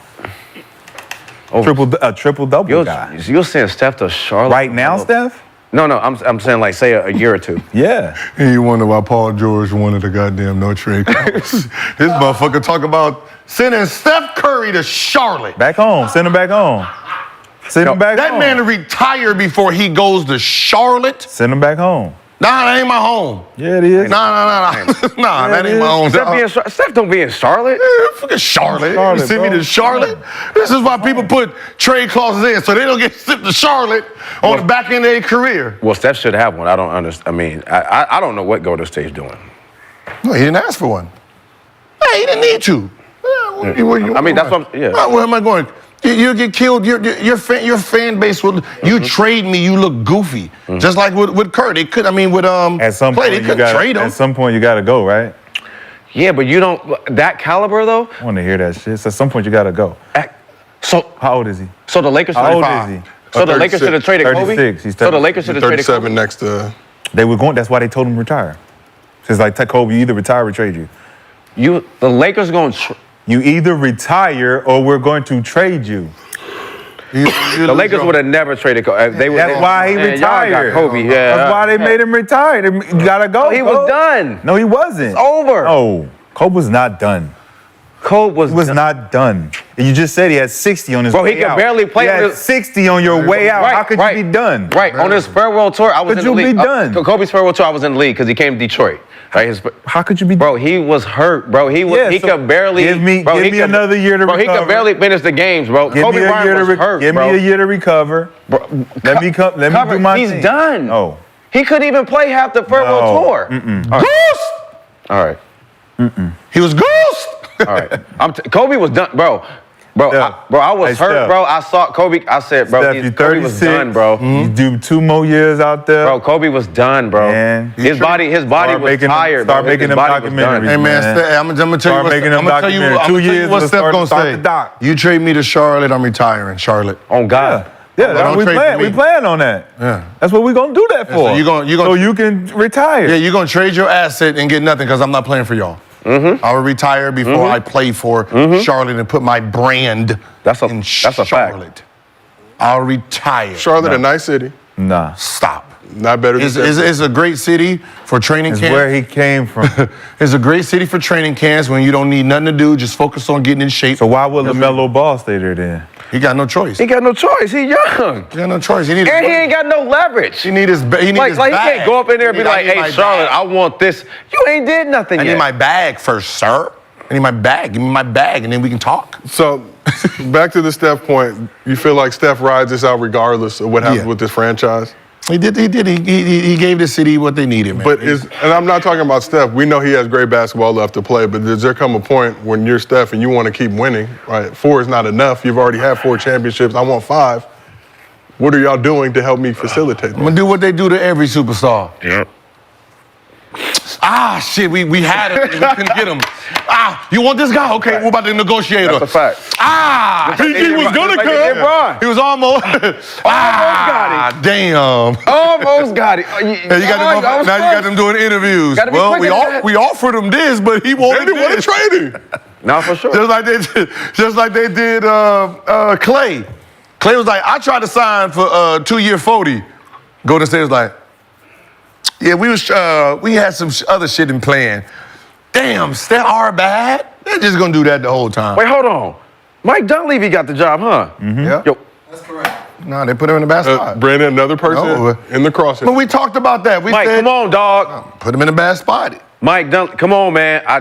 Triple double guy. You're saying Steph to Charlotte right now, Steph? No, I'm saying like say a year or two. Yeah. And you wonder why Paul George wanted a goddamn no trade clause. This motherfucker talk about sending Steph Curry to Charlotte. Back home. Send him back home. Send him back home. That man retire before he goes to Charlotte. Send him back home. Nah, that ain't my home. Yeah, it is. Nah, that ain't my home. Steph don't be in Charlotte. Fucking Charlotte. You send me to Charlotte? This is why people put trade clauses in, so they don't get sent to Charlotte on the back end of their career. Well, Steph should have one. I don't understand. I mean, I don't know what Golden State's doing. No, he didn't ask for one. Hey, he didn't need to. I mean, that's what where am I going? You get killed. Your fan base will. You trade me. You look goofy. Just like with Kurt, they could. I mean, with at some point they couldn't trade him. At some point, you gotta go, right? Yeah, but you don't that caliber though. I want to hear that shit. So at some point, you gotta go. So how old is he? So the Lakers. How old is he? So the Lakers should have traded Kobe. 36. He's so the Lakers should have traded Kobe. 37 next to. They were going. That's why they told him to retire. It's like Kobe, you either retire or trade you. The Lakers going. You either retire or we're going to trade you. The Lakers would have never traded Kobe. That's why he retired. Kobe, yeah. That's why they made him retire. You gotta go. He was done. No, he wasn't. It's over. Oh, Kobe was not done. Kobe was not done. You just said he had 60 on his way out. Bro, he could barely play. He had 60 on your way out. Right, How could you be done? Right, on his farewell tour, I was in the league. Could you be done? Kobe's farewell tour, I was in the league because he came to Detroit. Right, how could you be? Bro, he was hurt. Bro, he could barely. Give me another year to recover. Bro, he could barely finish the games, bro. Kobe Bryant was hurt, Give me a year to recover. Bro, let me do my thing. He's done. Oh, he couldn't even play half the farewell tour. Ghost. All right. He was ghost. All right. Kobe was done, bro. Bro, Steph. I was Hey, hurt, Steph. bro. I saw Kobe. I said, bro, Steph, you Kobe was 36. done, bro. You do 2 more years out there. Bro, Kobe was done, bro. Man. His body was tired, Start bro. making His them body was done. documentaries. Hey man, I'm gonna tell you Start what. making them I'm gonna tell you documentaries. what. 2 I'm gonna tell years, you what let's Steph gonna start say. the doc. You trade me to Charlotte, I'm retiring, Charlotte. On God. Yeah, Don't we trade for plan. me. We plan on that. Yeah. That's what we're gonna do that for. so you gonna- so you can retire. Yeah, you're gonna trade your asset and get nothing because I'm not playing for y'all. I will retire before I play for Charlotte and put my brand That's a in fact. Charlotte. I'll retire. Charlotte, a nice city. Nah. Stop. Not better than It's a great city for training It's camp. where he came from. It's a great city for training camps when you don't need nothing to do, just focus on getting in shape. So why would LaMelo Ball stay there then? He got no choice. He got no choice. He young. He got no choice. He need And he ain't got no leverage. He need his he need Like, his he bag. can't go up in there and be like, I need hey, my Charlotte, bag. I want this. You ain't did nothing I yet. need my bag first, sir. I need my bag. Give me my bag, and then we can talk. So, back to the Steph point, you feel like Steph rides this out regardless of what happens with this franchise? He did. He gave the city what they needed, man. But and I'm not talking about Steph. We know he has great basketball left to play, but does there come a point when you're Steph and you want to keep winning, right? 4 is not enough. You've already had 4 championships. I want 5. What are y'all doing to help me facilitate I'm that? gonna do what they do to every superstar. Yep. Ah, shit, we had him. We couldn't get him. Ah, you want this guy? Okay, we're about to negotiate him. That's a fact. Ah, he was gonna come. He was almost. got him. Damn. Almost got it. Now you got them doing interviews. Gotta be Well, quicker than that. we offered him this, but he They wanted didn't want to this. trade him. Not for sure. Just like they did Clay. Clay was like, I tried to sign for 2-year 40. Golden State was like, yeah, we had some other shit in plan. Damn, Steph are bad. They're just gonna do that the whole time. Wait, hold on. Mike Dunleavy got the job, huh? Yeah. Yo, That's correct. No, they put him in the bad spot. Brandon, another person No. in the crosshair. But we talked about that. We Mike, said, come on, dog. put him in a bad spot. Mike Dunleavy, come on, man. I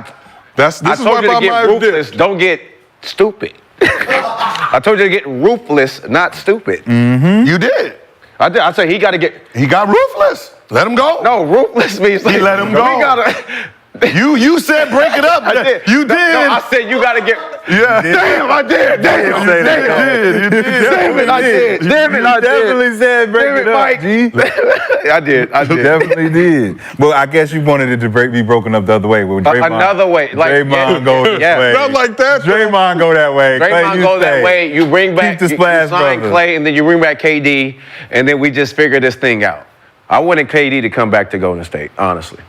This is told what you to Bob get Myers ruthless. did. Don't get stupid. I told you to get ruthless, not stupid. You did. I did. I said he got to get. He got ruthless. Let him go. No, ruthless means like, let him We go. gotta. You said break it up. I did. You No, did. No, I said you gotta get. Yeah. Damn, I did. Damn, say that. you did. Damn it, I did. Damn it, I did. Definitely said break Damn it it, up, Mike. G. I did. I did. Definitely did. Well, I guess you wanted it to be broken up the other way. With Draymond, Another way, like, Draymond go this yeah. way. Not like that, though. Draymond go that way. Clay, Draymond you go stay. that way. You bring back. Keep the you splash sign brothers. Clay, and then you bring back KD, and then we just figure this thing out. I wanted KD to come back to Golden State, honestly,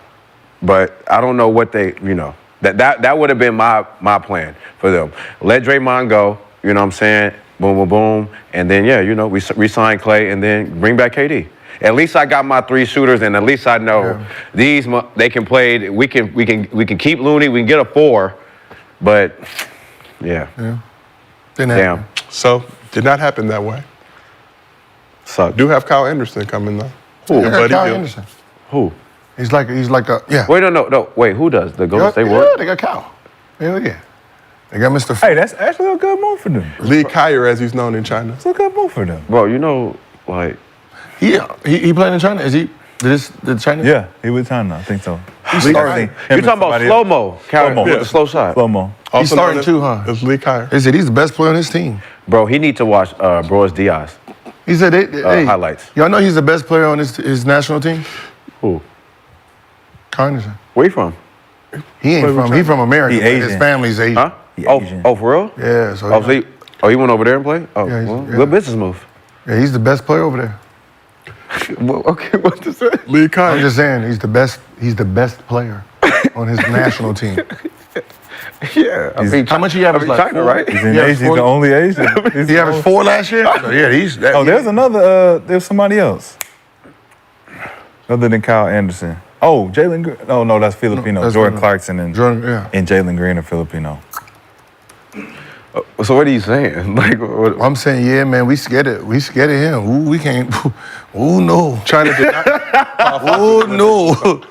but I don't know what they, that would have been my plan for them. Let Draymond go. You know what I'm saying? Boom, boom, boom, and then we re-sign Clay, and then bring back KD. At least I got my 3 shooters, and at least I know they can play. We can keep Looney. We can get a 4, but Didn't damn, happen. So, did not happen that way. suck. Do have Kyle Anderson coming though. They got Buddy Kyle Hield. Anderson. Who? He's like a yeah. Wait, no. Wait, who does the Golden State Yeah, work? they got Kyle. Hell yeah. They got Mr. Hey, that's actually a good move for them. Lee Kyer, as he's known in China. It's a good move for them. Bro, like. Yeah, he playing in China. Is he? The China? Yeah, he was China. I think so. He's starting. You're talking about slow-mo. Slow-mo. With the slow shot. Slow-mo. He's starting too, huh? It's Lee Kyer. They said he's the best player on his team. Bro, he need to watch Broas Diaz. He said, hey, highlights. Y'all know he's the best player on his national team? Who? Kyle Anderson. Where you from? He ain't from, he from America. He but His Asian. family's Asian. Huh? He Oh, Asian. for real? Yeah, so He went over there and played? Oh, Yeah, well, yeah. good business move. yeah, he's the best player over there. Well, okay, what to say? Lee I'm Kyer. just saying, he's the best player on his national team. Yeah, I mean, How much he averaged? Like China, right? He's in Yeah, Asia. He's the only Asian. He's He the averaged only- 4 last year? So, yeah, he's. Oh, there's another. There's somebody else. Other than Kyle Anderson. Oh, Jalen Green. Oh, no, that's Filipino. that's Jordan Filipino. Clarkson and Jordan, yeah. Jalen Green are Filipino. So what are you saying? Like, what, I'm saying, yeah, man, we scared of him. Ooh, we can't. Ooh, no. China did not. Oh, no.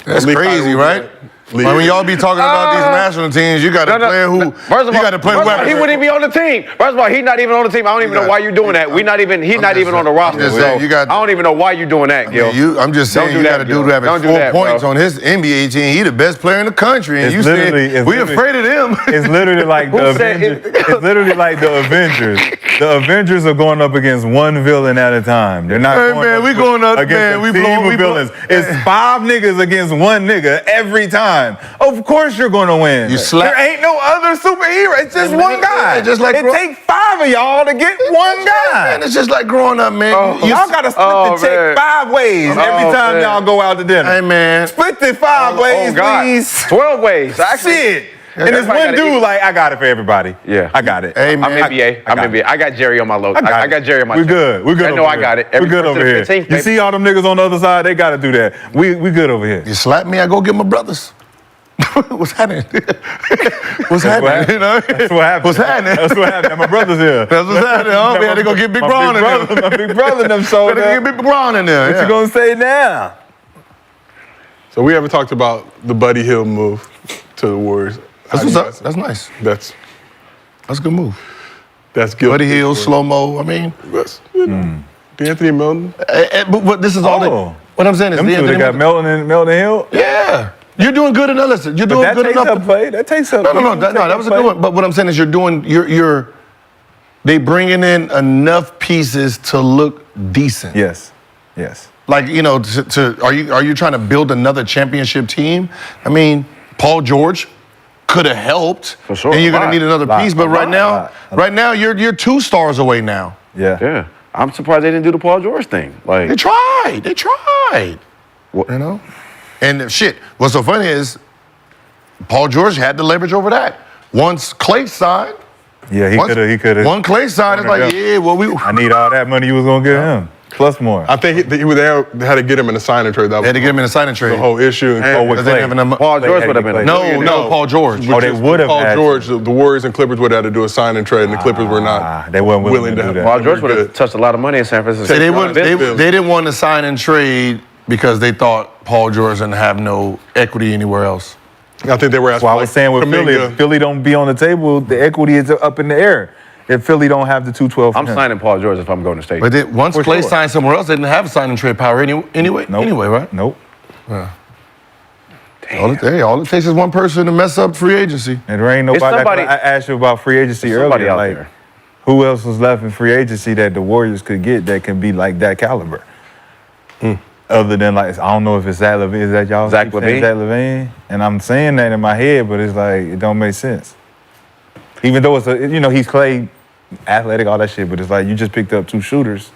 That's Lee Kyer crazy, was right? When y'all be talking about these national teams, you got to play who. First of you all, got to play first of all, whoever. he wouldn't even be on the team. First of all, he's not even on the team. I don't even know why you're doing that. He's not even on the roster. just So saying, I don't even know why you're doing that, Gil. I'm just saying, you got a dude who having 4 points on his NBA team. He the best player in the country, and you saying we afraid of him. It's literally like the Avengers. It's literally like the Avengers. The Avengers are going up against one villain at a time. They're not going up against a team of villains. It's 5 niggas against 1 nigga every time. Of course you're going to win. There ain't no other superhero. It's just one guy. It takes 5 of y'all to get one guy. Man, it's just like growing up, man. Y'all got to split the check 5 ways every time y'all go out to dinner. Hey, man. Split it 5 ways, please. 12 ways. Actually, shit. And there's one dude like, I got it for everybody. Yeah. I got it. Hey, man. I'm NBA. I got Jerry on my load. I got Jerry on my We're team. good. We're good. I know I got it. We're good over here. 15th, you see all them niggas on the other side? They got to do that. We good over here. You slap me, I go get my brothers. What's happening? What's happening? You know? That's what happened. What's happening? That's what happened. My brother's here. That's what's happening. Oh, we had to go get Big Brown in there. My big brother and them showed Better up. get Big Brown in there. What you gonna say now? So we haven't talked about the Buddy Hield move to the Warriors. That's what's up. That's nice. That's a good move. That's good. Buddy Hield, slow-mo. I mean, D'Anthony Melton. But this is all. What I'm saying is, them two, they got Melton and Hill. Yeah. You're doing good enough. Listen, you're doing good enough. That takes up. No, that was a good one. But what I'm saying is, they bringing in enough pieces to look decent. Yes. Like, you know, are you trying to build another championship team? I mean, Paul George could have helped. For sure. And you're gonna need another piece. But right now, you're 2 stars away now. Yeah. I'm surprised they didn't do the Paul George thing. Like They tried. What? You know? And shit, what's so funny is Paul George had the leverage over that. Once Clay signed. Yeah, he could have. One Clay signed, it's like, I need all that money you was gonna give him. Plus more. I think they had to get him in a sign and trade. That They had to get him in a sign and trade. the whole issue. Because they didn't have enough. Paul George would have been. No, Paul George. Oh, they would have Paul had George, the Warriors and Clippers would have had to do a sign and trade, and the Clippers were not. They weren't willing to do that. Paul George would have touched a lot of money in San Francisco. See, they didn't want to sign and trade because they thought Paul George didn't have no equity anywhere else. I think they were asking. Well, I was saying with Philly, if Philly don't be on the table, the equity is up in the air. If Philly don't have the 212, I'm signing Paul George if I'm going to state. But once Clay signed somewhere else, they didn't have sign and trade power anyway. Nope. Anyway, right? Nope. Yeah. All it takes is one person to mess up free agency. And there ain't nobody. I asked you about free agency earlier. out Like, there. who else was left in free agency that the Warriors could get that can be like that caliber? Other than like, I don't know if it's Zach LaVine. Is that y'all? Zach keep saying LaVine? Zach LaVine. And I'm saying that in my head, but it's like it don't make sense. Even though he's Clay, athletic, all that shit, but it's like you just picked up 2 shooters.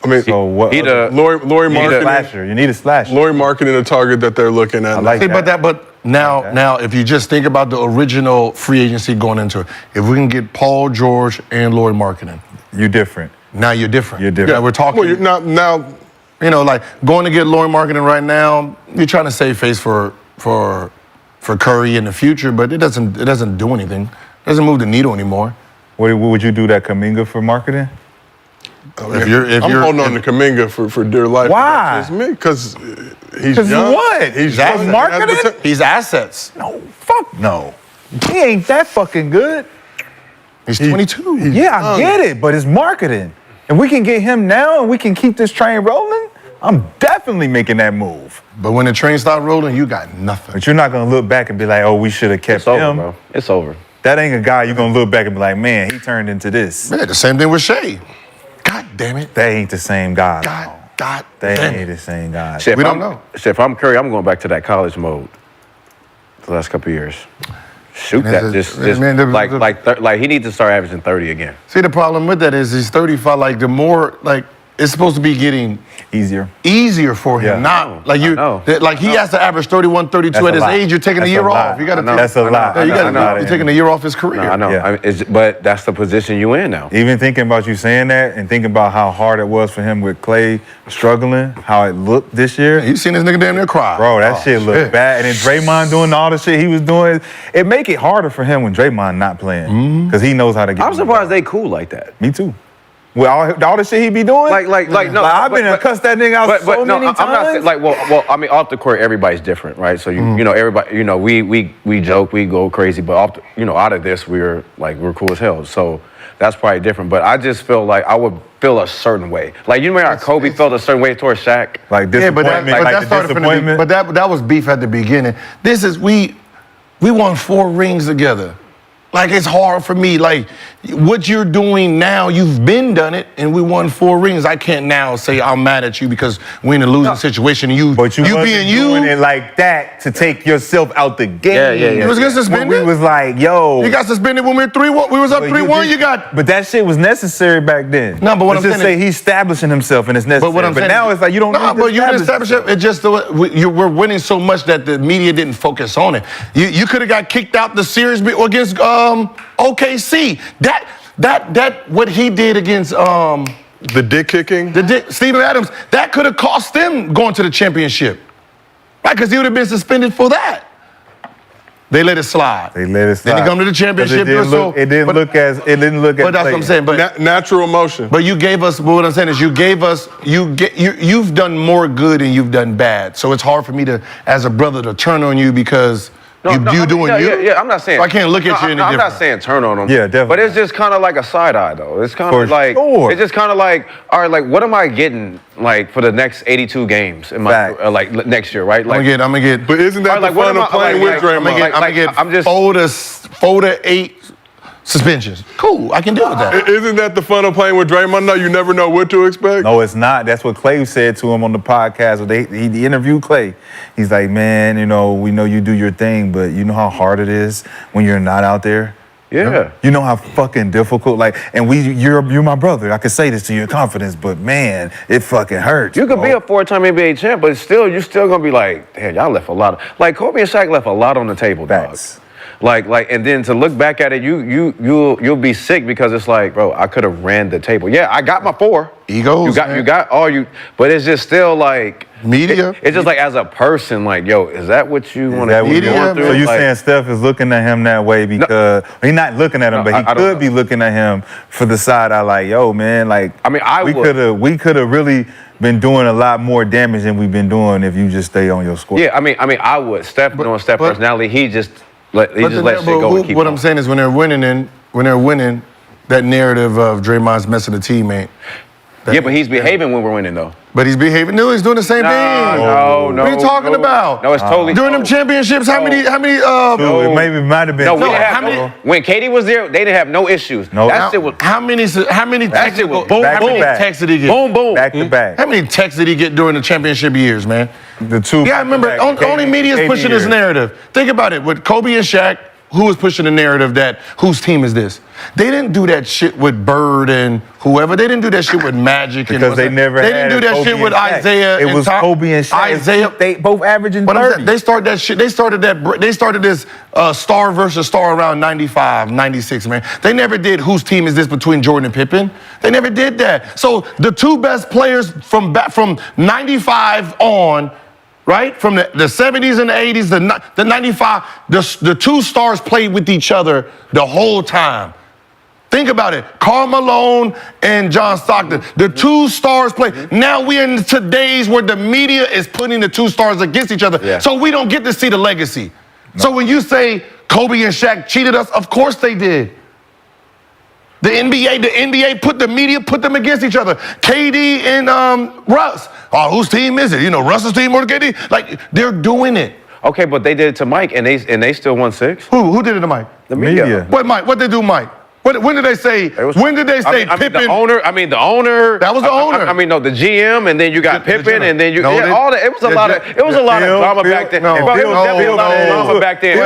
I mean, So what? Laurie marketing. Slasher. You need a slasher. Laurie marketing a target that they're looking at. I like that. But now, if you just think about the original free agency going into it, if we can get Paul George and Laurie marketing, You're different. now you're different. You're different. Yeah, we're talking. Well, you're not now. You know, like going to get Laurie marketing right now, you're trying to save face for Curry in the future, but it doesn't do anything. It doesn't move the needle anymore. What would you do that Kuminga for marketing? If I'm you're holding on to Kuminga for dear life. Why? That's me, because he's young. what? He's That's young. marketing? He's assets. No, fuck no. He ain't that fucking good. He's 22. Yeah, I get it, but it's marketing. If we can get him now and we can keep this train rolling, I'm definitely making that move. But when the train starts rolling, you got nothing. But you're not gonna look back and be like, oh, we should have kept It's over, him. bro. It's over. That ain't a guy you're gonna look back and be like, man, he turned into this. Yeah, the same thing with Shea. God damn it. That ain't the same guy. God That damn ain't it. the same guy. Shit, We don't know. Shit, if I'm Curry, I'm going back to that college mode. The last couple of years. Shoot Man, that. it's- Just man, like he needs to start averaging 30 again. See, the problem with that is he's 35. Like, the more, like, it's supposed to be getting Easier. for him. Yeah. Not like I know. like he has to average 31, 32 That's at a his lot. age. You're taking That's a year a lot. off. You got to. That's a lot. You're taking a year off his career. No, I know. Yeah. But that's the position you in now. Even thinking about you saying that and thinking about how hard it was for him with Clay struggling, how it looked this year. You seen this nigga damn near cry. Bro, that shit looked bad. And then Draymond doing all the shit he was doing, it make it harder for him when Draymond not playing. Because he knows how to get I'm surprised they cool like that. Me too. With all the shit he be doing? No. I've been cussed that nigga out so many times. I'm not saying, well, I mean, off the court, everybody's different, right? So, you know, everybody, you know, we joke, we go crazy, but off the, out of this, we're cool as hell. So that's probably different. But I just feel like I would feel a certain way. Like, you remember how Kobe felt a certain way towards Shaq? Like disappointment, that started from the beginning. But that was beef at the beginning. This is, we won 4 rings together. Like, it's hard for me. Like, what you're doing now, you've been done it, and we won 4 rings. I can't now say I'm mad at you because we're in a losing situation. But you wasn't doing it like that to take yourself out the game. Yeah. You was getting suspended? We was like, yo. You got suspended when we were 3-1. We was up 3-1. You got. But that shit was necessary back then. No, but what Let's I'm just saying say he's establishing himself and it's necessary. But now it's like you don't need to but you didn't establish yourself. it. It just we're winning so much that the media didn't focus on it. You could have got kicked out the series against OKC. That what he did against The dick kicking? Steven Adams, that could have cost them going to the championship. Right? Because he would have been suspended for that. They let it slide. Then they come to the championship. It didn't look as. But that's what I'm saying. But natural emotion. But you gave us. But what I'm saying is, you've done more good than you've done bad. So it's hard for me to, as a brother, to turn on you because you doing you. Yeah, I'm not saying. So I can't look at you any different. I'm not saying turn on them. Yeah, definitely. But it's just kind of like a side eye, though. It's kind For of like sure. it's just kind of like, all right, like what am I getting like for the next 82 games in my like next year, right? Like I'm gonna get. But isn't that the fun of playing with Draymond? I'm gonna get 4 to 8 suspensions. Cool, I can deal with that. Isn't that the fun of playing with Draymond? No, you never know what to expect. No, it's not. That's what Clay said to him on the podcast. He interviewed Clay. He's like, man, we know you do your thing, but you know how hard it is when you're not out there. Yeah. You know how fucking difficult. And you're my brother. I can say this to your confidence, but man, it fucking hurts. You could be a 4-time NBA champ, but you're still gonna be like, damn, y'all left a lot. Like Kobe and Shaq left a lot on the table, dog. Like, and then to look back at it, you'll be sick because it's like, bro, I could have ran the table. Yeah, I got my 4. Egos. You got all you, but it's just still like media. It's just like as a person, like, yo, is that what you want to be going through? So you saying Steph is looking at him that way because he's not looking at him, but he could be looking at him for the side eye, like, yo, man, like, I mean, we could have really been doing a lot more damage than we've been doing if you just stay on your score. Yeah, I mean, I would. Steph, knowing Steph personality, he just let shit go and keep What on. I'm saying is when they're winning, that narrative of Draymond's messing the teammate. Yeah, but he's behaving when we're winning, though. But he's behaving. No, he's doing the same thing. No. What are you talking about? No, it's totally during them championships. How many? It might have been. No, when Katie was there, they didn't have no issues. No. That shit was. How many? That shit was boom, how many texts did he get? Boom, boom. Back to back. How many texts did he get during the championship years, man? The two. Yeah, I remember. Only media is pushing this narrative. Think about it. With Kobe and Shaq, who was pushing the narrative that whose team is this? They didn't do that shit with Bird and whoever. They didn't do that shit with Magic. Because they never They had didn't do that Kobe shit with and Shaq. Isaiah. It was Kobe and Shaq. Isaiah. They both averaging But 30. they started that shit. They started this star versus star around 95, 96, man. They never did whose team is this between Jordan and Pippen. They never did that. So the 2 best players from 95 on, right? From the 70s and the 80s, the 95, the 2 stars played with each other the whole time. Think about it. Karl Malone and John Stockton. The 2 stars play. Now we're in today's where the media is putting the 2 stars against each other. Yeah. So we don't get to see the legacy. No. So when you say Kobe and Shaq cheated us, of course they did. The NBA put them against each other. KD and Russ. Oh, whose team is it? Russ's team or KD? Like, they're doing it. Okay, but they did it to Mike, and they still won 6. Who did it to Mike? The media. What Mike? What they do, Mike? When did they say? Pippen? The owner. That was the owner. The GM, and then you got Pippen, and then all that. It was a lot of drama back then. No, it was definitely a lot of drama back then.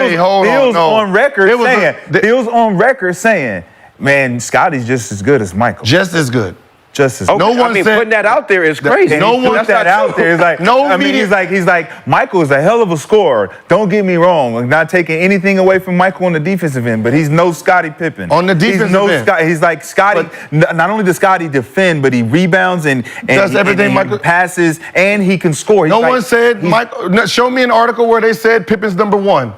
Bill's on record saying, man, Scotty's just as good as Michael. Just as good. Just as okay, putting that out there is crazy. No one put that out there. It's like, he's like, Michael is a hell of a scorer. Don't get me wrong. I'm not taking anything away from Michael on the defensive end, but he's no Scottie Pippen. On the defensive end. He's like Scottie. Not only does Scottie defend, but he rebounds and does everything. Michael passes and he can score. No one said Michael. Show me an article where they said Pippen's number 1.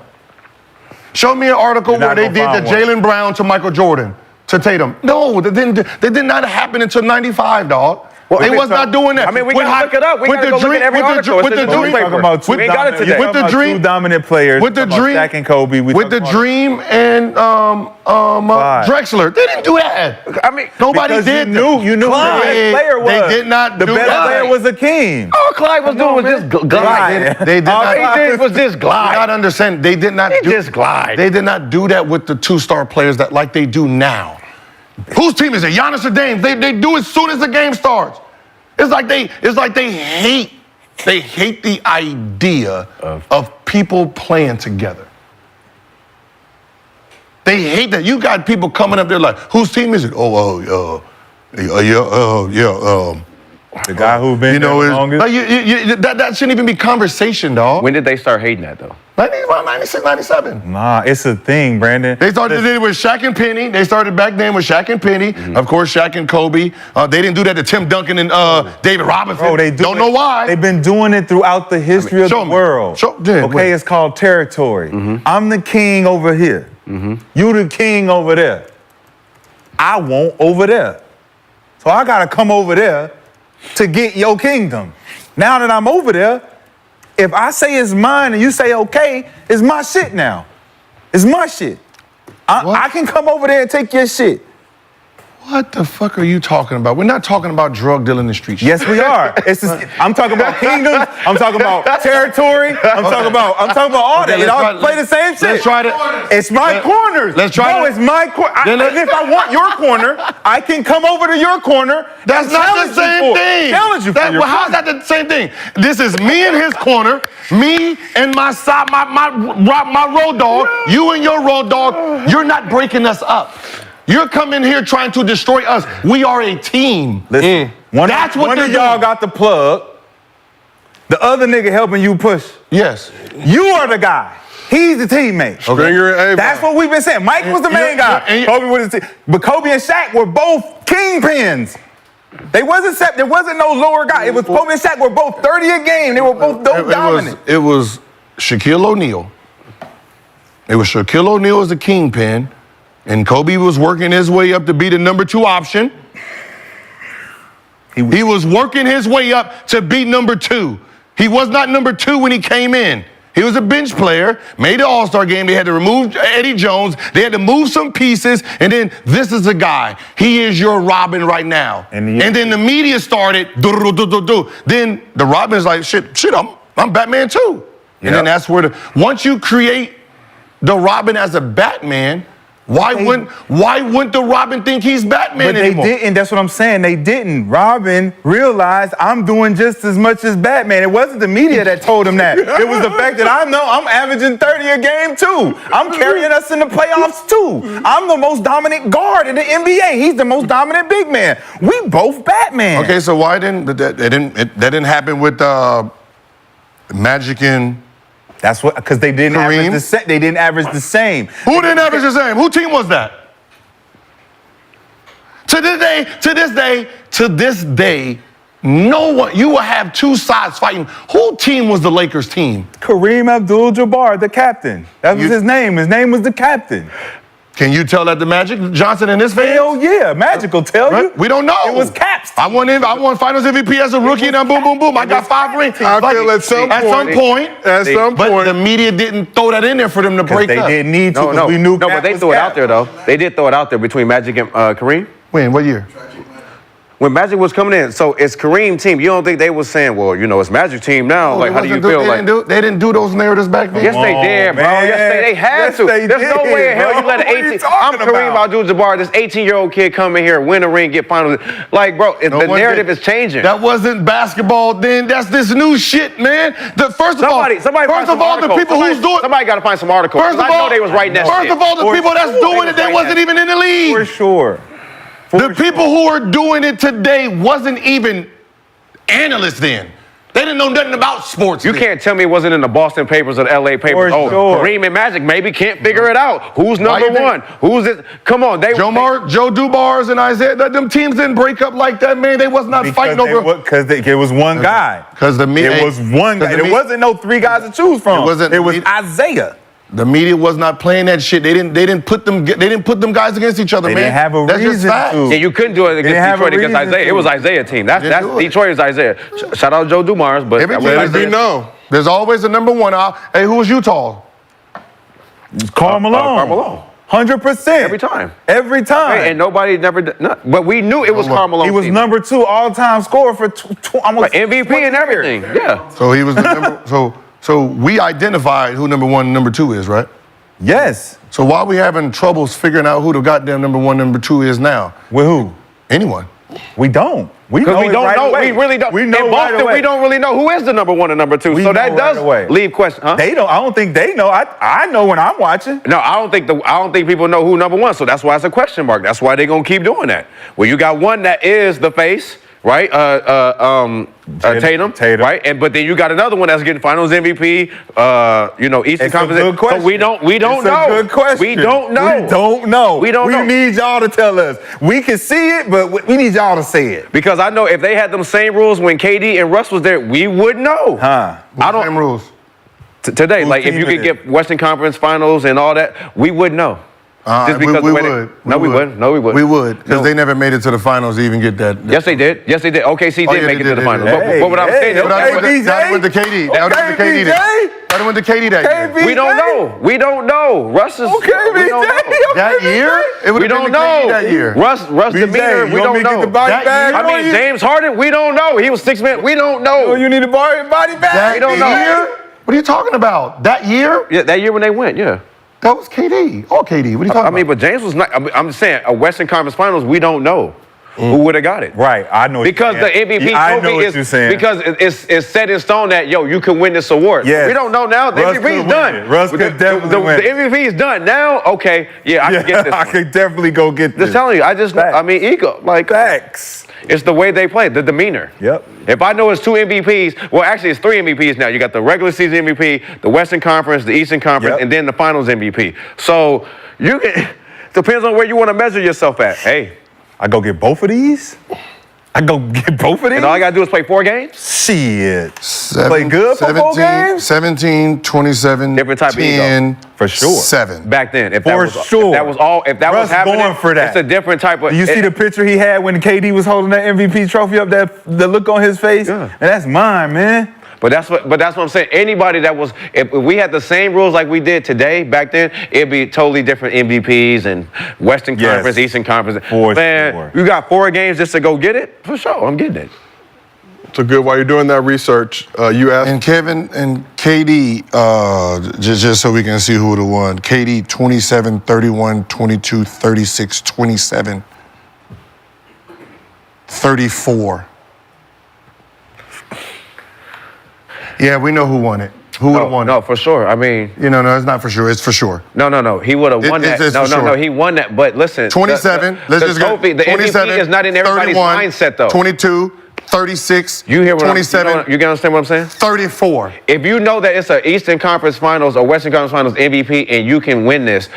Show me an article where they did the Jaylen Brown to Michael Jordan. to Tatum. No, that did not happen until 95, dog. Well, they was not doing that. I mean, we gotta look it up. We gotta go look at every article. With the dream, we ain't got it today. With the dream, two dominant players. with the dream, Shaq and Kobe. with the dream and Drexler, they didn't do that. I mean, Nobody Because did. you knew who the best player was. They did not The do best that. player was Akeem. all Clyde was doing was just glide. They did All not. he did was just You glide. not understand. They did not do. just glide. They did not do that with the two-star players that like they do now. Whose team is it? Giannis or Dame? They do it as soon as the game starts. It's like they hate the idea of people playing together. They hate that. You got people coming up there like, whose team is it? The guy who's been there the longest. Like that shouldn't even be conversation, dog. When did they start hating that though? 96, 97. Nah, it's a thing, Brandon. They started it with Shaq and Penny. They started back then with Shaq and Penny. Of course, Shaq and Kobe. They didn't do that to Tim Duncan and David Robinson. Bro, they don't know why. They've been doing it throughout the history of the world. Okay, it's called territory. I'm the king over here. You the king over there. I want over there. So I gotta come over there to get your kingdom. Now that I'm over there, if I say it's mine and you say okay, it's my shit now. It's my shit. I can come over there and take your shit. What the fuck are you talking about? We're not talking about drug dealing in the streets. Yes, we are. I'm talking about kingdoms. I'm talking about territory. I'm talking about all that. It all play the same shit. Let's try to. It's my corners. Let's try No, to. it's my corner. And if I want your corner, I can come over to your corner. That's not the same thing. Challenge you for your how's that the same thing? This is me and his corner, me and my side, my road dog, you and your road dog. You're not breaking us up. You're coming here trying to destroy us. We are a team. Listen, one of y'all got the plug. The other nigga helping you push. Yes. You are the guy. He's the teammate. Okay. That's what we've been saying. Mike was the main guy. Kobe was the team. But Kobe and Shaq were both kingpins. There wasn't no lower guy. It was Kobe and Shaq were both 30 a game. They were both dominant. It was Shaquille O'Neal. It was Shaquille O'Neal as the kingpin. And Kobe was working his way up to be the number 2 option. He was working his way up to be number 2. He was not number 2 when he came in. He was a bench player, made the All-Star game. They had to remove Eddie Jones. They had to move some pieces. And then this is the guy. He is your Robin right now. And then the media started. Then the Robin's like, shit, I'm Batman too. And then that's where once you create the Robin as a Batman, why wouldn't the Robin think he's Batman anymore? They didn't. That's what I'm saying. They didn't. Robin realized I'm doing just as much as Batman. It wasn't the media that told him that. It was the fact that I'm averaging 30 a game too. I'm carrying us in the playoffs too. I'm the most dominant guard in the NBA. He's the most dominant big man. We both Batman. Okay, so why didn't that didn't happen with Magic and? That's what, because they didn't average the same. They didn't average the same. Who didn't average the same? Who team was that? To this day, no one. You will have 2 sides fighting. Who team was the Lakers team? Kareem Abdul-Jabbar, the captain. That was his name. His name was the captain. Can you tell that the Magic Johnson and his fans? Hell yeah, Magic will tell you. We don't know. It was Caps. I won Finals MVP as a rookie, and then boom, boom, boom. I got 5 rings. I feel at some point. But the media didn't throw that in there for them to break up. They didn't need to. No, we knew but they threw it out there though. They did throw it out there between Magic and Kareem. When? What year? When Magic was coming in, so it's Kareem team. You don't think they was saying, well, it's Magic team now? Like, how do you feel? They didn't do those narratives back then. Yes, they did, bro. Man. Yes, they had to. There's no way in hell you let an 18. I'm Kareem Abdul-Jabbar, this 18-year-old kid come in here, win a ring, get finals. Like, bro, the narrative is changing. That wasn't basketball then. That's this new shit, man. First of all, the people who's doing. Somebody got to find some articles. First of all, I know they was writing that shit. First of all, the people that's doing it, they wasn't even in the league. For sure. The people who are doing it today wasn't even analysts then. They didn't know nothing about sports. You can't tell me it wasn't in the Boston papers or the LA papers. For sure. Kareem and Magic maybe can't figure it out. Who's number 1? Who's it? Come on, Joe Dubars and Isaiah. Them teams didn't break up like that, man. They was not fighting over. Because it was one guy. Because it was one guy. There wasn't no 3 guys to choose from. It was Isaiah. The media was not playing that shit. They didn't put them guys against each other, They man. didn't have a That's just reason facts. to. Yeah, you couldn't do it didn't against have a Detroit against reason Isaiah. to. It was Isaiah team. That's do it. Detroit is Isaiah. Shout out Joe Dumars, but Every that team was is Let it be Isaiah. known. There's always a number one. Hey, who was Utah? Karl Malone. Karl Malone. 100%. Every time. Every time. And nobody never, but we knew it was Karl Malone. He was team. number 2 all-time scorer for almost Like MVP 20 and everything. years. Yeah. So he was the number. So we identified who number 1 and number 2 is, right? Yes. So why are we having troubles figuring out who the goddamn number 1, number 2 is now? With who? Anyone? We don't. We Because know we it don't right know. away. We really don't. We know in right Boston, away. we don't really know who is the number 1 and number 2. We So that know does right away. leave question. Huh? They don't. I don't think they know. I know when I'm watching. No, I don't think people know who number 1. So that's why it's a question mark. That's why they're gonna keep doing that. Well, you got one that is the face, right? Tatum, right? But then you got another one that's getting Finals MVP. Eastern It's Conference. a good question. So we don't It's know. a good question. We don't know. We don't know. We don't know. We need y'all to tell us. We can see it, but we need y'all to say it. Because I know if they had them same rules when KD and Russ was there, we would know. Huh? I don't. Same rules. Today, like if team you is could it? get Western Conference Finals and all that, we would know. Just because we the way would. No, we wouldn't. No, we wouldn't. We would, because No. they never made it to the finals to even get that. Yes, they did. Yes, they did. OKC Oh, did yeah, make they it to did, the they finals. did. But what I'm saying is, That went to KD. That went to KD. That went to KD that year. we don't know. We don't know. Russ is. Okay, we don't know. That year? It would We have don't been to KD know. that year. Russ BJ, demeanor. you We want don't me to get know. the body That bag year? I mean, James Harden. We don't know. He was 6 men. We don't know. Oh, you need a body bag. That We don't know. year? What are you talking about? That year? Yeah, that year when they went. Yeah. That was KD. All KD. What are you talking I mean, about? but James was not. I'm just saying, a Western Conference Finals. We don't know who would have got it. Right, I know. Because the MVP I know trophy what you're is saying. because it's set in stone that you can win this award. Yes. We don't know now. The Russ MVP could is win done. it. Russ could definitely win The it. MVP is done now. Okay, yeah, I can get this. I one. could definitely go get this. Just telling you, I mean, ego, like Facts. it's the way they play, the demeanor. Yep. If I know it's 2 MVPs, well, actually it's 3 MVPs now. You got the regular season MVP, the Western Conference, the Eastern Conference, Yep. and then the Finals MVP. So you can depends on where you want to measure yourself at. Hey, I go get both of these. I go get both of these. and all I gotta do is play 4 games. Shit. Play good for 4 games? 17, 27, Different type of 10, For sure. 7. Back then, if For that was sure. if that was all, if that Russ was happening, going for that. it's a different type of. You see the picture he had when KD was holding that MVP trophy up, the look on his face? Yeah. And that's mine, man. But that's what I'm saying. Anybody that was, if we had the same rules like we did today, back then, it'd be totally different MVPs and Western Yes. Conference, Eastern Conference. For Man, sure. you got 4 games just to go get it? For sure, I'm getting it. So good. While you're doing that research, you asked. And Kevin and KD, just so we can see who would have won. KD 27, 31, 22, 36, 27, 34. Yeah, we know who won it. Who would have won No, it? for sure. I mean, No, it's not for sure. It's for sure. no. He would have won that. it's No, for sure. he won that. But listen, 27. The trophy, the MVP is not in everybody's 31, mindset, though. 22, 36, You hear what 27, you can understand what I'm saying? 34. If you know that it's an Eastern Conference Finals or Western Conference Finals MVP and you can win this,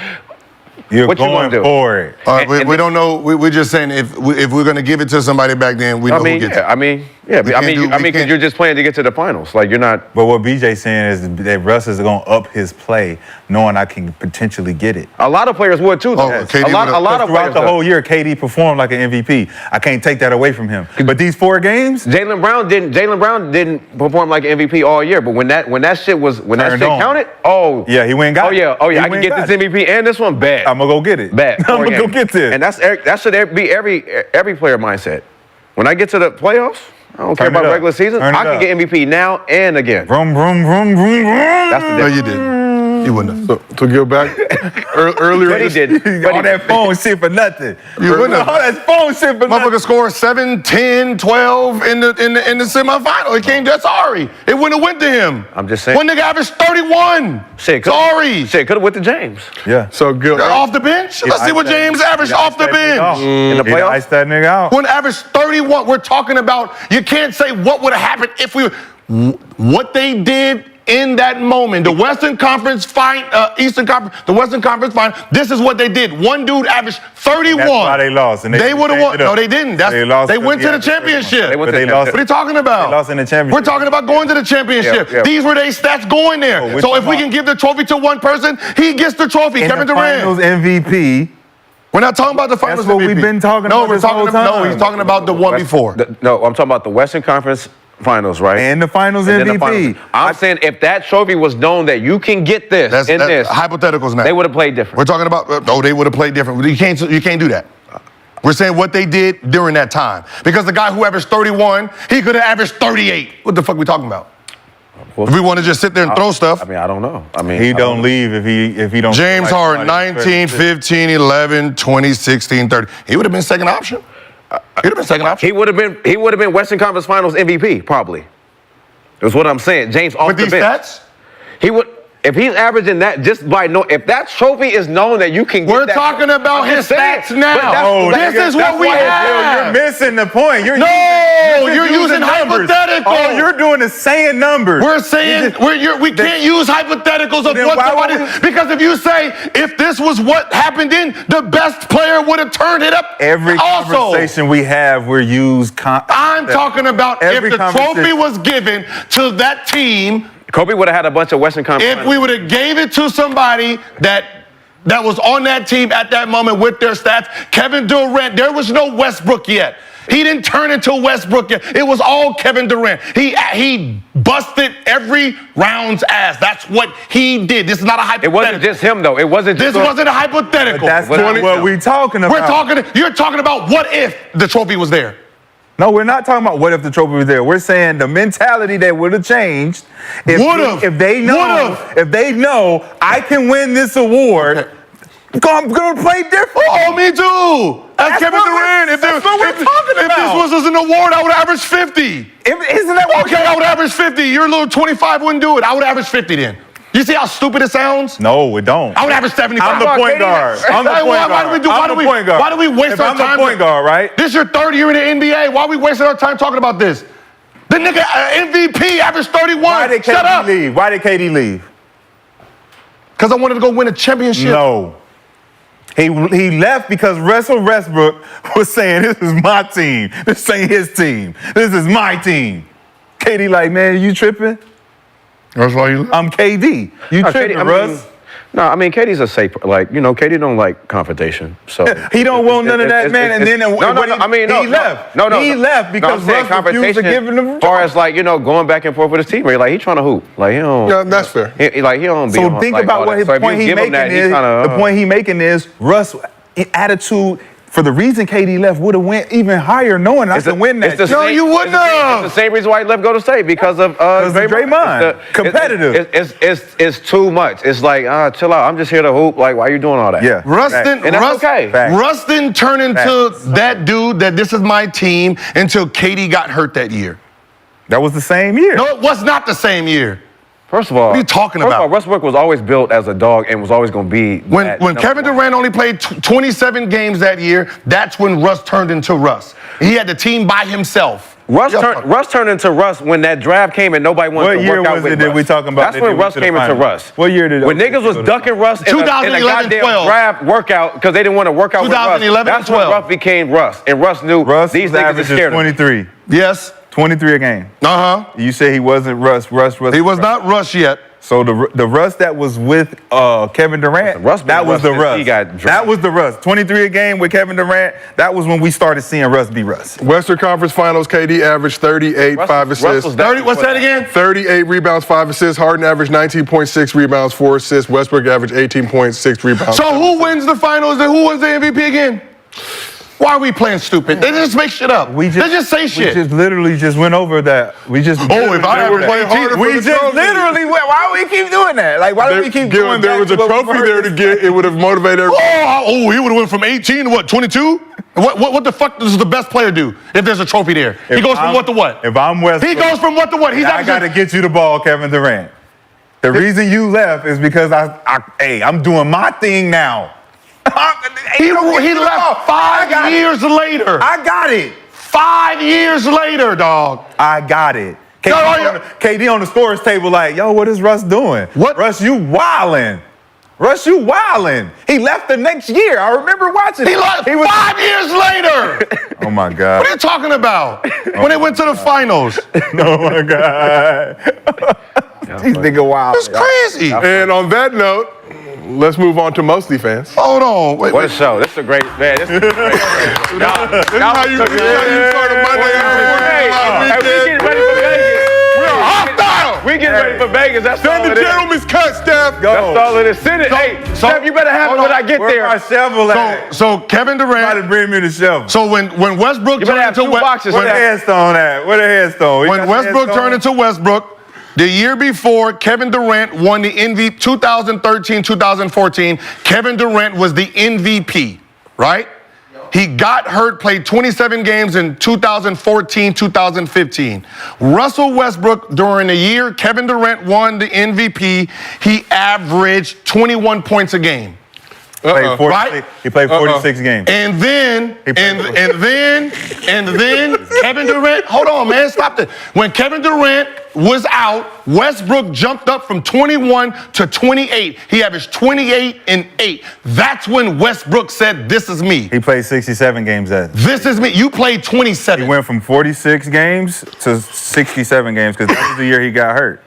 You're what you going want to do? for it. We don't know. We're just saying if we're going to give it to somebody back then, we know who gets it. I mean, because you're just playing to get to the finals. Like you're not. But what BJ's saying is that Russ is going to up his play, knowing I can potentially get it. A lot of players would too. Though. Oh, KD a lot of Throughout players. the whole year, KD performed like an MVP. I can't take that away from him. But these 4 games, Jaylen Brown didn't perform like an MVP all year. But when that shit Turned on. counted, yeah, he went and got it. Oh yeah, He I can went get and this got it. MVP and this one bad. I'm going to go get it. Bad. I'm going to go get this. And that should be every player mindset. When I get to the playoffs, I don't care Turn it about up. regular season. Turn it I can up. get MVP now and again. Vroom, vroom, vroom, vroom, vroom. That's the No, difference. you didn't. You wouldn't have. To go back earlier. But he didn't. All that phone shit for nothing. You wouldn't have. All that phone shit for nothing. Motherfucker scored 7, 10, 12 in the semifinal. It came just sorry. It wouldn't have went to him. I'm just saying. One nigga averaged 31. Shit, Sorry. Shit, could have went to James Yeah. So good. Off the bench? Let's see what James averaged off the bench. in the He playoffs. iced that nigga out. One averaged 31. We're talking about, you can't say what would have happened if we, what they did in that moment. The Western Conference Eastern Conference, the Western Conference final. This is what they did. One dude averaged 31. That's why they lost. And they would have won. No, they didn't. They went to the championship. They went to the What are you talking about? They lost in the championship. We're talking about going to the championship. Yeah. These were their stats going there. So if we can give the trophy to one person, he gets the trophy. In Kevin the Durant. Finals MVP. We're not talking about the finals. That's what MVP. we've been talking no, about we're this talking whole about, time. No, he's talking about the one before. No, I'm talking about the Western Conference Finals, right? And the Finals And then the MVP. finals. I'm saying if that trophy was known that you can get this That's hypotheticals now. they would have played different. We're talking about, they would have played different. You can't do that. We're saying what they did during that time. Because the guy who averaged 31, he could have averaged 38. What the fuck are we talking about? Well, If we want to just sit there and throw stuff. I mean, I don't know. I mean, He don't leave if he don't. James feel like Harden, somebody's 19, expecting it. 15, 11, 20, 16, 30. He would have been second option. He'd have been second option. he would have been Western Conference Finals MVP probably. That's what I'm saying. James off With the these bench. stats? He would. If he's averaging that just by if that trophy is known that you can get We're that, talking about I'm his just saying, stats now. but that's- Oh, This nigga, is what that's we why have. You're missing the point. You're You're using numbers. hypotheticals. All you're doing is saying numbers. We're saying we can't use hypotheticals of Then what why somebody, would we- because if you say if this was what happened then, the best player would have turned it up. Every also, conversation we have, we're used. I'm talking about if Every the trophy conversation- was given to that team, Kobe would have had a bunch of Western Conference. if we would have gave it to somebody that was on that team at that moment with their stats. Kevin Durant, there was no Westbrook yet. He didn't turn into Westbrook yet. It was all Kevin Durant. He busted every round's ass. That's what he did. This is not a hypothetical. It wasn't just him though. It wasn't. This just wasn't a hypothetical. That's not what we're talking about. You're talking about what if the trophy was there. No, we're not talking about what if the trophy was there. We're saying the mentality that would have changed if they know I can win this award. I'm gonna play different. Oh, me too. That's Kevin Durant. If this was an award, I would average 50. Isn't that what? Okay, I would average 50. Your little 25 wouldn't do it. I would average 50 then. You see how stupid it sounds? No, it don't. I would average 75. I'm the point guard. I'm the point guard. Why do we waste our time? I'm the point guard, right? This is your third year in the NBA. Why are we wasting our time talking about this? The nigga MVP averaged 31. Why did Shut up. KD leave? Why did KD leave? Because I wanted to go win a championship. No. He left because Russell Westbrook was saying, this is my team. This ain't his team. This is my team. KD like, man, you tripping? That's why you. I'm KD. You tripping, Russ? KD's a safe. KD don't like confrontation. So he don't want none of that, man. And then he left. No, he left because Russ refused to give him the. As far as going back and forth with his teammate, like he trying to hoop, like he don't. Yeah, that's fair. He don't be. So think about what his point he's making is. The point he's making is Russ' attitude. For the reason KD left would have went even higher, knowing I can win that. No, you wouldn't have. It's the same reason why he left Golden State because of Draymond. Competitive. It's too much. It's like chill out. I'm just here to hoop. Like why are you doing all that? Yeah. Russ didn't turn into that dude that this is my team until KD got hurt that year. That was the same year. No, it was not the same year. First of all, what are you talking about? First of all, Westbrook was always built as a dog and was always going to be. When Kevin Durant only played 27 games that year, that's when Russ turned into Russ. He had the team by himself. Russ turned into Russ when that draft came and nobody wanted to work out with Russ. What year was it that we talking about? That's when Russ came into Russ. What year did when niggas was ducking Russ in a goddamn draft workout because they didn't want to work out with Russ. 2011 That's when Russ became Russ. And Russ knew these niggas are scared of 23. Yes. 23 a game. Uh-huh. You say he wasn't Russ. He was not Russ yet. So the Russ that was with Kevin Durant, that was the Russ. That was the Russ. 23 a game with Kevin Durant. That was when we started seeing Russ be Russ. Western Conference Finals, KD averaged 38, 5 assists. 30, what's that again? 38 rebounds, 5 assists. Harden averaged 19.6 rebounds, 4 assists. Westbrook averaged 18.6 rebounds. So who wins the finals and who wins the MVP again? Why are we playing stupid? They just make shit up. They just say shit. We just literally just went over that. We just. Oh, if I ever play harder, we just literally went. Why do we keep doing that? Like, why do we keep going there back was a to what trophy we there to get. It would have motivated everybody. He would have went from 18 to what? 22? What the fuck does the best player do if there's a trophy there? He goes from what to what? If I'm Westbrook, he goes from what to what? I got to get you the ball, Kevin Durant. The reason you left is because I'm doing my thing now. He left 5 years later. I got it. 5 years later, dog. I got it. KD on the scorers table like, yo, what is Russ doing? What? Russ, you wildin'. Russ, you wildin'. He left the next year. I remember watching. He left 5 years later. Oh my God. What are you talking about? When they went to the finals. Oh my God. These nigga wild. It's crazy. And on that note, let's move on to MostlyFans. Hold on. Wait, What a show. This is a great, man. This is a great This is how you start a Monday after Hey, we getting ready for Vegas. We getting ready for Vegas. That's all Send the it is. gentleman's cut, Steph. That's all it is. Send it. Hey, Steph, you better have it when I get Where there. my shovel at? So Kevin Try Durant. to bring me the shovel. So when Westbrook You better turned have into two boxes. Where the headstone at? Where the headstone? when Westbrook turned into Westbrook, the year before Kevin Durant won the MVP 2013-2014, Kevin Durant was the MVP, right? He got hurt, played 27 games in 2014-2015. Russell Westbrook, during the year Kevin Durant won the MVP, he averaged 21 points a game. Played 46, Right? He played 46 games. And then Kevin Durant, hold on, man, stop it. When Kevin Durant was out, Westbrook jumped up from 21 to 28. He averaged 28 and 8. That's when Westbrook said, "This is me. He played 67 games that. This is me." You played 27. He went from 46 games to 67 games because that was the year he got hurt.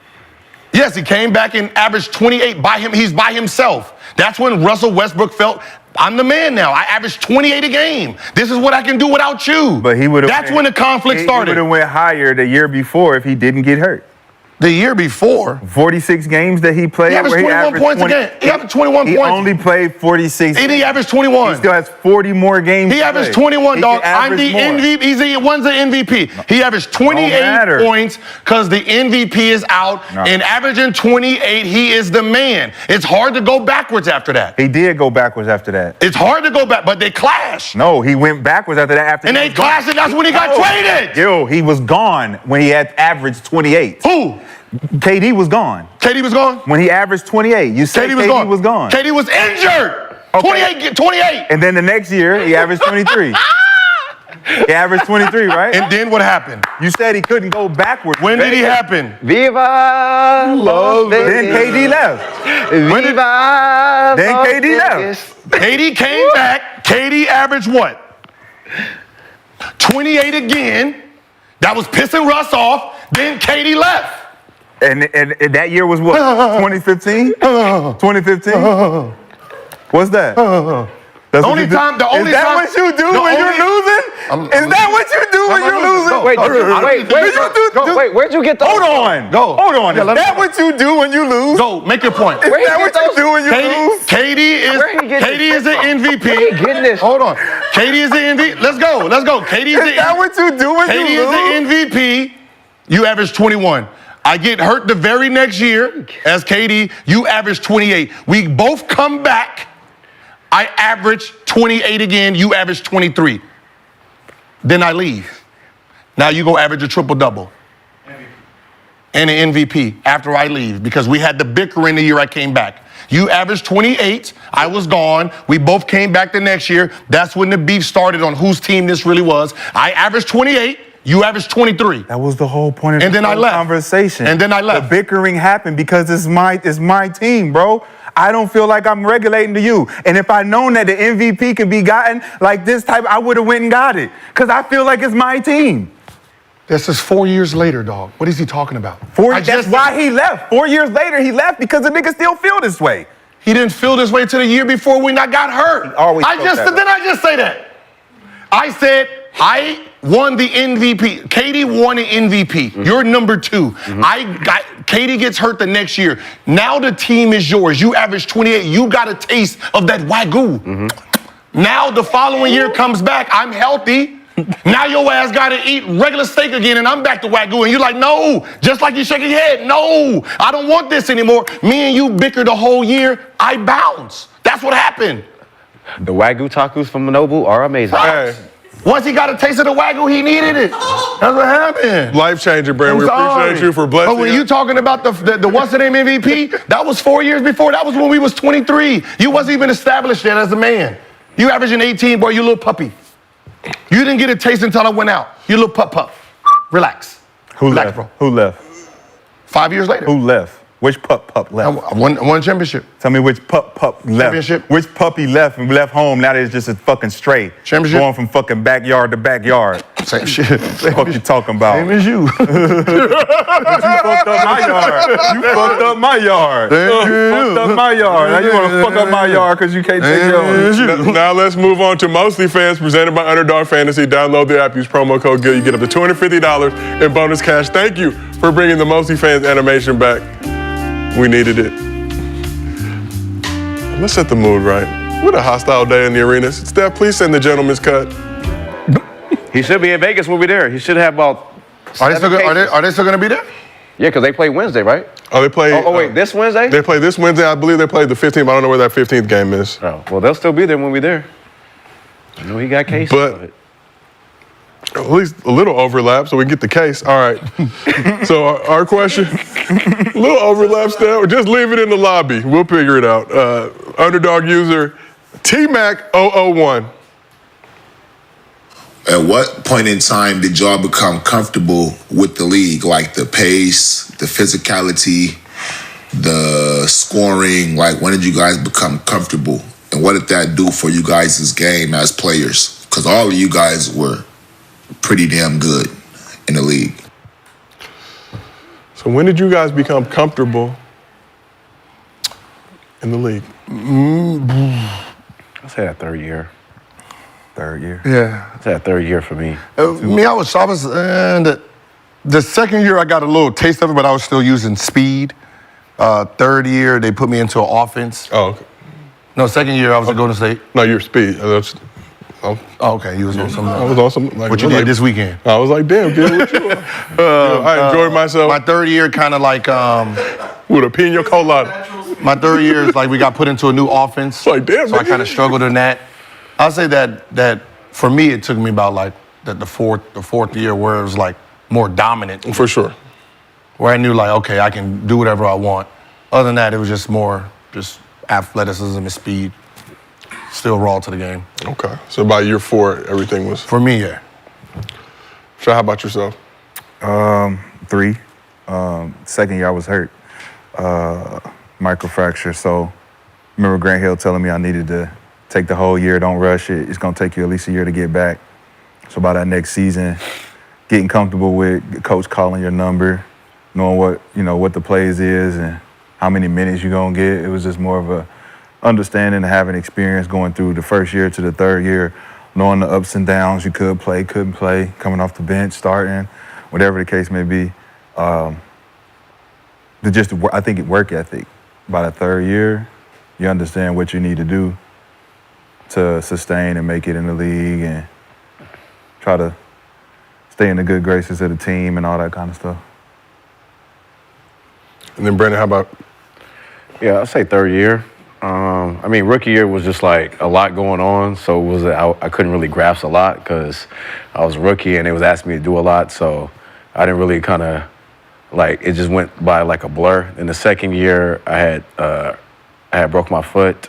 Yes, he came back and averaged 28 by him. He's by himself. That's when Russell Westbrook felt, "I'm the man now. I average 28 a game. This is what I can do without you." But he would have. That's when the conflict started. He would have went higher the year before if he didn't get hurt. The year before, 46 games that he played. he averaged where 21 points a game. He averaged 21 He points. only played 46. He averaged 21. He still has 40 more games. He to averaged play. 21, He dog. can I'm the average more. MVP. He's the one's the MVP. He averaged 28 matter. points because the MVP is out. No. And averaging 28, he is the man. It's hard to go backwards after that. He did go backwards after that. It's hard to go back, but they clash. No, he went backwards after that. And they clashed, and that's when he got traded. Yo, he was gone when he had averaged 28. Who? KD was gone. KD was gone? When he averaged 28, you said KD was gone. KD KD was injured. Okay. 28. And then the next year, he averaged 23. He averaged 23, right? And then what happened? You said he couldn't go backwards. When did he happen? Viva Las Vegas. Then KD left. Viva Then Las KD left. Vegas. KD came back. KD averaged what? 28 again. That was pissing Russ off. Then KD left. And that year was what? 2015? 2015? What's that? That's The only what you do? time- the only Is that time- what you do the when you're only- losing? Is that what you do when you're losing? Wait, where'd you get those? Hold on. Go. Hold on. Yeah, Is let me- that what you do when you lose? Go, make your point. Is Where he that get what you those? do when you lose? KD Where he getting is the MVP. Where he getting this? Hold on. KD is the MVP. Let's go. KD is Is that what you do when KD you is lose? the MVP. You average 21. I get hurt the very next year as KD. You average 28. We both come back. I average 28 again. You average 23. Then I leave. Now you go average a triple-double. And an MVP after I leave because we had the bicker in the year I came back. You averaged 28. I was gone. We both came back the next year. That's when the beef started on whose team this really was. I averaged 28. You averaged 23. That was the whole point of And the then I left. conversation. And then I left. The bickering happened because it's my team, bro. I don't feel like I'm regulating to you. And if I'd known that the MVP could be gotten like this type, I would have went and got it. Because I feel like it's my team. This is 4 years later, dog. What is he talking about? That's why he left. 4 years later, he left because the nigga still feel this way. He didn't feel this way till the year before when I got hurt. always felt that way. Didn't I just say that? I said I won the MVP. KD won the MVP. You're number 2. KD gets hurt the next year. Now the team is yours. You average 28. You got a taste of that Wagyu. Now the following year comes back. I'm healthy. Now your ass got to eat regular steak again, and I'm back to Wagyu. And you're like, no. Just like you shaking your head. No, I don't want this anymore. Me and you bicker the whole year. I bounce. That's what happened. The Wagyu tacos from Manobu are amazing. Hey, Once he got a taste of the Wagyu, he needed it. That's what happened. life changer, Brand. I'm We sorry. appreciate you for blessing But when us. you talking about the what's the name MVP, that was 4 years before. That was when we was 23. You wasn't even established yet as a man. You averaging 18, boy, you little puppy. You didn't get a taste until I went out. You little pup. Relax. Who Black left? bro. Who left? 5 years later. Who left? Which pup I left? won a championship. Tell me which pup left. Championship. Which puppy left and left home? Now that it's just a fucking straight. Championship. Going from fucking backyard to backyard. Same shit. What you talking about? Same as you. You fucked up my yard. You fucked up my yard. You fucked up my yard. Now you want to fuck up my yard because you can't take yours. Now let's move on to MostlyFans, presented by Underdog Fantasy. Download the app, use promo code GIL. You get up to $250 in bonus cash. Thank you for bringing the MostlyFans animation back. We needed it. Let's set the mood right. What a hostile day in the arena. Steph, please send the gentleman's cut. He should be in Vegas when we're there. He should have about. Are they still going to be there? Yeah, because they play Wednesday, right? Oh, they play. Oh, wait, this Wednesday? They play this Wednesday. I believe they played the 15th. But I don't know where that 15th game is. Oh, well, they'll still be there when we're there. I know he got cases. But at least a little overlap so we can get the case. All right. So our question, a little overlap still. Just leave it in the lobby. We'll figure it out. Underdog user TMac001. At what point in time did y'all become comfortable with the league? Like the pace, the physicality, the scoring? Like when did you guys become comfortable? And what did that do for you guys' game as players? Because all of you guys were pretty damn good in the league. So when did you guys become comfortable in the league? I'll say that third year. Third year. Yeah. I'll say that third year for me. I was the second year I got a little taste of it, but I was still using speed. Third year, they put me into an offense. Oh, okay. No, second year I was at Golden State. No, your speed. Oh, okay. You was on something. I was on some. Like, What you did this weekend? I was like, damn, Gil, what you I enjoyed myself. My third year kind of like with a pina colada. My third year is like we got put into a new offense. It's like, damn, so I kind of struggled in that. I'll say that for me it took me about like the fourth year where it was like more dominant. For sure. Where I knew like, okay, I can do whatever I want. Other than that, it was just more just athleticism and speed. Still raw to the game. Okay. So by year 4, everything was. For me, yeah. So how about yourself? 3. Second year I was hurt. Microfracture. So remember Grant Hill telling me I needed to take the whole year, don't rush it. It's gonna take you at least a year to get back. So by that next season, getting comfortable with coach calling your number, knowing what the plays is and how many minutes you're gonna get. It was just more of a understanding and having experience going through the first year to the third year, knowing the ups and downs you could play, couldn't play, coming off the bench, starting, whatever the case may be. I think work ethic. By the third year, you understand what you need to do to sustain and make it in the league and try to stay in the good graces of the team and all that kind of stuff. And then Brandon, how about? Yeah, I'd say third year. Rookie year was just like a lot going on, so I couldn't really grasp a lot because I was a rookie and they was asking me to do a lot, so I didn't really kind of it just went by like a blur. In the second year, I had broke my foot,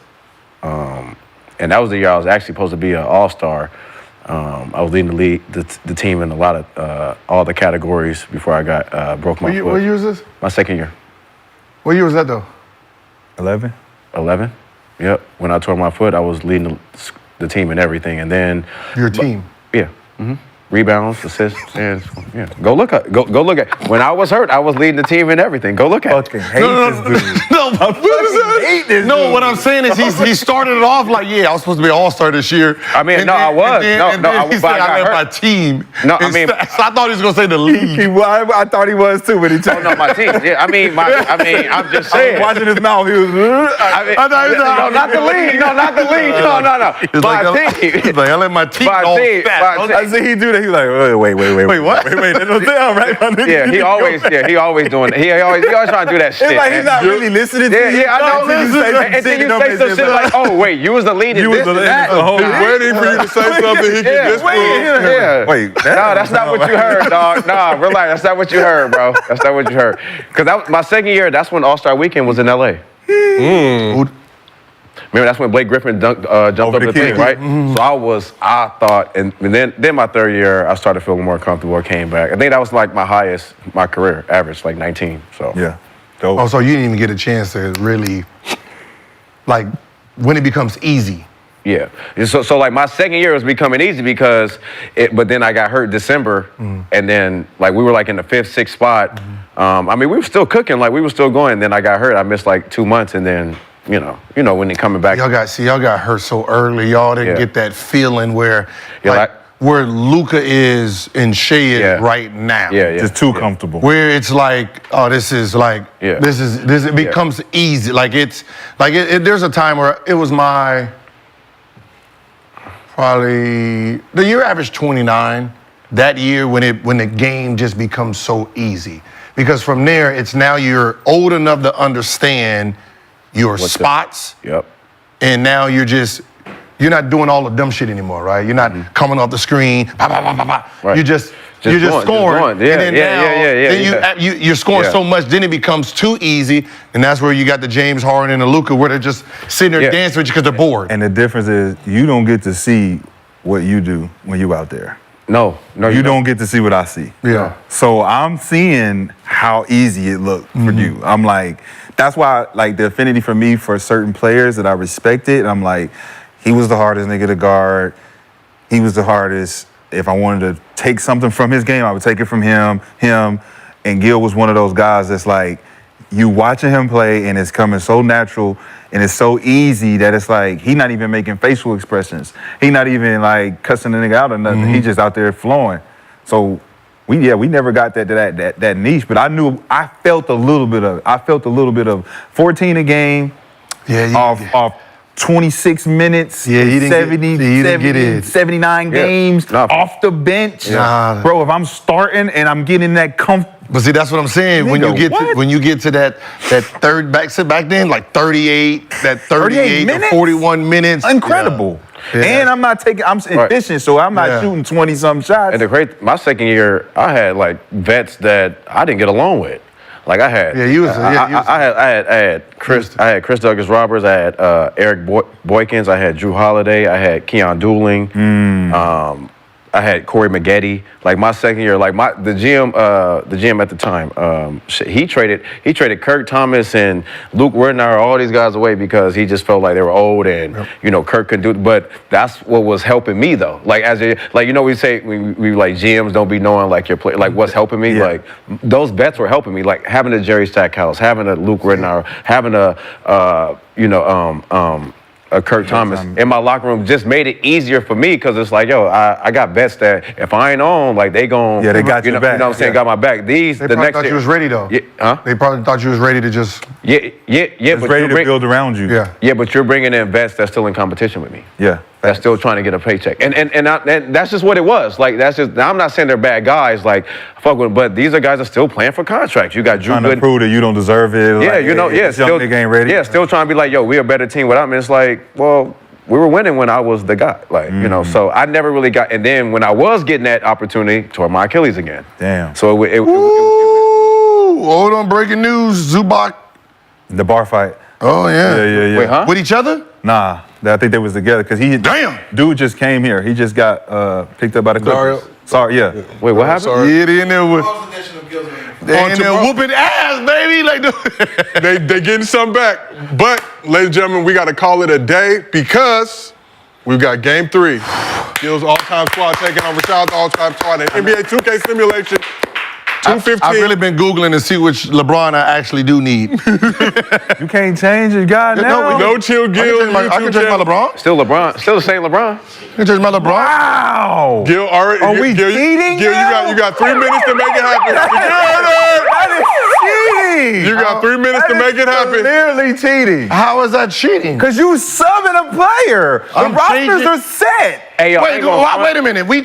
and that was the year I was actually supposed to be an all-star. I was leading the team in a lot of all the categories before I got broke my foot. What year was this? My second year. What year was that though? 11. 11. Yep. When I tore my foot, I was leading the team in everything, and then your team. Yeah. Mm-hmm. Rebounds, assists, and yeah. Go look at. When I was hurt, I was leading the team in everything. Go look at. Fucking hate this dude. No, hate this dude. What I'm saying is he started it off like, yeah, I was supposed to be an all-star this year. I mean, I was. He said I left my team. No, so I thought he was gonna say the league. I thought he was too, but he told no, my team. Yeah, I'm just saying. Watching his mouth, he was. No, not the league. No, not the league. No. My team. He's like, I let my team all fat. I see he do that. He's like, wait, what? Wait, that don't sound right, my nigga. Yeah, he always doing that. He always trying to do that shit. It's like he's not really listening to you. Yeah, I know. And then you say some shit like, oh, wait, you was the lead in this and that. He's waiting for you to say something he can disprove. Yeah. Wait, no, that's not what you heard, dog. Nah, relax. That's not what you heard, bro. That's not what you heard. Because my second year, that's when All-Star Weekend was in L.A. Remember, that's when Blake Griffin jumped up the thing, right? So I thought, and then my third year, I started feeling more comfortable. I came back. I think that was like my highest, my career average, like 19. So Yeah. Dope. Oh, so you didn't even get a chance to really, like, when it becomes easy. yeah. So like my second year was becoming easy because, but then I got hurt December, and then like we were like in the 5th, 6th spot. I mean, we were still cooking, like we were still going. Then I got hurt. I missed like 2 months, and then you know when they coming back. Y'all got hurt so early. Y'all didn't get that feeling where, where Luka is and Shea is right now. Just too comfortable. Where it's like, oh, this is like, it becomes easy. Like it's, like there's a time where it was my, probably, the year averaged 29. That year when the game just becomes so easy. Because from there, it's now you're old enough to understand your spots. And now you're not doing all the dumb shit anymore, right? You're not coming off the screen, You're just scoring. Then you're scoring so much, then it becomes too easy, and that's where you got the James Harden and the Luka where they're just sitting there dancing with you because they're bored. And the difference is you don't get to see what you do when you out there. No, you don't get to see what I see. Yeah. So I'm seeing how easy it looked for you. I'm like, that's why like the affinity for me for certain players that I respected, I'm like, he was the hardest nigga to guard. He was the hardest. If I wanted to take something from his game, I would take it from him. And Gil was one of those guys that's like, you watching him play and it's coming so natural and it's so easy that it's like he not even making facial expressions. He not even like cussing the nigga out or nothing. He just out there flowing. So we never got that niche, but I felt a little bit of 14 a game off 26 minutes, 79 games off the bench. Bro, if I'm starting and I'm getting that But see, that's what I'm saying. Nigga, When you get to that third back then, like 38 to 41 minutes. Incredible. And I'm efficient, so I'm not shooting 20-something shots. And my second year, I had like vets that I didn't get along with. Like I had, I had Chris Douglas Roberts, I had Eric Boykins, I had Drew Holiday, I had Keon Dooling, I had Corey Maggette. Like my second year, like the GM at the time, he traded Kirk Thomas and Luke Ridnour, all these guys away because he just felt like they were old and Kirk couldn't do it. But that's what was helping me though. Like we say we like GMs don't be knowing like your play, like what's helping me. Like those bets were helping me. Like having a Jerry Stackhouse, having a Luke Ridnour, having a Kirk Thomas in my locker room just made it easier for me because it's like, yo, I got bets that if I ain't on, like they gon' they got your back. You know what I'm saying? Got my back. They probably thought you was ready though. They probably thought you was ready to just but ready to build around you. Yeah, but you're bringing in vets that's still in competition with me. Yeah. That's still trying to get a paycheck. And that's just what it was. Like, that's just, now I'm not saying they're bad guys, like, fuck with them, but these are guys that are still playing for contracts. You got Drew trying to prove that you don't deserve it. Yeah, still nigga ain't ready. Yeah, still trying to be like, yo, we're a better team without me. It's like, well, we were winning when I was the guy. Like, so I never really got, and then when I was getting that opportunity, tore my Achilles again. Damn. So it hold on, breaking news, Zubac. The bar fight. Oh, yeah. Yeah. Wait, huh? With each other? Nah, I think they was together because dude just came here. He just got picked up by the Clippers. Sorry, yeah. Wait, what happened? Yeah, they in there with. They in there whooping ass, baby. Like they getting some back. But, ladies and gentlemen, we got to call it a day because we've got Game 3. Gil's all-time squad taking on Rashad's all-time squad in NBA 2K simulation. 215. I've really been Googling to see which LeBron I actually do need. You can't change your guy now. No chill, Gil. I can change my LeBron. Still LeBron. Still the same LeBron. I can change my LeBron. Wow. Gil, already. Are we cheating? Gil, you got 3 minutes to make it happen. That is cheating. You got 3 minutes to make it happen. Clearly cheating. How is that cheating? Because you subbing a player. The rosters are set. Hey, yo, wait a minute. We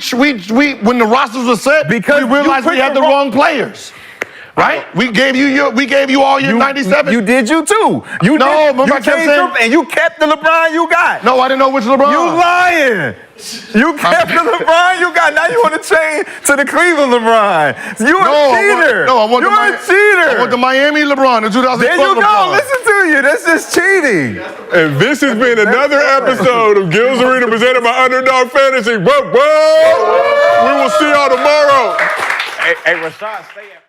when the rosters were set, because we realized we had the wrong players. Right? We gave you all your 97. You did you too. You no, did. Remember I kept saying, and you kept the LeBron you got. No, I didn't know which LeBron. You lying. You kept the LeBron. Now you want to change to the Cleveland LeBron. You a cheater. I want You're a cheater. I want the Miami LeBron, the 2012 There you go. LeBron. Listen to you. That's just cheating. And this has been another episode of Gil's Arena presented by Underdog Fantasy. Whoa, whoa! We will see y'all tomorrow. Hey, Rashad, stay at